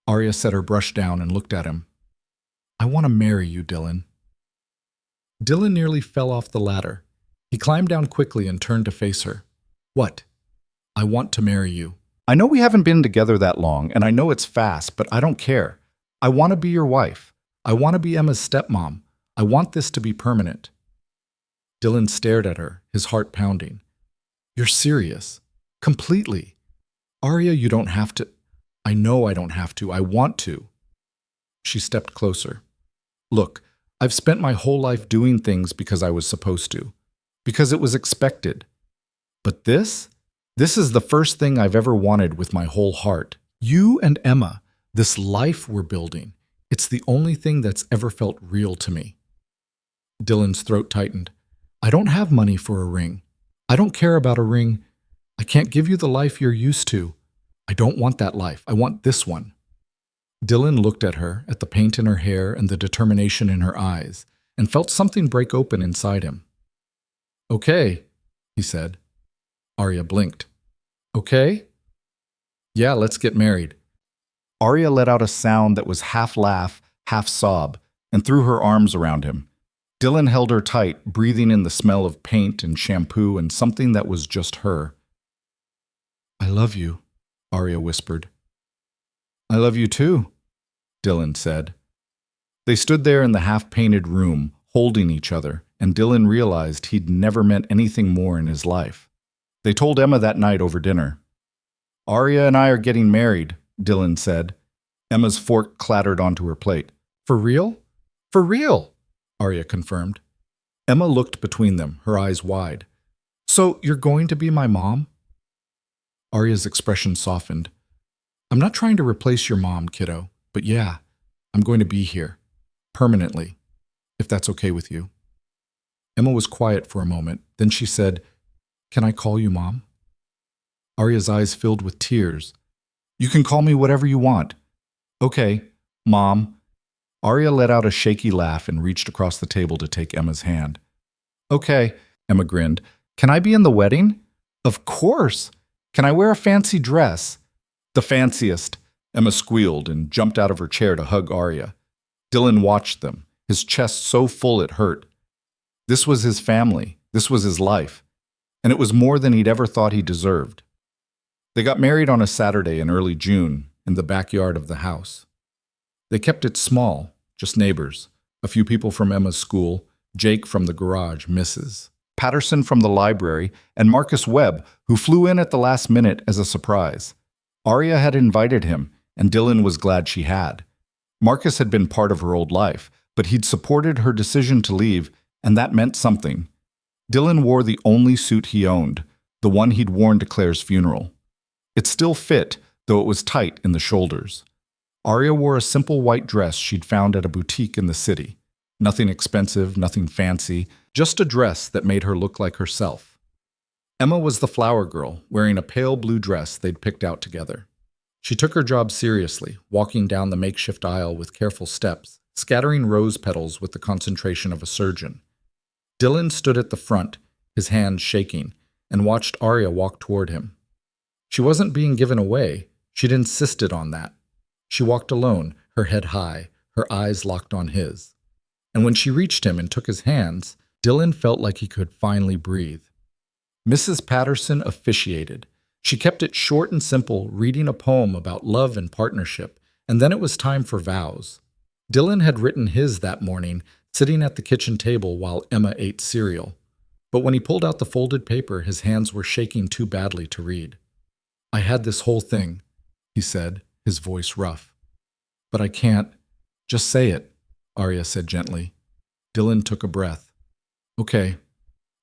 Arya set her brush down and looked at him. "I want to marry you, Dylan." Dylan nearly fell off the ladder. He climbed down quickly and turned to face her. "What?" "I want to marry you. I know we haven't been together that long, and I know it's fast, but I don't care. I want to be your wife. I want to be Emma's stepmom. I want this to be permanent." Dylan stared at her, his heart pounding. "You're serious? Completely? Arya, you don't have to." "I know I don't have to. I want to." She stepped closer. Look, I've spent my whole life doing things because I was supposed to, because it was expected. But this is the first thing I've ever wanted with my whole heart. You and Emma, this life we're building, it's the only thing that's ever felt real to me. Dylan's throat tightened. I don't have money for a ring. I don't care about a ring. I can't give you the life you're used to. I don't want that life. I want this one. Dylan looked at her, at the paint in her hair and the determination in her eyes, and felt something break open inside him. Okay, he said. Arya blinked. Okay? Yeah, let's get married. Arya let out a sound that was half laugh, half sob, and threw her arms around him. Dylan held her tight, breathing in the smell of paint and shampoo and something that was just her. I love you, Arya whispered. I love you too, Dylan said. They stood there in the half-painted room, holding each other, and Dylan realized he'd never meant anything more in his life. They told Emma that night over dinner. Arya and I are getting married, Dylan said. Emma's fork clattered onto her plate. For real? For real, Arya confirmed. Emma looked between them, her eyes wide. So you're going to be my mom? Arya's expression softened. I'm not trying to replace your mom, kiddo, but yeah, I'm going to be here. Permanently, if that's okay with you. Emma was quiet for a moment, then she said, Can I call you Mom? Arya's eyes filled with tears. You can call me whatever you want. Okay, Mom. Arya let out a shaky laugh and reached across the table to take Emma's hand. Okay, Emma grinned. Can I be in the wedding? Of course. Can I wear a fancy dress? The fanciest. Emma squealed and jumped out of her chair to hug Arya. Dylan watched them, his chest so full it hurt. This was his family. This was his life. And it was more than he'd ever thought he deserved. They got married on a Saturday in early June in the backyard of the house. They kept it small, just neighbors, a few people from Emma's school, Jake from the garage, Mrs. Patterson from the library, and Marcus Webb, who flew in at the last minute as a surprise. Arya had invited him, and Dylan was glad she had. Marcus had been part of her old life, but he'd supported her decision to leave, and that meant something. Dylan wore the only suit he owned, the one he'd worn to Claire's funeral. It still fit, though it was tight in the shoulders. Arya wore a simple white dress she'd found at a boutique in the city. Nothing expensive, nothing fancy, just a dress that made her look like herself. Emma was the flower girl, wearing a pale blue dress they'd picked out together. She took her job seriously, walking down the makeshift aisle with careful steps, scattering rose petals with the concentration of a surgeon. Dylan stood at the front, his hands shaking, and watched Arya walk toward him. She wasn't being given away. She'd insisted on that. She walked alone, her head high, her eyes locked on his. And when she reached him and took his hands, Dylan felt like he could finally breathe. Mrs. Patterson officiated. She kept it short and simple, reading a poem about love and partnership, and then it was time for vows. Dylan had written his that morning, sitting at the kitchen table while Emma ate cereal. But when he pulled out the folded paper, his hands were shaking too badly to read. I had this whole thing, he said, his voice rough. But I can't. Just say it, Arya said gently. Dylan took a breath. Okay,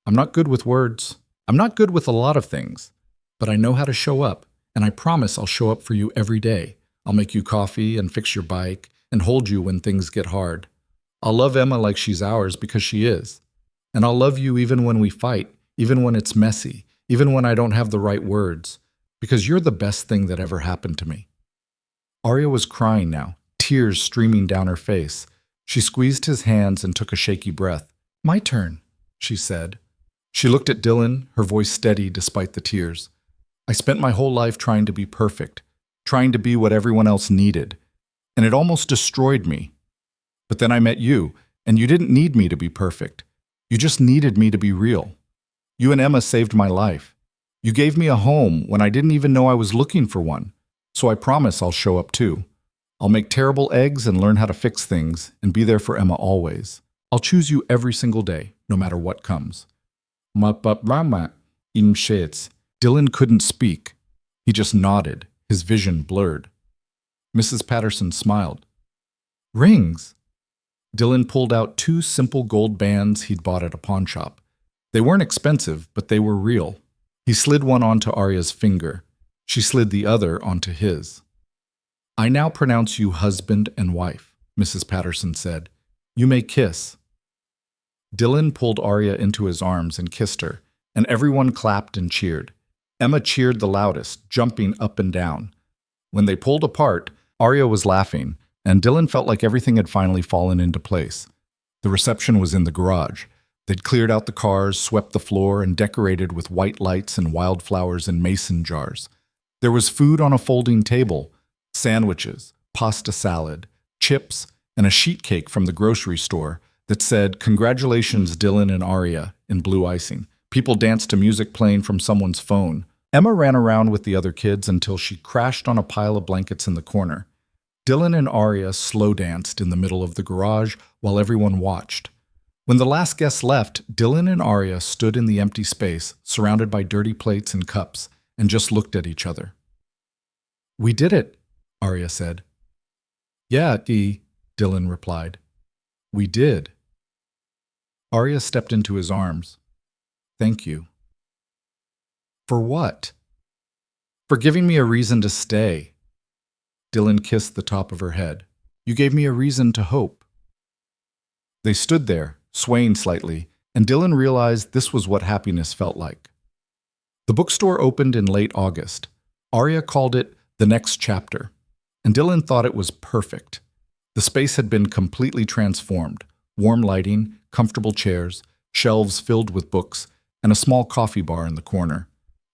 I'm not good with words. I'm not good with a lot of things. But I know how to show up, and I promise I'll show up for you every day. I'll make you coffee and fix your bike and hold you when things get hard. I'll love Emma like she's ours because she is. And I'll love you even when we fight, even when it's messy, even when I don't have the right words, because you're the best thing that ever happened to me. Arya was crying now, tears streaming down her face. She squeezed his hands and took a shaky breath. My turn, she said. She looked at Dylan, her voice steady despite the tears. I spent my whole life trying to be perfect, trying to be what everyone else needed, and it almost destroyed me. But then I met you, and you didn't need me to be perfect. You just needed me to be real. You and Emma saved my life. You gave me a home when I didn't even know I was looking for one, so I promise I'll show up too. I'll make terrible eggs and learn how to fix things and be there for Emma always. I'll choose you every single day, no matter what comes. Im shits. Dylan couldn't speak. He just nodded, his vision blurred. Mrs. Patterson smiled. Rings! Dylan pulled out two simple gold bands he'd bought at a pawn shop. They weren't expensive, but they were real. He slid one onto Arya's finger. She slid the other onto his. "I now pronounce you husband and wife," Mrs. Patterson said. "You may kiss." Dylan pulled Arya into his arms and kissed her, and everyone clapped and cheered. Emma cheered the loudest, jumping up and down. When they pulled apart, Arya was laughing, and Dylan felt like everything had finally fallen into place. The reception was in the garage. They'd cleared out the cars, swept the floor, and decorated with white lights and wildflowers in mason jars. There was food on a folding table, sandwiches, pasta salad, chips, and a sheet cake from the grocery store that said, "Congratulations, Dylan and Arya," in blue icing. People danced to music playing from someone's phone. Emma ran around with the other kids until she crashed on a pile of blankets in the corner. Dylan and Arya slow danced in the middle of the garage while everyone watched. When the last guests left, Dylan and Arya stood in the empty space, surrounded by dirty plates and cups, and just looked at each other. "We did it," Arya said. "Yeah, Dylan replied. "We did." Arya stepped into his arms. "Thank you." "For what?" "For giving me a reason to stay." Dylan kissed the top of her head. "You gave me a reason to hope." They stood there, swaying slightly, and Dylan realized this was what happiness felt like. The bookstore opened in late August. Arya called it The Next Chapter, and Dylan thought it was perfect. The space had been completely transformed. Warm lighting, comfortable chairs, shelves filled with books, and a small coffee bar in the corner.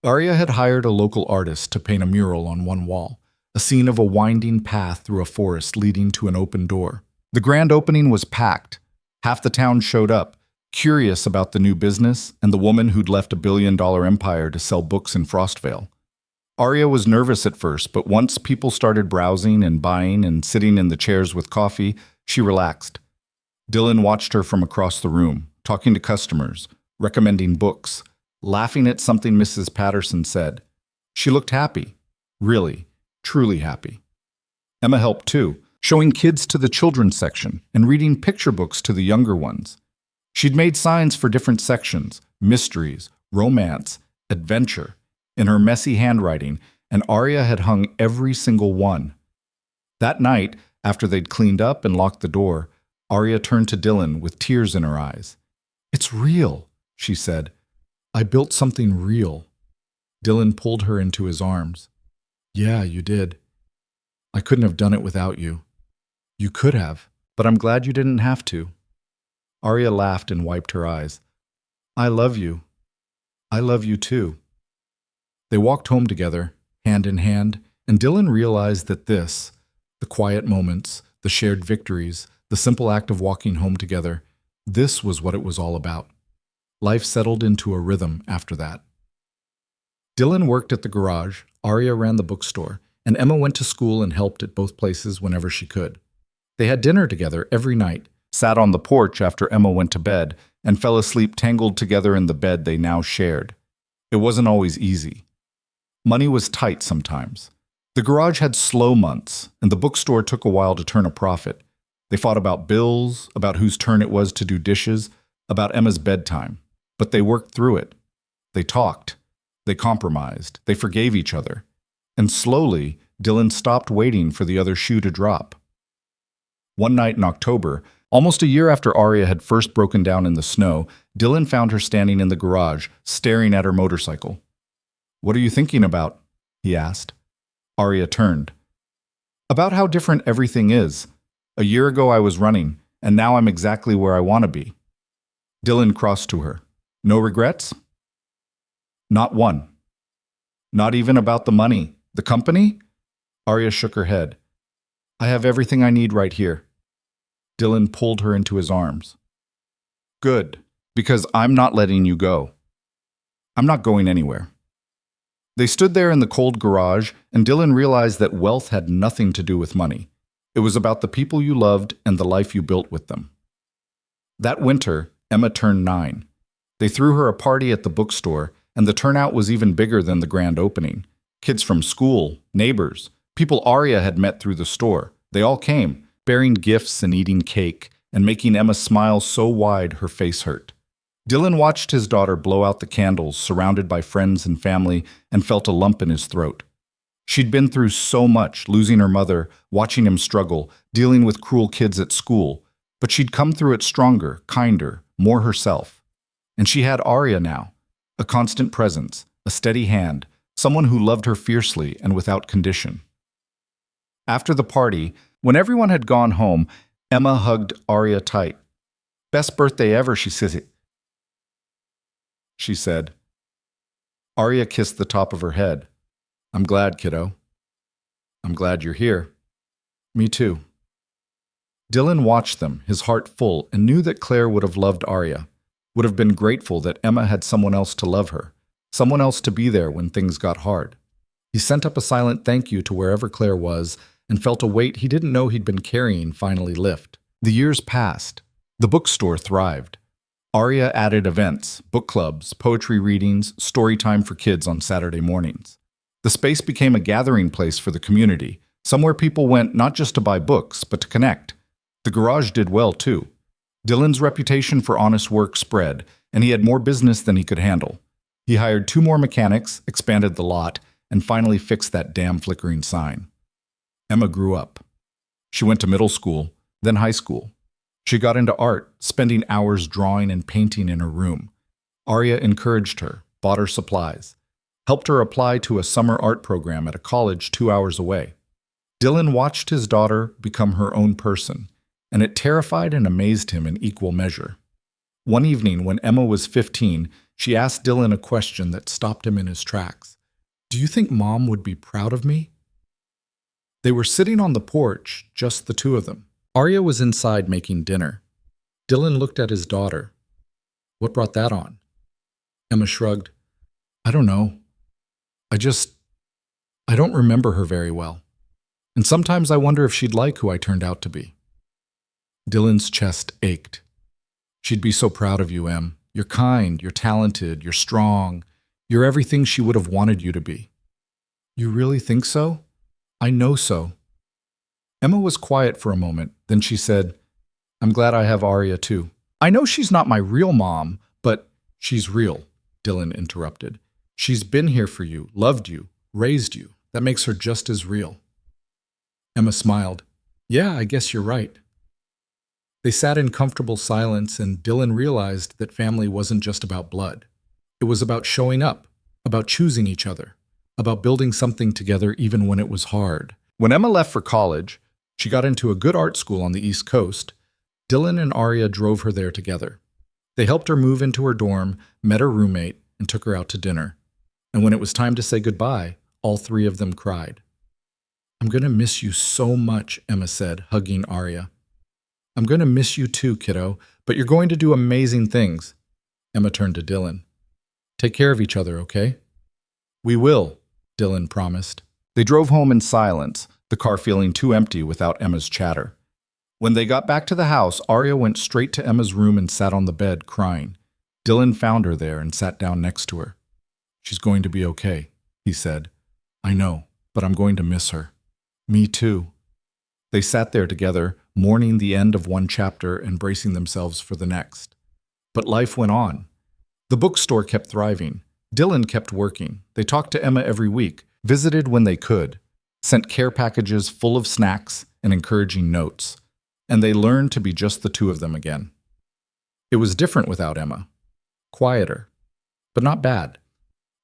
Arya had hired a local artist to paint a mural on one wall, a scene of a winding path through a forest leading to an open door. The grand opening was packed. Half the town showed up, curious about the new business and the woman who'd left a billion-dollar empire to sell books in Frostvale. Arya was nervous at first, but once people started browsing and buying and sitting in the chairs with coffee, she relaxed. Dylan watched her from across the room, talking to customers, recommending books, laughing at something Mrs. Patterson said. She looked happy. Really, truly happy. Emma helped too, showing kids to the children's section and reading picture books to the younger ones. She'd made signs for different sections, mysteries, romance, adventure, in her messy handwriting, and Arya had hung every single one. That night, after they'd cleaned up and locked the door, Arya turned to Dylan with tears in her eyes. "It's real," she said. "I built something real." Dylan pulled her into his arms. "Yeah, you did. I couldn't have done it without you." "You could have, but I'm glad you didn't have to." Arya laughed and wiped her eyes. "I love you. I love you too." They walked home together, hand in hand, and Dylan realized that this, the quiet moments, the shared victories, the simple act of walking home together, this was what it was all about. Life settled into a rhythm after that. Dylan worked at the garage, Arya ran the bookstore, and Emma went to school and helped at both places whenever she could. They had dinner together every night, sat on the porch after Emma went to bed, and fell asleep tangled together in the bed they now shared. It wasn't always easy. Money was tight sometimes. The garage had slow months, and the bookstore took a while to turn a profit. They fought about bills, about whose turn it was to do dishes, about Emma's bedtime. But they worked through it. They talked. They compromised. They forgave each other. And slowly, Dylan stopped waiting for the other shoe to drop. One night in October, almost a year after Arya had first broken down in the snow, Dylan found her standing in the garage, staring at her motorcycle. "What are you thinking about?" he asked. Arya turned. "About how different everything is. A year ago I was running, and now I'm exactly where I want to be." Dylan crossed to her. "No regrets?" "Not one." "Not even about the money? The company?" Arya shook her head. "I have everything I need right here." Dylan pulled her into his arms. "Good, because I'm not letting you go. I'm not going anywhere." They stood there in the cold garage, and Dylan realized that wealth had nothing to do with money. It was about the people you loved and the life you built with them. That winter, Emma turned 9. They threw her a party at the bookstore, and the turnout was even bigger than the grand opening. Kids from school, neighbors, people Arya had met through the store, they all came, bearing gifts and eating cake, and making Emma smile so wide her face hurt. Dylan watched his daughter blow out the candles, surrounded by friends and family, and felt a lump in his throat. She'd been through so much, losing her mother, watching him struggle, dealing with cruel kids at school, but she'd come through it stronger, kinder, more herself. And she had Arya now, a constant presence, a steady hand, someone who loved her fiercely and without condition. After the party, when everyone had gone home, Emma hugged Arya tight. "Best birthday ever," she said. Arya kissed the top of her head. "I'm glad, kiddo. I'm glad you're here." "Me too." Dylan watched them, his heart full, and knew that Claire would have loved Arya, would have been grateful that Emma had someone else to love her, someone else to be there when things got hard. He sent up a silent thank you to wherever Claire was and felt a weight he didn't know he'd been carrying finally lift. The years passed. The bookstore thrived. Arya added events, book clubs, poetry readings, story time for kids on Saturday mornings. The space became a gathering place for the community, somewhere people went not just to buy books, but to connect. The garage did well, too. Dylan's reputation for honest work spread, and he had more business than he could handle. He hired 2 more mechanics, expanded the lot, and finally fixed that damn flickering sign. Emma grew up. She went to middle school, then high school. She got into art, spending hours drawing and painting in her room. Arya encouraged her, bought her supplies, helped her apply to a summer art program at a college 2 hours away. Dylan watched his daughter become her own person, and it terrified and amazed him in equal measure. One evening, when Emma was 15, she asked Dylan a question that stopped him in his tracks. "Do you think Mom would be proud of me?" They were sitting on the porch, just the two of them. Arya was inside making dinner. Dylan looked at his daughter. "What brought that on?" Emma shrugged. "I don't know. I don't remember her very well. And sometimes I wonder if she'd like who I turned out to be." Dylan's chest ached. "She'd be so proud of you, Em. You're kind, you're talented, you're strong. You're everything she would have wanted you to be." "You really think so?" "I know so." Emma was quiet for a moment, then she said, "I'm glad I have Arya too. I know she's not my real mom, but she's real," Dylan interrupted. "She's been here for you, loved you, raised you. That makes her just as real." Emma smiled. "Yeah, I guess you're right." They sat in comfortable silence, and Dylan realized that family wasn't just about blood. It was about showing up, about choosing each other, about building something together even when it was hard. When Emma left for college, she got into a good art school on the East Coast. Dylan and Arya drove her there together. They helped her move into her dorm, met her roommate, and took her out to dinner. And when it was time to say goodbye, all 3 of them cried. "I'm going to miss you so much," Emma said, hugging Arya. "I'm going to miss you too, kiddo, but you're going to do amazing things." Emma turned to Dylan. "Take care of each other, okay?" "We will," Dylan promised. They drove home in silence, the car feeling too empty without Emma's chatter. When they got back to the house, Arya went straight to Emma's room and sat on the bed, crying. Dylan found her there and sat down next to her. "She's going to be okay," he said. "I know, but I'm going to miss her." "Me too." They sat there together, mourning the end of one chapter and bracing themselves for the next. But life went on. The bookstore kept thriving. Dylan kept working. They talked to Emma every week, visited when they could, sent care packages full of snacks and encouraging notes. And they learned to be just the 2 of them again. It was different without Emma. Quieter, but not bad.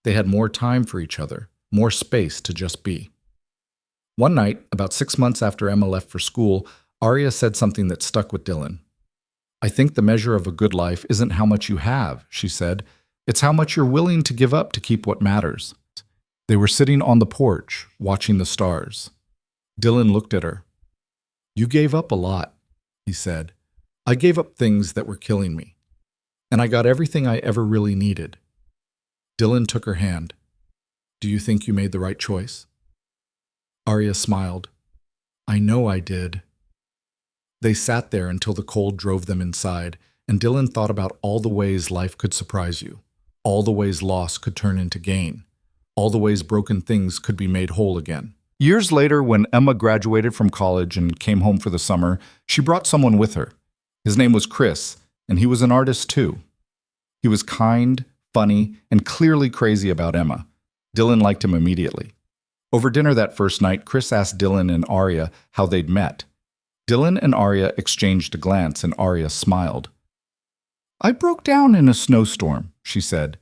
They had more time for each other, more space to just be. One night, about 6 months after Emma left for school, Arya said something that stuck with Dylan. "I think the measure of a good life isn't how much you have," she said. "It's how much you're willing to give up to keep what matters." They were sitting on the porch, watching the stars. Dylan looked at her. "You gave up a lot," he said. "I gave up things that were killing me. And I got everything I ever really needed." Dylan took her hand. "Do you think you made the right choice?" Arya smiled. "I know I did." They sat there until the cold drove them inside, and Dylan thought about all the ways life could surprise you, all the ways loss could turn into gain, all the ways broken things could be made whole again. Years later, when Emma graduated from college and came home for the summer, she brought someone with her. His name was Chris, and he was an artist too. He was kind, funny, and clearly crazy about Emma. Dylan liked him immediately. Over dinner that first night, Chris asked Dylan and Arya how they'd met. Dylan and Arya exchanged a glance, and Arya smiled. "I broke down in a snowstorm," she said,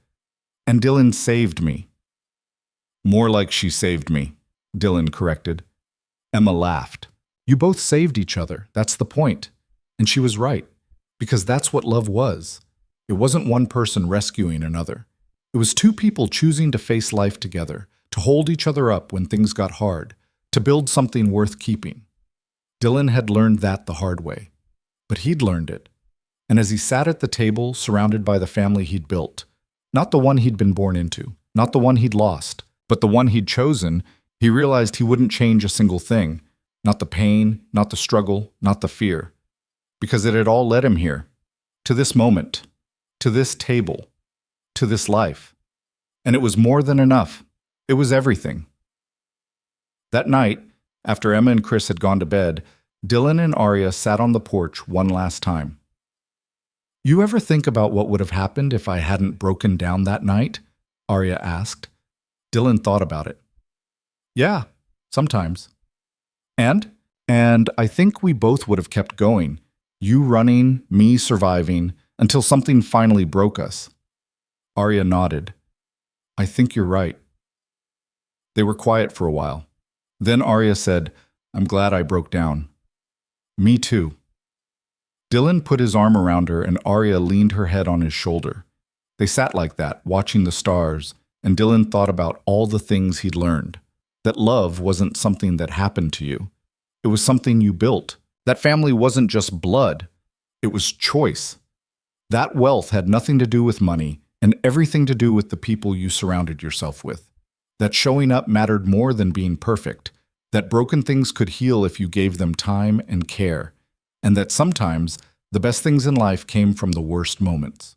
"and Dylan saved me." "More like she saved me," Dylan corrected. Emma laughed. "You both saved each other, that's the point." And she was right, because that's what love was. It wasn't one person rescuing another. It was two people choosing to face life together, to hold each other up when things got hard, to build something worth keeping. Dylan had learned that the hard way, but he'd learned it. And as he sat at the table, surrounded by the family he'd built, not the one he'd been born into, not the one he'd lost, but the one he'd chosen, he realized he wouldn't change a single thing, not the pain, not the struggle, not the fear, because it had all led him here, to this moment, to this table, to this life. And it was more than enough. It was everything. That night, after Emma and Chris had gone to bed, Dylan and Arya sat on the porch one last time. "You ever think about what would have happened if I hadn't broken down that night?" Arya asked. Dylan thought about it. "Yeah, sometimes." And I think we both would have kept going. You running, me surviving, until something finally broke us. Arya nodded. "I think you're right." They were quiet for a while. Then Arya said, "I'm glad I broke down." "Me too." Dylan put his arm around her and Arya leaned her head on his shoulder. They sat like that, watching the stars, and Dylan thought about all the things he'd learned. That love wasn't something that happened to you. It was something you built. That family wasn't just blood. It was choice. That wealth had nothing to do with money and everything to do with the people you surrounded yourself with. That showing up mattered more than being perfect. That broken things could heal if you gave them time and care. And that sometimes the best things in life came from the worst moments.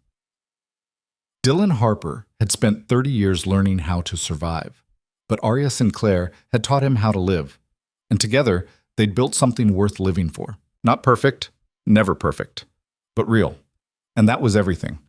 Dylan Harper had spent 30 years learning how to survive, but Arya Sinclair had taught him how to live. And together, they'd built something worth living for. Not perfect, never perfect, but real. And that was everything.